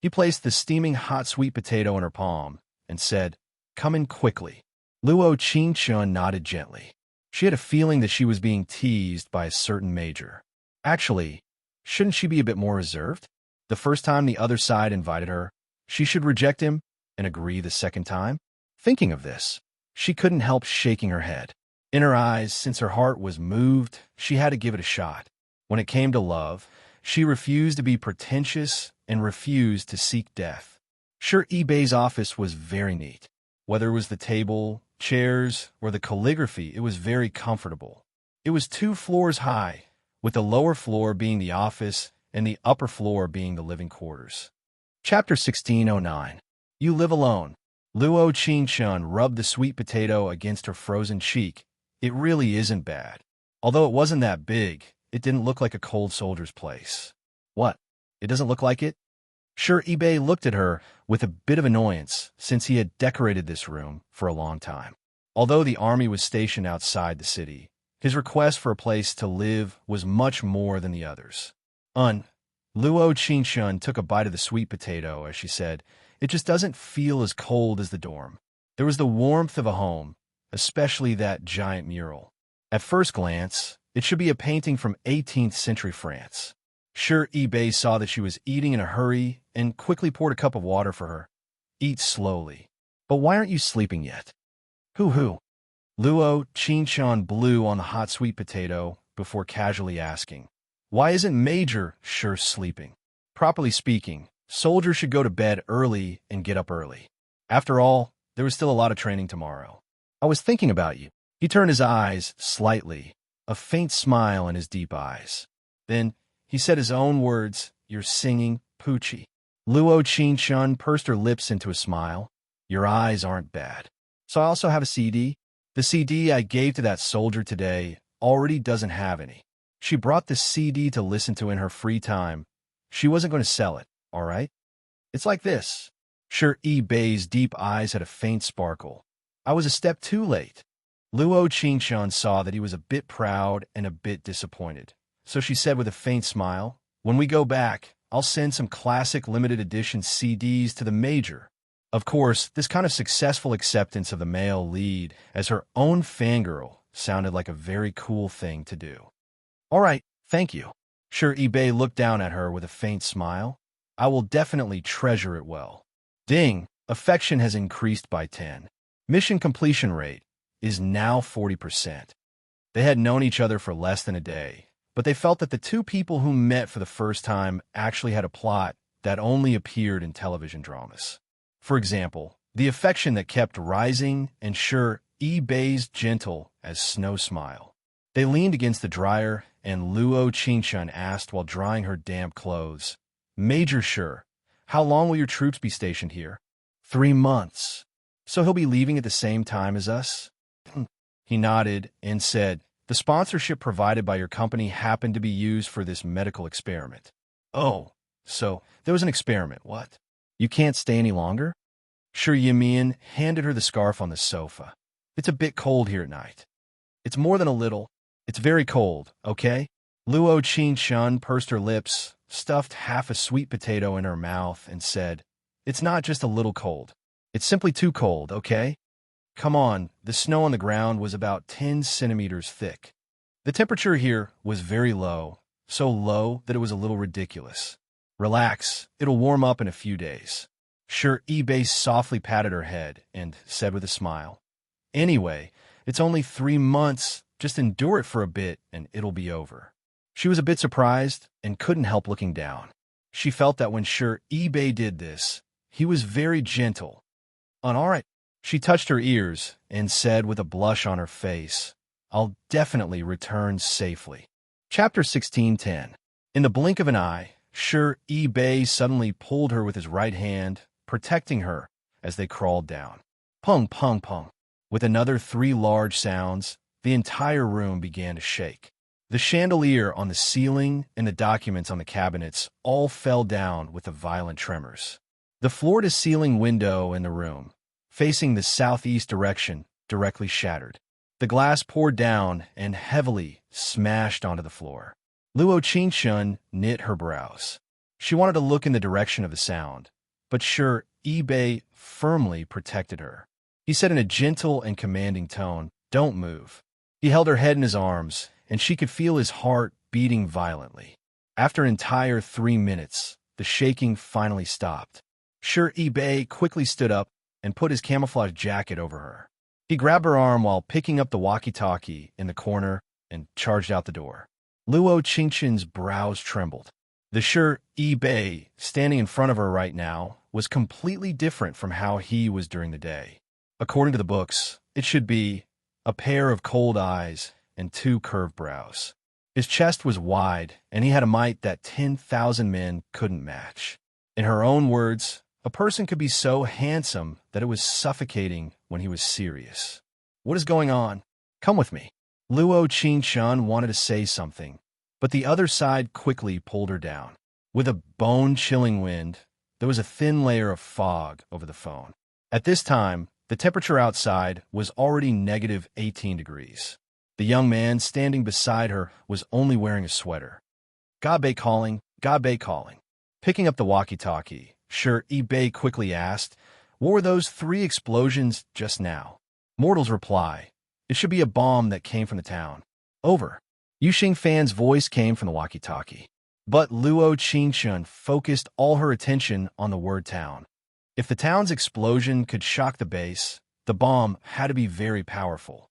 [SPEAKER 1] He placed the steaming hot sweet potato in her palm and said, "Come in quickly." Luo Qingchen nodded gently. She had a feeling that she was being teased by a certain major. Actually, shouldn't she be a bit more reserved? The first time the other side invited her, she should reject him and agree the second time? Thinking of this, she couldn't help shaking her head. In her eyes, since her heart was moved, she had to give it a shot. When it came to love, she refused to be pretentious and refused to seek death. Sure, eBay's office was very neat. Whether it was the table, chairs, or the calligraphy, it was very comfortable. It was 2 floors high, with the lower floor being the office and the upper floor being the living quarters. Chapter 1609. You Live Alone. Luo Qingshun rubbed the sweet potato against her frozen cheek. It really isn't bad. Although it wasn't that big, it didn't look like a cold soldier's place. What? It doesn't look like it? Sure, eBay looked at her with a bit of annoyance since he had decorated this room for a long time. Although the army was stationed outside the city, his request for a place to live was much more than the others. Luo Qingshun took a bite of the sweet potato as she said, "It just doesn't feel as cold as the dorm." There was the warmth of a home, especially that giant mural. At first glance, it should be a painting from 18th century France. Sure, eBay saw that she was eating in a hurry and quickly poured a cup of water for her. "Eat slowly." "But why aren't you sleeping yet?" Who? Luo Qingshun blew on the hot sweet potato before casually asking, "Why isn't Major Sure sleeping?" Properly speaking, soldiers should go to bed early and get up early. After all, there was still a lot of training tomorrow. "I was thinking about you." He turned his eyes slightly, a faint smile in his deep eyes. Then he said his own words, "You're singing, Poochie." Luo Qingshun pursed her lips into a smile. "Your eyes aren't bad. So I also have a CD. The CD I gave to that soldier today already doesn't have any. She brought the CD to listen to in her free time. She wasn't going to sell it, all right? It's like this." Sure, eBay's deep eyes had a faint sparkle. "I was a step too late." Luo Qingshun saw that he was a bit proud and a bit disappointed. So she said with a faint smile, "When we go back, I'll send some classic limited edition CDs to the Major." Of course, this kind of successful acceptance of the male lead as her own fangirl sounded like a very cool thing to do. "All right, thank you." Sure, eBay looked down at her with a faint smile. "I will definitely treasure it well." Ding! Affection has increased by 10. Mission completion rate is now 40%. They had known each other for less than a day, but they felt that the two people who met for the first time actually had a plot that only appeared in television dramas. For example, the affection that kept rising and sure, eBay's gentle as snow smile. They leaned against the dryer, and Luo Qingshun asked while drying her damp clothes, "Major Sure, how long will your troops be stationed here?" 3 months. "So he'll be leaving at the same time as us?" He nodded and said, "The sponsorship provided by your company happened to be used for this medical experiment." "Oh, so there was an experiment, what? You can't stay any longer?" Sure, Yimian handed her the scarf on the sofa. "It's a bit cold here at night." "It's more than a little. It's very cold, okay?" Luo Qingshun pursed her lips, stuffed half a sweet potato in her mouth, and said, "It's not just a little cold. It's simply too cold, okay? Come on, the snow on the ground was about 10 centimeters thick. The temperature here was very low, so low that it was a little ridiculous. Relax, it'll warm up in a few days." Sure, eBay softly patted her head and said with a smile, "Anyway, it's only 3 months. Just endure it for a bit and it'll be over." She was a bit surprised and couldn't help looking down. She felt that when Sure eBay did this, he was very gentle. All right." She touched her ears and said with a blush on her face, "I'll definitely return safely." Chapter 1610. In the blink of an eye, Sure eBay suddenly pulled her with his right hand, protecting her as they crawled down. Pung, pung, pung. With another 3 large sounds, the entire room began to shake. The chandelier on the ceiling and the documents on the cabinets all fell down with the violent tremors. The floor-to-ceiling window in the room, facing the southeast direction, directly shattered. The glass poured down and heavily smashed onto the floor. Luo Qingshun knit her brows. She wanted to look in the direction of the sound, but Sure eBay firmly protected her. He said in a gentle and commanding tone, "Don't move." He held her head in his arms, and she could feel his heart beating violently. After an entire 3 minutes, the shaking finally stopped. Sure eBay quickly stood up and put his camouflage jacket over her. He grabbed her arm while picking up the walkie-talkie in the corner and charged out the door. Luo Qingshun's brows trembled. The Sure eBay standing in front of her right now was completely different from how he was during the day. According to the books, It should be a pair of cold eyes and two curved brows. His chest was wide, and he had a might that 10,000 men couldn't match. In her own words, a person could be so handsome that it was suffocating when he was serious. What is going on? Come with me. Luo Qingshun wanted to say something, but the other side quickly pulled her down. With a bone-chilling wind, there was a thin layer of fog over the phone. At this time, the temperature outside was already negative 18 degrees. The young man standing beside her was only wearing a sweater. Gabe calling, Gabe calling. Picking up the walkie-talkie, Bei quickly asked, "What were those 3 explosions just now?" Mortal's reply, "It should be a bomb that came from the town." Over. Yu Xingfan's voice came from the walkie-talkie. But Luo Qingshun focused all her attention on the word town. If the town's explosion could shock the base, the bomb had to be very powerful.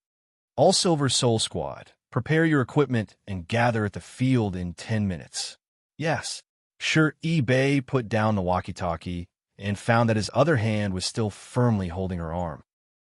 [SPEAKER 1] All Silver Soul Squad, prepare your equipment and gather at the field in 10 minutes. Yes. Bei put down the walkie-talkie and found that his other hand was still firmly holding her arm.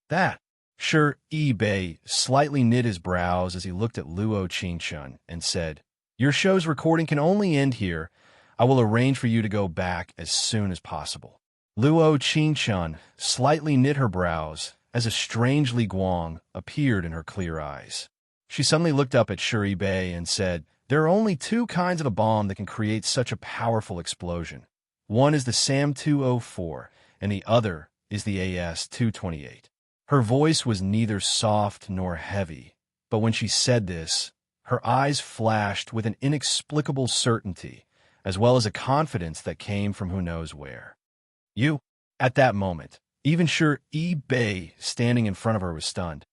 [SPEAKER 1] That. Bei slightly knit his brows as he looked at Luo Qingshun and said, "Your show's recording can only end here. I will arrange for you to go back as soon as possible." Luo Qingshun slightly knit her brows as a strange Li Guang appeared in her clear eyes. She suddenly looked up at Bei and said, "There are only 2 kinds of a bomb that can create such a powerful explosion. One is the SAM-204, and the other is the AS-228. Her voice was neither soft nor heavy, but when she said this, her eyes flashed with an inexplicable certainty, as well as a confidence that came from who knows where. You, at that moment, even Bei standing in front of her was stunned.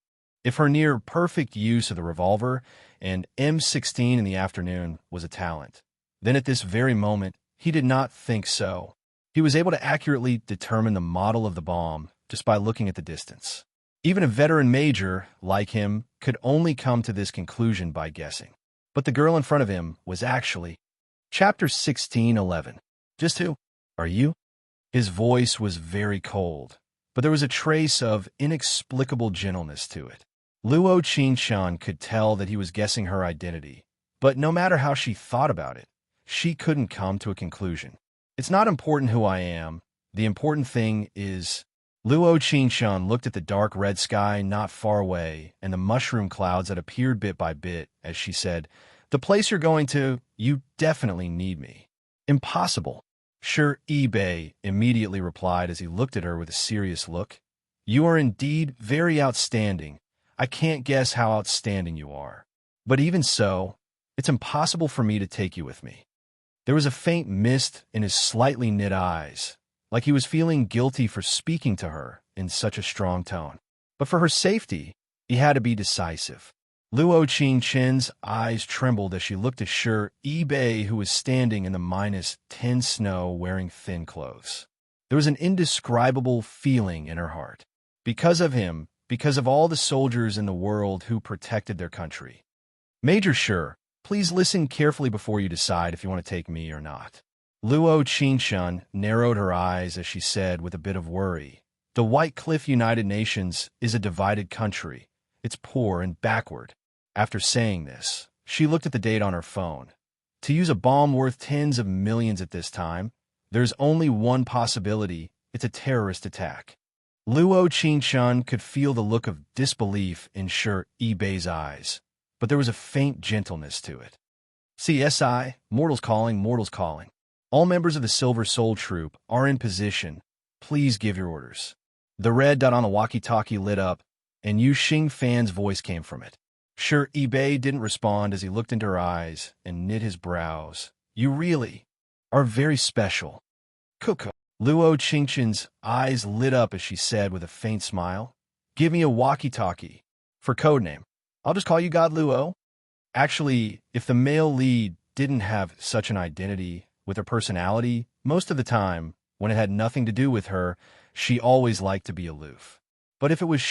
[SPEAKER 1] If her near-perfect use of the revolver and M16 in the afternoon was a talent, then at this very moment, he did not think so. He was able to accurately determine the model of the bomb just by looking at the distance. Even a veteran major, like him, could only come to this conclusion by guessing. But the girl in front of him was actually... Chapter 16:11. Just who are you? His voice was very cold, but there was a trace of inexplicable gentleness to it. Luo Qingshun could tell that he was guessing her identity, but no matter how she thought about it, she couldn't come to a conclusion. It's not important who I am. The important thing is... Luo Qingshun looked at the dark red sky not far away and the mushroom clouds that appeared bit by bit as she said, "The place you're going to, you definitely need me." "Impossible." Bei immediately replied as he looked at her with a serious look. "You are indeed very outstanding. I can't guess how outstanding you are. But even so, it's impossible for me to take you with me." There was a faint mist in his slightly knit eyes, like he was feeling guilty for speaking to her in such a strong tone. But for her safety, he had to be decisive. Luo Qingshun's eyes trembled as she looked at Bei, who was standing in the -10 snow wearing thin clothes. There was an indescribable feeling in her heart. Because of him, because of all the soldiers in the world who protected their country. "Major please listen carefully before you decide if you want to take me or not." Luo Qingshun narrowed her eyes as she said with a bit of worry, "The White Cliff United Nations is a divided country. It's poor and backward." After saying this, she looked at the date on her phone. To use a bomb worth tens of millions at this time, there's only one possibility. It's a terrorist attack. Luo Qingshun could feel the look of disbelief in Bei's eyes, but there was a faint gentleness to it. "CSI, mortals calling, mortals calling. All members of the Silver Soul Troop are in position. Please give your orders." The red dot on the walkie-talkie lit up, and Yu Xingfan's voice came from it. Bei didn't respond as he looked into her eyes and knit his brows. "You really are very special." "Cuckoo." Luo Qingshun's eyes lit up as she said with a faint smile, "Give me a walkie-talkie. For codename, I'll just call you God Luo." Actually, if the male lead didn't have such an identity with her personality, most of the time, when it had nothing to do with her, she always liked to be aloof. But if it was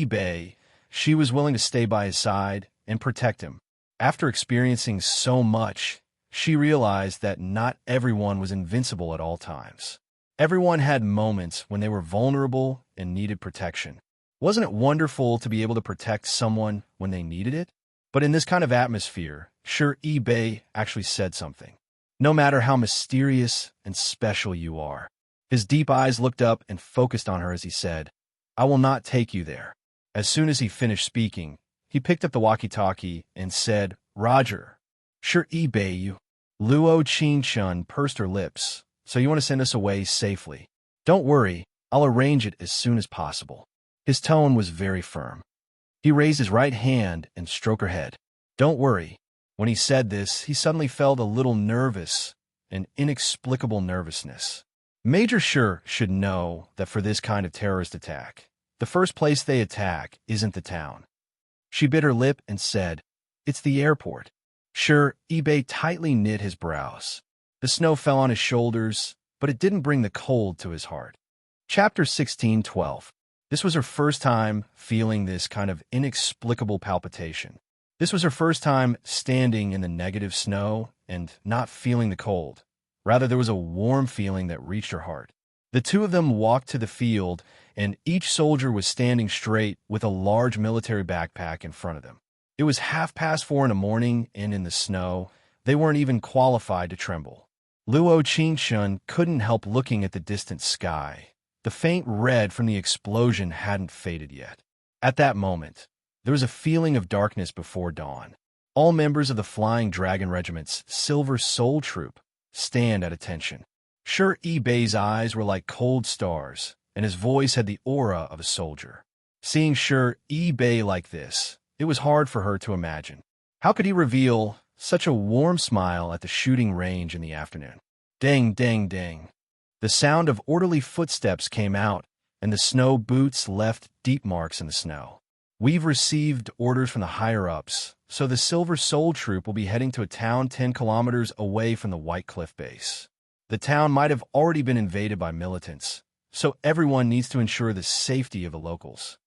[SPEAKER 1] Bei, she was willing to stay by his side and protect him. After experiencing so much, she realized that not everyone was invincible at all times. Everyone had moments when they were vulnerable and needed protection. Wasn't it wonderful to be able to protect someone when they needed it? But in this kind of atmosphere, sure eBay actually said something. No matter how mysterious and special you are. His deep eyes looked up and focused on her as he said, I will not take you there. As soon as he finished speaking, he picked up the walkie-talkie and said, Roger. Sure eBay you. Luo Qingchun pursed her lips. So you want to send us away safely? Don't worry, I'll arrange it as soon as possible. His tone was very firm. He raised his right hand and stroked her head. Don't worry. When he said this, he suddenly felt a little nervous, an inexplicable nervousness. Major Sure should know that for this kind of terrorist attack, the first place they attack isn't the town. She bit her lip and said, It's the airport. Sure, eBay tightly knit his brows. The snow fell on his shoulders, but it didn't bring the cold to his heart. Chapter 16:12. This was her first time feeling this kind of inexplicable palpitation. This was her first time standing in the negative snow and not feeling the cold. Rather, there was a warm feeling that reached her heart. The two of them walked to the field, and each soldier was standing straight with a large military backpack in front of them. It was 4:30 in the morning, and in the snow, they weren't even qualified to tremble. Luo Qingchun couldn't help looking at the distant sky. The faint red from the explosion hadn't faded yet. At that moment, there was a feeling of darkness before dawn. All members of the Flying Dragon Regiment's Silver Soul Troop stand at attention. Sure eBay's eyes were like cold stars, and his voice had the aura of a soldier. Seeing Sure eBay like this, it was hard for her to imagine. How could he reveal such a warm smile at the shooting range in the afternoon? Ding, ding, ding. The sound of orderly footsteps came out, and the snow boots left deep marks in the snow. We've received orders from the higher-ups, so the Silver Soul Troop will be heading to a town 10 kilometers away from the White Cliff Base. The town might have already been invaded by militants, so everyone needs to ensure the safety of the locals.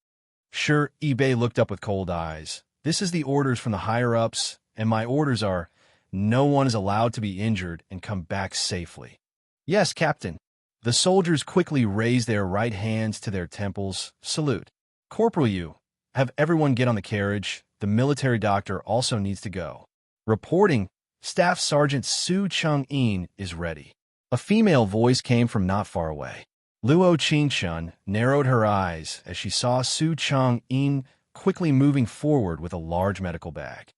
[SPEAKER 1] Sure, eBay looked up with cold eyes. This is the orders from the higher-ups, and my orders are, no one is allowed to be injured and come back safely. Yes, Captain. The soldiers quickly raised their right hands to their temples. Salute. Corporal, you. Have everyone get on the carriage. The military doctor also needs to go. Reporting, Staff Sergeant Su Cheng-in is ready. A female voice came from not far away. Luo Qingchun narrowed her eyes as she saw Su Cheng-in quickly moving forward with a large medical bag.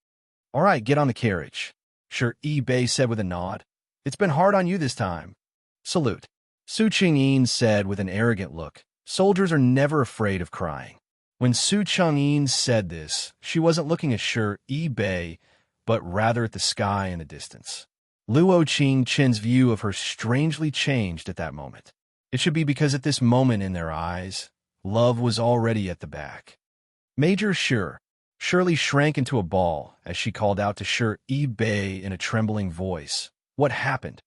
[SPEAKER 1] All right, get on the carriage. Sure, eBay said with a nod. It's been hard on you this time. Salute. Su Cheng-in said with an arrogant look. Soldiers are never afraid of crying. When Su Cheng-in said this, she wasn't looking at Sure eBay, but rather at the sky in the distance. Luo Qingchun's view of her strangely changed at that moment. It should be because at this moment in their eyes, love was already at the back. Major Sure Shirley shrank into a ball as she called out to Sure eBay in a trembling voice. What happened?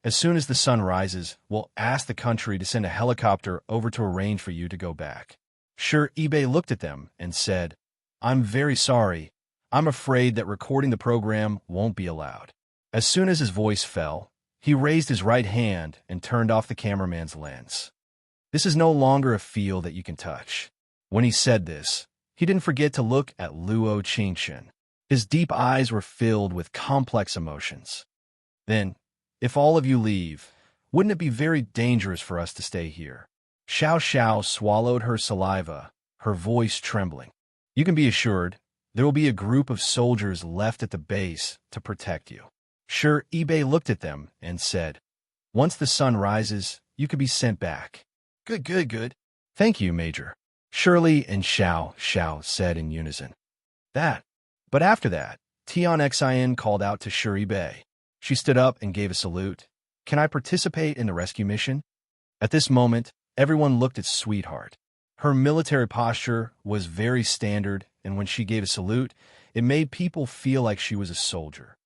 [SPEAKER 1] As soon as the sun rises, we'll ask the country to send a helicopter over to arrange for you to go back. Sure eBay looked at them and said, I'm very sorry. I'm afraid that recording the program won't be allowed. As soon as his voice fell, he raised his right hand and turned off the cameraman's lens. This is no longer a field that you can touch. When he said this, he didn't forget to look at Luo Qingchun. His deep eyes were filled with complex emotions. Then, if all of you leave, wouldn't it be very dangerous for us to stay here? Xiao Xiao swallowed her saliva, her voice trembling. You can be assured, there will be a group of soldiers left at the base to protect you. Sure eBay looked at them and said, once the sun rises, you could be sent back. Good, good, good. Thank you, Major. Shirley and Xiao Xiao said in unison. But after that, Tian Xin called out to Sure eBay. She stood up and gave a salute. Can I participate in the rescue mission? At this moment, everyone looked at Sweetheart. Her military posture was very standard, and when she gave a salute, it made people feel like she was a soldier.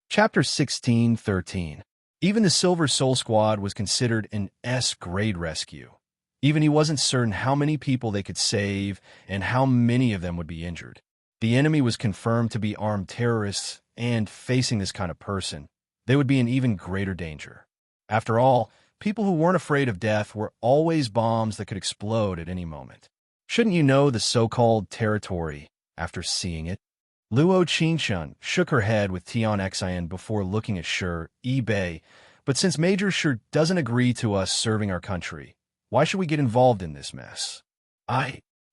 [SPEAKER 1] Chapter 16:13. Even the Silver Soul Squad was considered an S-grade rescue. Even he wasn't certain how many people they could save and how many of them would be injured. The enemy was confirmed to be armed terrorists, and facing this kind of person, they would be in even greater danger. After all, people who weren't afraid of death were always bombs that could explode at any moment. Shouldn't you know the so-called territory after seeing it? Luo Qingshun shook her head with Tian Xian before looking at Shi Bei. But since Major Shi doesn't agree to us serving our country, why should we get involved in this mess?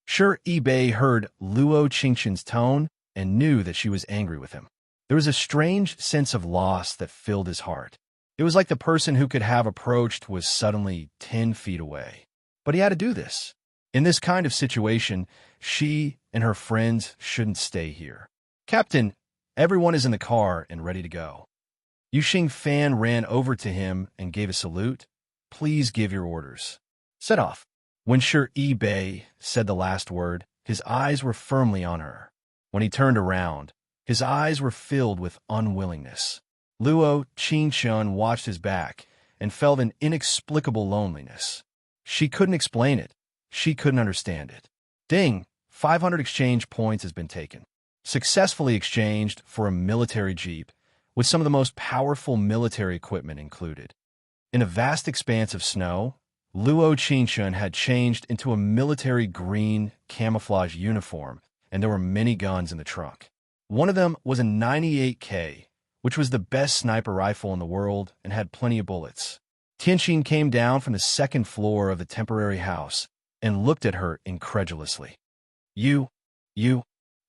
[SPEAKER 1] Shi Bei heard Luo Qingshun's tone and knew that she was angry with him. There was a strange sense of loss that filled his heart. It was like the person who could have approached was suddenly 10 feet away. But he had to do this. In this kind of situation, she and her friends shouldn't stay here. Captain, everyone is in the car and ready to go. Yuxing Fan ran over to him and gave a salute. Please give your orders. Set off. When Shi Bei said the last word, his eyes were firmly on her. When he turned around, his eyes were filled with unwillingness. Luo Qingshun watched his back and felt an inexplicable loneliness. She couldn't explain it. She couldn't understand it. Ding! 500 exchange points has been taken. Successfully exchanged for a military jeep with some of the most powerful military equipment included. In a vast expanse of snow, Luo Qingshun had changed into a military green camouflage uniform, and there were many guns in the trunk. One of them was a 98K, which was the best sniper rifle in the world and had plenty of bullets. Tianxin came down from the second floor of the temporary house and looked at her incredulously. You,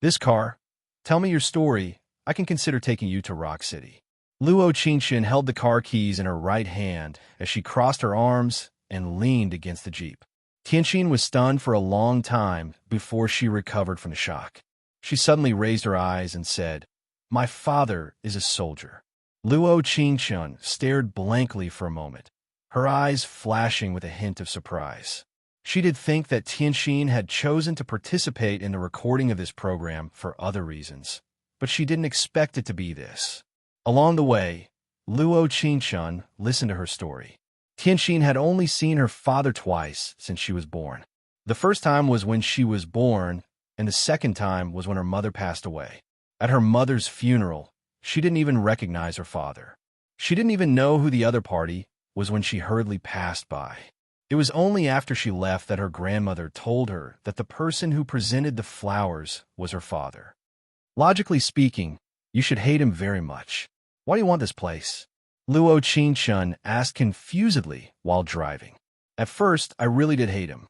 [SPEAKER 1] this car, tell me your story. I can consider taking you to Rock City. Luo Qingshun held the car keys in her right hand as she crossed her arms and leaned against the jeep. Tianxin was stunned for a long time before she recovered from the shock. She suddenly raised her eyes and said, My father is a soldier. Luo Qingshun stared blankly for a moment, her eyes flashing with a hint of surprise. She did think that Tianxin had chosen to participate in the recording of this program for other reasons, but she didn't expect it to be this. Along the way, Luo Qingshun listened to her story. Tianxin had only seen her father twice since she was born. The first time was when she was born, and the second time was when her mother passed away. At her mother's funeral, she didn't even recognize her father. She didn't even know who the other party was when she hurriedly passed by. It was only after she left that her grandmother told her that the person who presented the flowers was her father. Logically speaking, you should hate him very much. Why do you want this place? Luo Qingshun asked confusedly while driving. At first, I really did hate him.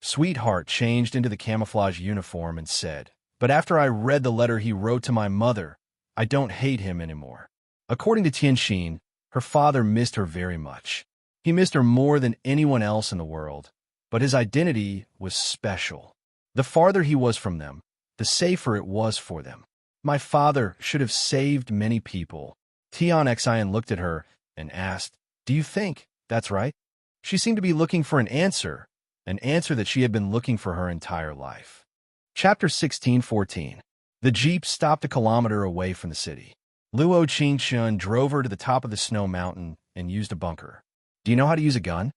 [SPEAKER 1] Sweetheart changed into the camouflage uniform and said, But after I read the letter he wrote to my mother, I don't hate him anymore. According to Tianxin, her father missed her very much. He missed her more than anyone else in the world, but his identity was special. The farther he was from them, the safer it was for them. My father should have saved many people. Tian Xian looked at her and asked, Do you think that's right? She seemed to be looking for an answer that she had been looking for her entire life. Chapter 16:14. The jeep stopped a kilometer away from the city. Luo Qingshun drove her to the top of the snow mountain and used a bunker. Do you know how to use a gun?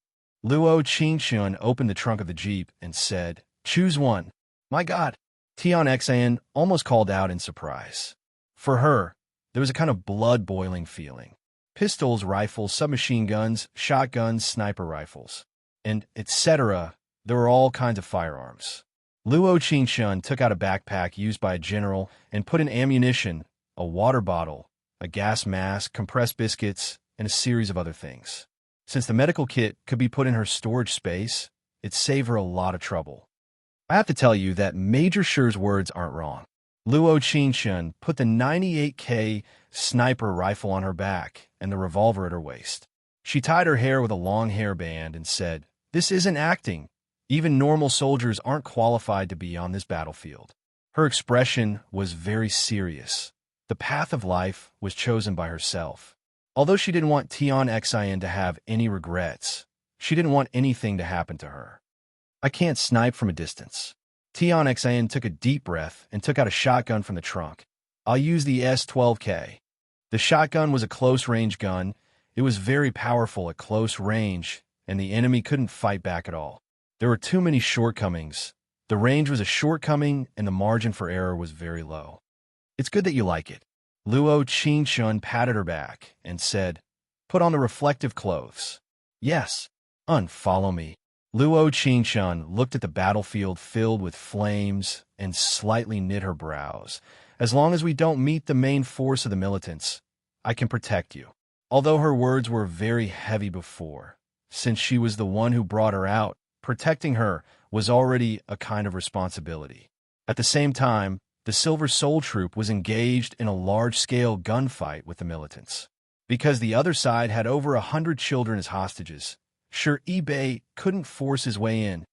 [SPEAKER 1] Luo Qingshun opened the trunk of the jeep and said, Choose one. My God! Tian Xian almost called out in surprise. For her, there was a kind of blood-boiling feeling. Pistols, rifles, submachine guns, shotguns, sniper rifles, and etc. There were all kinds of firearms. Luo Qingshun took out a backpack used by a general and put in ammunition, a water bottle, a gas mask, compressed biscuits, and a series of other things. Since the medical kit could be put in her storage space, it saved her a lot of trouble. I have to tell you that Major Shi's words aren't wrong. Luo Qingshun put the 98K sniper rifle on her back and the revolver at her waist. She tied her hair with a long hairband and said, This isn't acting. Even normal soldiers aren't qualified to be on this battlefield. Her expression was very serious. The path of life was chosen by herself. Although she didn't want Tian Xian to have any regrets, she didn't want anything to happen to her. I can't snipe from a distance. Tian Xian took a deep breath and took out a shotgun from the trunk. I'll use the S12K. The shotgun was a close-range gun. It was very powerful at close range, and the enemy couldn't fight back at all. There were too many shortcomings. The range was a shortcoming, and the margin for error was very low. It's good that you like it. Luo Qingshun patted her back and said, Put on the reflective clothes. Yes. Unfollow me. Luo Qingshun looked at the battlefield filled with flames and slightly knit her brows. As long as we don't meet the main force of the militants, I can protect you. Although her words were very heavy before, since she was the one who brought her out, protecting her was already a kind of responsibility. At the same time, the Silver Soul Troop was engaged in a large-scale gunfight with the militants. Because the other side had over 100 children as hostages, sure eBay couldn't force his way in.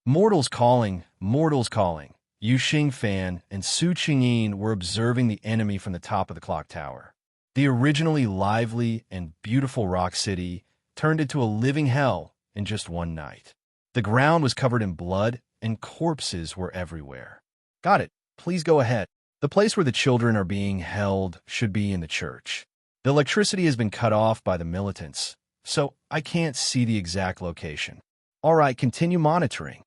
[SPEAKER 1] Mortals calling, mortals calling. Yu Xingfan and Su Qingyin were observing the enemy from the top of the clock tower. The originally lively and beautiful rock city turned into a living hell in just one night. The ground was covered in blood and corpses were everywhere. Got it. Please go ahead. The place where the children are being held should be in the church. The electricity has been cut off by the militants, so I can't see the exact location. All right, continue monitoring.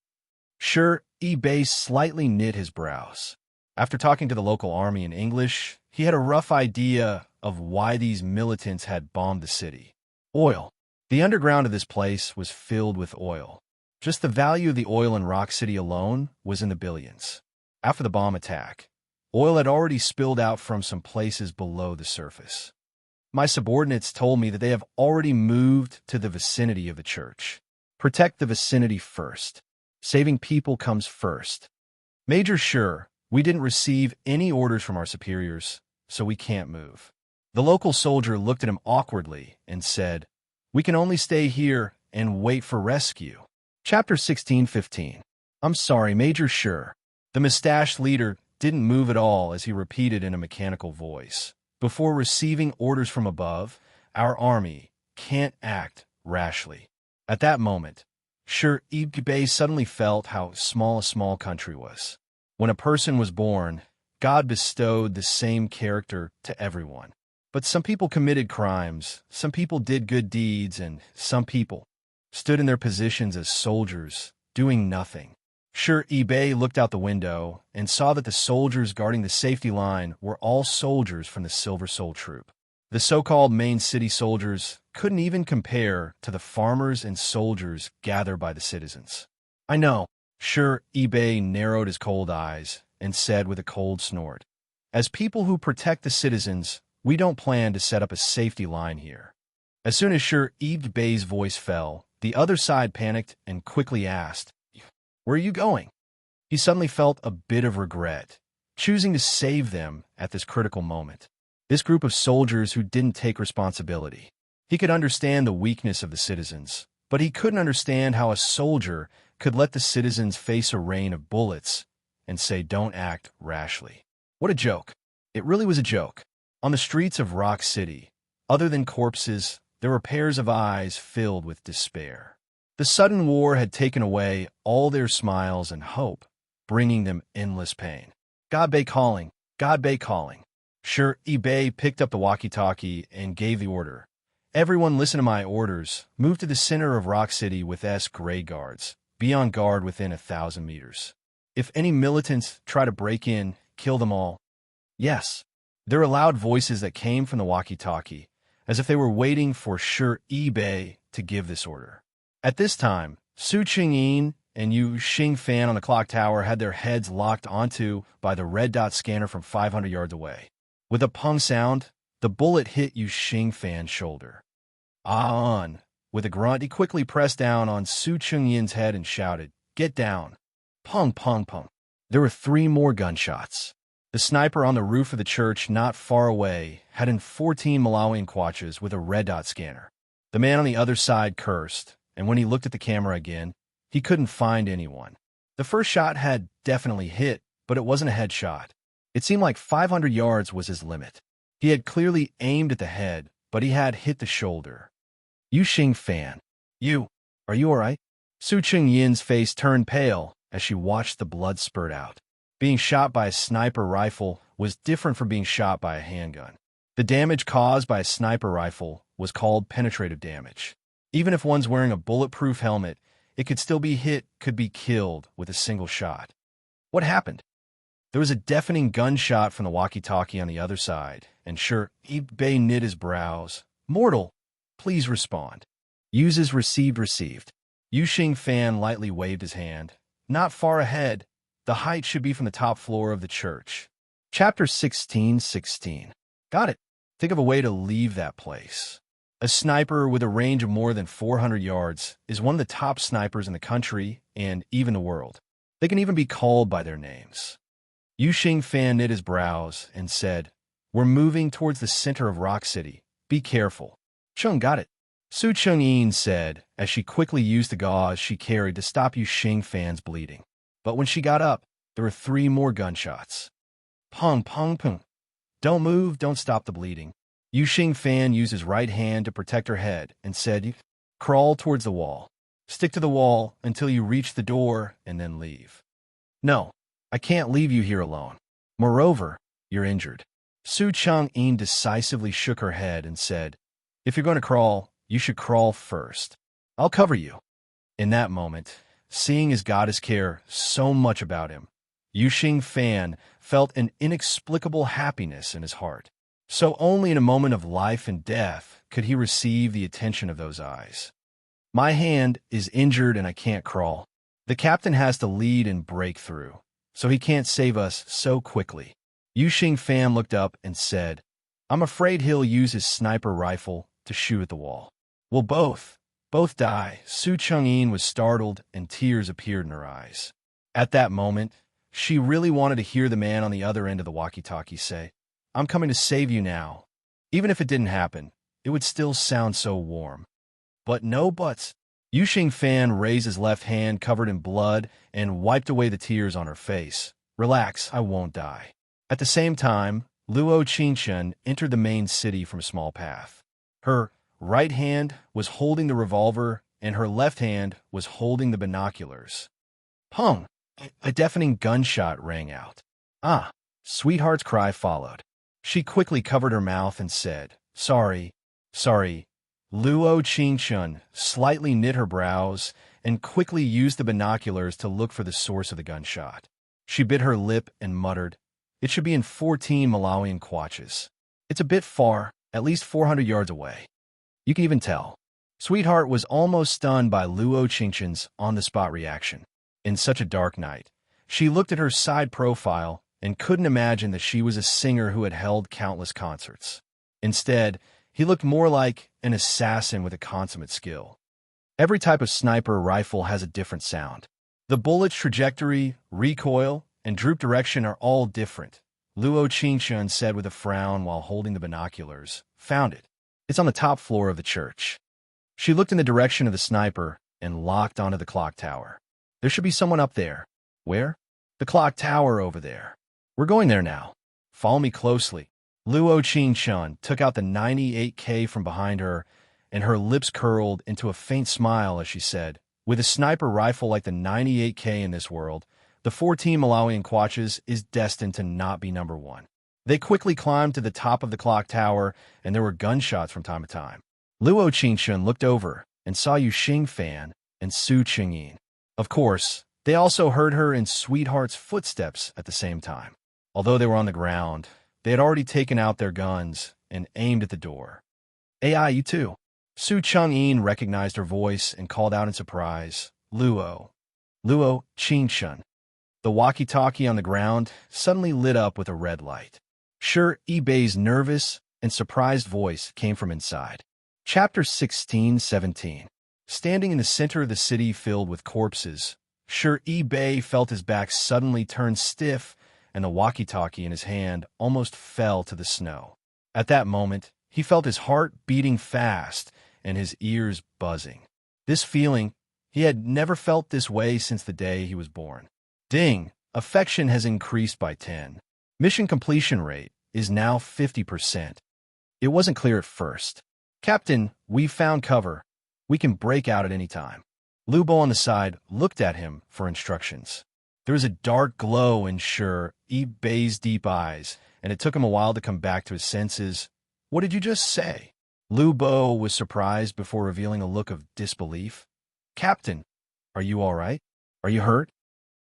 [SPEAKER 1] Sure, eBay slightly knit his brows. After talking to the local army in English, he had a rough idea of why these militants had bombed the city. Oil. The underground of this place was filled with oil. Just the value of the oil in Rock City alone was in the billions. After the bomb attack, oil had already spilled out from some places below the surface. My subordinates told me that they have already moved to the vicinity of the church. Protect the vicinity first. Saving people comes first. Major, sure, we didn't receive any orders from our superiors, so we can't move. The local soldier looked at him awkwardly and said, "We can only stay here and wait for rescue." Chapter 16:15. I'm sorry, Major, sure. The mustached leader didn't move at all as he repeated in a mechanical voice. Before receiving orders from above, our army can't act rashly. At that moment, Sure Ibn suddenly felt how small a small country was. When a person was born, God bestowed the same character to everyone. But some people committed crimes, some people did good deeds, and some people stood in their positions as soldiers, doing nothing. Sure eBay looked out the window and saw that the soldiers guarding the safety line were all soldiers from the Silver Soul Troop. The so-called main city soldiers couldn't even compare to the farmers and soldiers gathered by the citizens. I know. Sure eBay narrowed his cold eyes and said with a cold snort, "As people who protect the citizens, we don't plan to set up a safety line here." As soon as Sure eBay's voice fell, the other side panicked and quickly asked, "Where are you going?" He suddenly felt a bit of regret, choosing to save them at this critical moment. This group of soldiers who didn't take responsibility. He could understand the weakness of the citizens, but he couldn't understand how a soldier could let the citizens face a rain of bullets and say don't act rashly. What a joke. It really was a joke. On the streets of Rock City, other than corpses, there were pairs of eyes filled with despair. The sudden war had taken away all their smiles and hope, bringing them endless pain. God Bay calling, God Bay calling. Sure eBay picked up the walkie-talkie and gave the order. Everyone listen to my orders. Move to the center of Rock City with Gray guards. Be on guard within 1,000 meters. If any militants try to break in, kill them all. Yes. There were loud voices that came from the walkie-talkie, as if they were waiting for Sure eBay to give this order. At this time, Su Qingyin and Yu Xingfan on the clock tower had their heads locked onto by the red dot scanner from 500 yards away. With a pung sound, the bullet hit Yu Xingfan's shoulder. On. With a grunt, he quickly pressed down on Su Qingyin's head and shouted, "Get down." Pung, pung, pung. There were 3 more gunshots. The sniper on the roof of the church not far away had in 14 Malawian kwachas with a red dot scanner. The man on the other side cursed, and when he looked at the camera again, he couldn't find anyone. The first shot had definitely hit, but it wasn't a headshot. It seemed like 500 yards was his limit. He had clearly aimed at the head, but he had hit the shoulder. Yu Xingfan. Are you all right? Su Qingyin's face turned pale as she watched the blood spurt out. Being shot by a sniper rifle was different from being shot by a handgun. The damage caused by a sniper rifle was called penetrative damage. Even if one's wearing a bulletproof helmet, it could still be hit, could be killed with a single shot. What happened? There was a deafening gunshot from the walkie-talkie on the other side, and Sure eBay knit his brows. "Mortal, please respond." Uses received. Yuxing Fan lightly waved his hand. Not far ahead. The height should be from the top floor of the church. Chapter 16:16. Got it. Think of a way to leave that place. A sniper with a range of more than 400 yards is one of the top snipers in the country and even the world. They can even be called by their names. Yuxing Fan knit his brows and said, "We're moving towards the center of Rock City. Be careful." Chung got it. Su Chengyin said, as she quickly used the gauze she carried to stop Yuxing Fan's bleeding. But when she got up, there were 3 more gunshots. Pung, pung, pung. Don't move, don't stop the bleeding. Yuxing Fan used his right hand to protect her head and said, "Crawl towards the wall. Stick to the wall until you reach the door and then leave." "No, I can't leave you here alone. Moreover, you're injured." Su Chengyin decisively shook her head and said, "If you're going to crawl, you should crawl first. I'll cover you." In that moment, seeing his goddess care so much about him, Yuxing Fan felt an inexplicable happiness in his heart. So only in a moment of life and death could he receive the attention of those eyes. "My hand is injured and I can't crawl. The captain has to lead and break through, so he can't save us so quickly." Yuxing Fan looked up and said, "I'm afraid he'll use his sniper rifle to shoot at the wall. We'll both die." Su Chengyin was startled and tears appeared in her eyes. At that moment, she really wanted to hear the man on the other end of the walkie-talkie say, "I'm coming to save you now." Even if it didn't happen, it would still sound so warm. But no buts. Yuxing Fan raised his left hand covered in blood and wiped away the tears on her face. "Relax, I won't die." At the same time, Luo Qingchen entered the main city from a small path. Her right hand was holding the revolver and her left hand was holding the binoculars. Pung! A deafening gunshot rang out. "Ah!" Sweetheart's cry followed. She quickly covered her mouth and said, Sorry. Luo Qingchen slightly knit her brows and quickly used the binoculars to look for the source of the gunshot. She bit her lip and muttered, "It should be in 14 Malawian kwaches. It's a bit far, at least 400 yards away." You can even tell. Sweetheart was almost stunned by Luo Qingchen's on-the-spot reaction. In such a dark night, she looked at her side profile and couldn't imagine that she was a singer who had held countless concerts. Instead, he looked more like an assassin with a consummate skill. Every type of sniper rifle has a different sound. The bullet's trajectory, recoil, and droop direction are all different. Luo Qingchen said with a frown while holding the binoculars, "Found it. It's on the top floor of the church." She looked in the direction of the sniper and locked onto the clock tower. "There should be someone up there." "Where?" "The clock tower over there." "We're going there now. Follow me closely." Luo Qingchen took out the 98K from behind her, and her lips curled into a faint smile as she said, "With a sniper rifle like the 98K in this world, the 14 Malawian kwaches is destined to not be number one." They quickly climbed to the top of the clock tower, and there were gunshots from time to time. Luo Qingchen looked over and saw Yuxing Fan and Su Chengyin. Of course, they also heard her and Sweetheart's footsteps at the same time. Although they were on the ground, they had already taken out their guns and aimed at the door. "AI, you too." Su Chengyin recognized her voice and called out in surprise, "Luo Qingchen." The walkie-talkie on the ground suddenly lit up with a red light. Sure Ebay's nervous and surprised voice came from inside. Chapter 16:17. Standing in the center of the city filled with corpses, Sure Ebay felt his back suddenly turn stiff and the walkie-talkie in his hand almost fell to the snow. At that moment, he felt his heart beating fast and his ears buzzing. This feeling, he had never felt this way since the day he was born. Ding! Affection has increased by 10. Mission completion rate is now 50%. It wasn't clear at first. "Captain, we've found cover. We can break out at any time." Lubo on the side looked at him for instructions. There was a dark glow in Sure Ebay's deep eyes, and it took him a while to come back to his senses. "What did you just say?" Lubo was surprised before revealing a look of disbelief. "Captain, are you all right? Are you hurt?"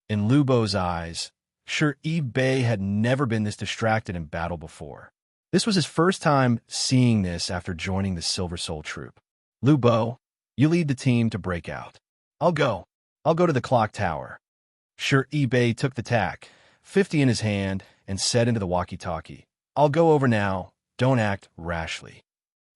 [SPEAKER 1] In Lubo's eyes, Sure Ebay had never been this distracted in battle before. This was his first time seeing this after joining the Silver Soul Troop. "Lubo, you lead the team to break out. I'll go. I'll go to the clock tower. Sure, eBay took the tack, 50 in his hand, and said into the walkie-talkie, I'll go over now. Don't act rashly.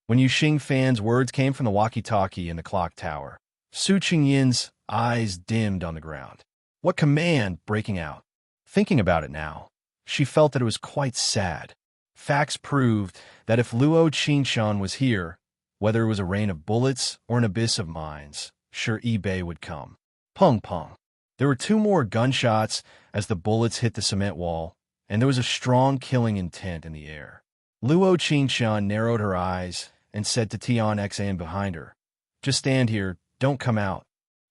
[SPEAKER 1] When Yu Xingfan's words came from the walkie-talkie in the clock tower, Su Qingyin's eyes dimmed on the ground. What command breaking out? Thinking about it now, she felt that it was quite sad. Facts proved that if Luo Qingshan was here, whether it was a rain of bullets or an abyss of mines, sure eBay would come. Pung pung. There were 2 more gunshots as the bullets hit the cement wall, and there was a strong killing intent in the air. Luo Qingshan narrowed her eyes and said to Tian Xan behind her, Just stand here, don't come out.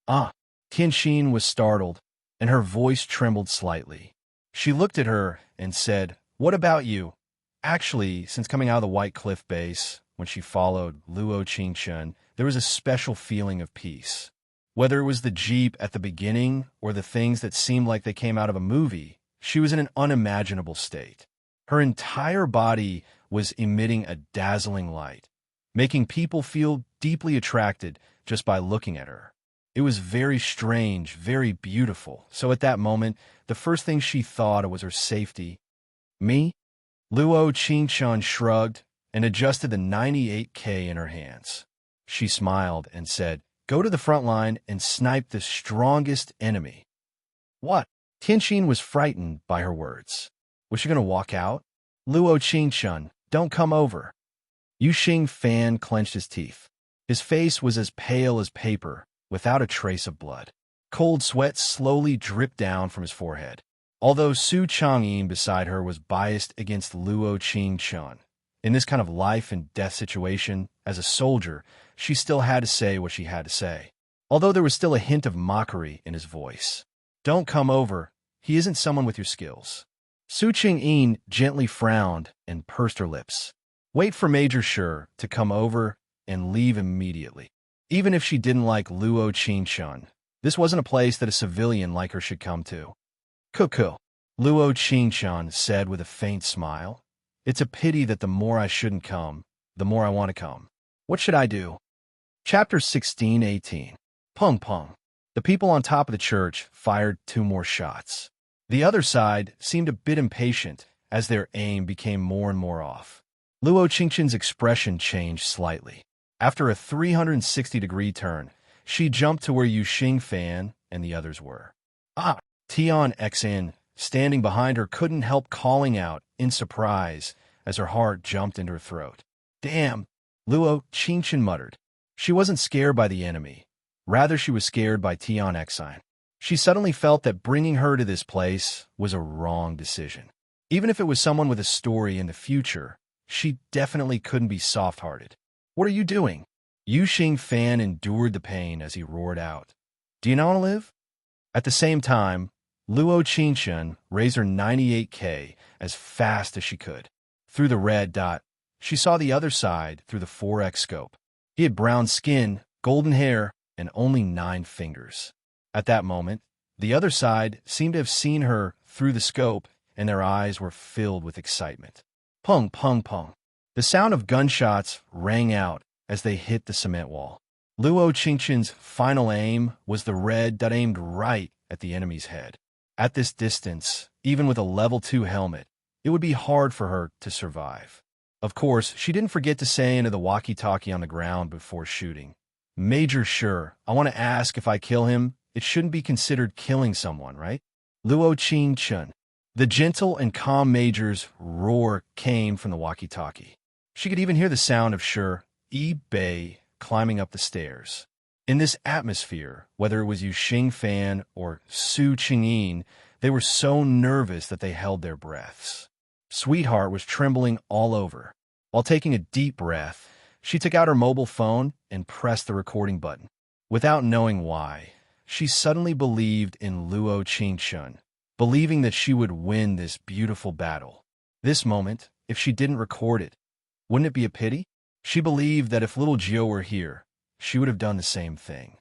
[SPEAKER 1] Ah! Tianxin was startled, and her voice trembled slightly. She looked at her and said, What about you? Actually, since coming out of the White Cliff base, when she followed Luo Qingshan, there was a special feeling of peace. Whether it was the jeep at the beginning or the things that seemed like they came out of a movie, she was in an unimaginable state. Her entire body was emitting a dazzling light, making people feel deeply attracted just by looking at her. It was very strange, very beautiful. So at that moment, the first thing she thought of was her safety. Me? Luo Qingshan shrugged and adjusted the 98K in her hands. She smiled and said, Go to the front line and snipe the strongest enemy. What? Tianxin was frightened by her words. Was she going to walk out? Luo Qingshan, don't come over. Yu Xingfan clenched his teeth. His face was as pale as paper, without a trace of blood. Cold sweat slowly dripped down from his forehead. Although Su Changyin beside her was biased against Luo Qingshan, in this kind of life and death situation, as a soldier, she still had to say what she had to say, although there was still a hint of mockery in his voice. Don't come over. He isn't someone with your skills. Su Qingyin gently frowned and pursed her lips. Wait for Major Sure to come over and leave immediately. Even if she didn't like Luo Qingshan, this wasn't a place that a civilian like her should come to. Cuckoo, Luo Qingshan said with a faint smile. It's a pity that the more I shouldn't come, the more I want to come. What should I do? Chapter 16:18. Pung pung. The people on top of the church fired 2 more shots. The other side seemed a bit impatient as their aim became more and more off. Luo Qingshan's expression changed slightly. After a 360-degree turn, she jumped to where Yu Xingfan and the others were. Ah! Tian Xan, standing behind her, couldn't help calling out in surprise as her heart jumped into her throat. Damn! Luo Qingshan muttered. She wasn't scared by the enemy. Rather, she was scared by Tian Xan. She suddenly felt that bringing her to this place was a wrong decision. Even if it was someone with a story in the future, she definitely couldn't be soft-hearted. What are you doing? Yu Xingfan endured the pain as he roared out. Do you not want to live? At the same time, Luo Qingshan raised her 98K as fast as she could. Through the red dot, she saw the other side through the 4X scope. He had brown skin, golden hair, and only 9 fingers. At that moment, the other side seemed to have seen her through the scope, and their eyes were filled with excitement. Pung, pung, pung. The sound of gunshots rang out as they hit the cement wall. Luo Qingshan's final aim was the red dot aimed right at the enemy's head. At this distance, even with a level 2 helmet, it would be hard for her to survive. Of course, she didn't forget to say into the walkie-talkie on the ground before shooting, Major Sure, I want to ask if I kill him, it shouldn't be considered killing someone, right? Luo Qingshan. The gentle and calm Major's roar came from the walkie-talkie. She could even hear the sound of Sure eBay climbing up the stairs. In this atmosphere, whether it was Yu Xingfan or Su Qingyin, they were so nervous that they held their breaths. Sweetheart was trembling all over. While taking a deep breath, she took out her mobile phone and pressed the recording button. Without knowing why, she suddenly believed in Luo Qingshan, believing that she would win this beautiful battle. This moment, if she didn't record it, wouldn't it be a pity? She believed that if little Gio were here, she would have done the same thing.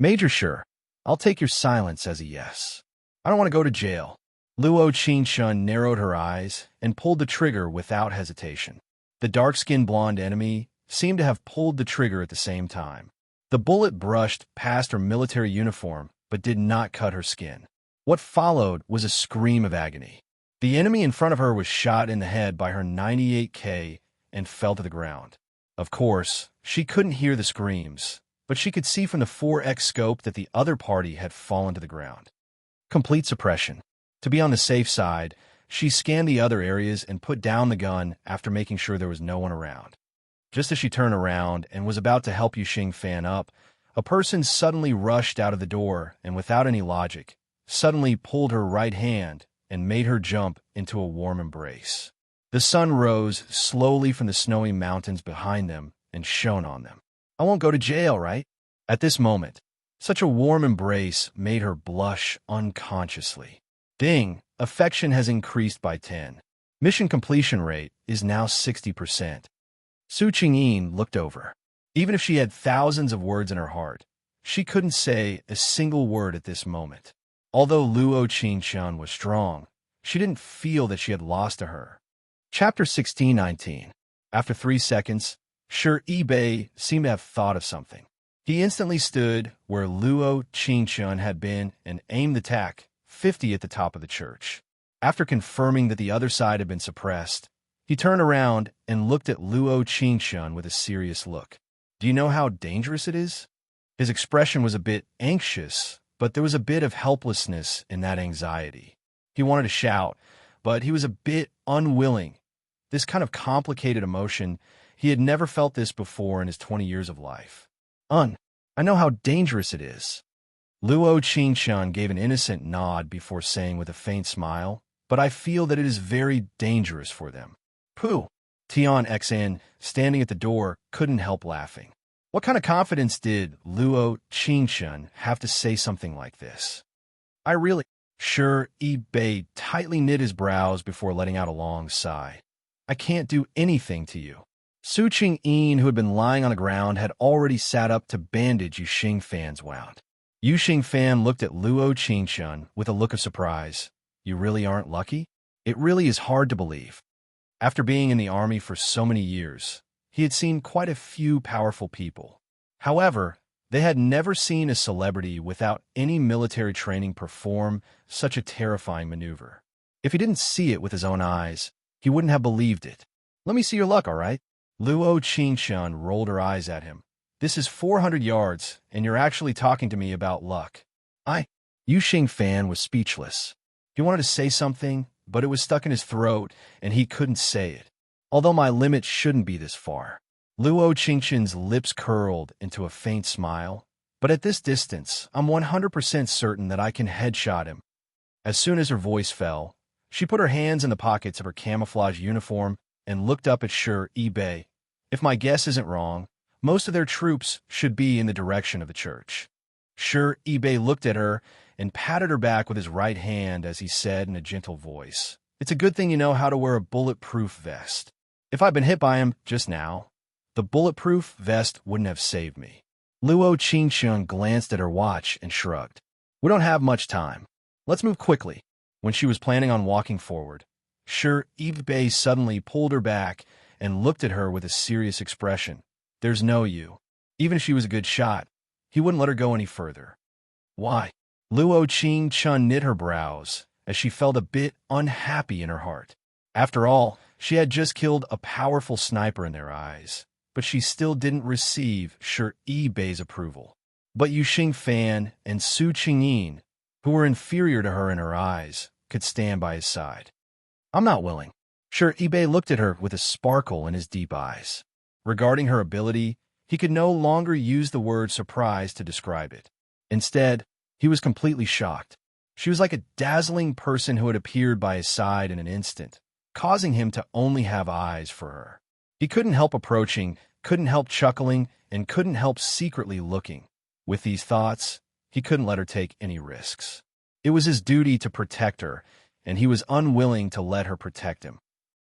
[SPEAKER 1] Major Sure, I'll take your silence as a yes. I don't want to go to jail. Luo Qingshan narrowed her eyes and pulled the trigger without hesitation. The dark-skinned blonde enemy seemed to have pulled the trigger at the same time. The bullet brushed past her military uniform, but did not cut her skin. What followed was a scream of agony. The enemy in front of her was shot in the head by her 98K and fell to the ground. Of course, she couldn't hear the screams, but she could see from the 4X scope that the other party had fallen to the ground. Complete suppression. To be on the safe side, she scanned the other areas and put down the gun after making sure there was no one around. Just as she turned around and was about to help Yuxing Fan up, a person suddenly rushed out of the door and, without any logic, suddenly pulled her right hand and made her jump into a warm embrace. The sun rose slowly from the snowy mountains behind them and shone on them. "I won't go to jail, right?" At this moment, such a warm embrace made her blush unconsciously. Ding! Affection has increased by 10. Mission completion rate is now 60%. Su Qingyin looked over. Even if she had thousands of words in her heart, she couldn't say a single word at this moment. Although Luo Qingchun was strong, she didn't feel that she had lost to her. Chapter 16-19. After 3 seconds, Shi Bei seemed to have thought of something. He instantly stood where Luo Qingchun had been and aimed the TAC 50 at the top of the church. After confirming that the other side had been suppressed, he turned around and looked at Luo Qingchun with a serious look. "Do you know how dangerous it is?" His expression was a bit anxious, but there was a bit of helplessness in that anxiety. He wanted to shout, but he was a bit unwilling. This kind of complicated emotion, he had never felt this before in his 20 years of life. I know how dangerous it is." Luo Qingchun gave an innocent nod before saying with a faint smile, "But I feel that it is very dangerous for them." Pooh! Tian Xn, standing at the door, couldn't help laughing. What kind of confidence did Luo Qingchun have to say something like this? "I really—" Shi Bei tightly knit his brows before letting out a long sigh. "I can't do anything to you." Su Qingyin, who had been lying on the ground, had already sat up to bandage Yuxing Fan's wound. Yuxing Fan looked at Luo Qingchun with a look of surprise. "You really aren't lucky? It really is hard to believe." After being in the army for so many years, he had seen quite a few powerful people. However, they had never seen a celebrity without any military training perform such a terrifying maneuver. If he didn't see it with his own eyes, he wouldn't have believed it. "Let me see your luck, all right?" Luo Qingchun rolled her eyes at him. "This is 400 yards, and you're actually talking to me about luck." Yuxing Fan was speechless. He wanted to say something, but it was stuck in his throat, and he couldn't say it. "Although my limit shouldn't be this far." Luo Qingchun's lips curled into a faint smile. "But at this distance, I'm 100% certain that I can headshot him." As soon as her voice fell, she put her hands in the pockets of her camouflage uniform and looked up at Shi Bei. "If my guess isn't wrong, most of their troops should be in the direction of the church." Shi Bei looked at her and patted her back with his right hand as he said in a gentle voice, "It's a good thing you know how to wear a bulletproof vest. If I'd been hit by him just now, the bulletproof vest wouldn't have saved me." Luo Qingchun glanced at her watch and shrugged. "We don't have much time. Let's move quickly." When she was planning on walking forward, Shi Bei suddenly pulled her back and looked at her with a serious expression. "There's no you." Even if she was a good shot, he wouldn't let her go any further. "Why?" Luo Qingchun knit her brows as she felt a bit unhappy in her heart. After all, she had just killed a powerful sniper in their eyes, but she still didn't receive Shi Bei's approval. But Yuxing Fan and Su Qingyin, who were inferior to her in her eyes, could stand by his side. "I'm not willing." Shi Bei looked at her with a sparkle in his deep eyes. Regarding her ability, he could no longer use the word surprise to describe it. Instead, he was completely shocked. She was like a dazzling person who had appeared by his side in an instant, causing him to only have eyes for her. He couldn't help approaching, couldn't help chuckling, and couldn't help secretly looking. With these thoughts, he couldn't let her take any risks. It was his duty to protect her, and he was unwilling to let her protect him.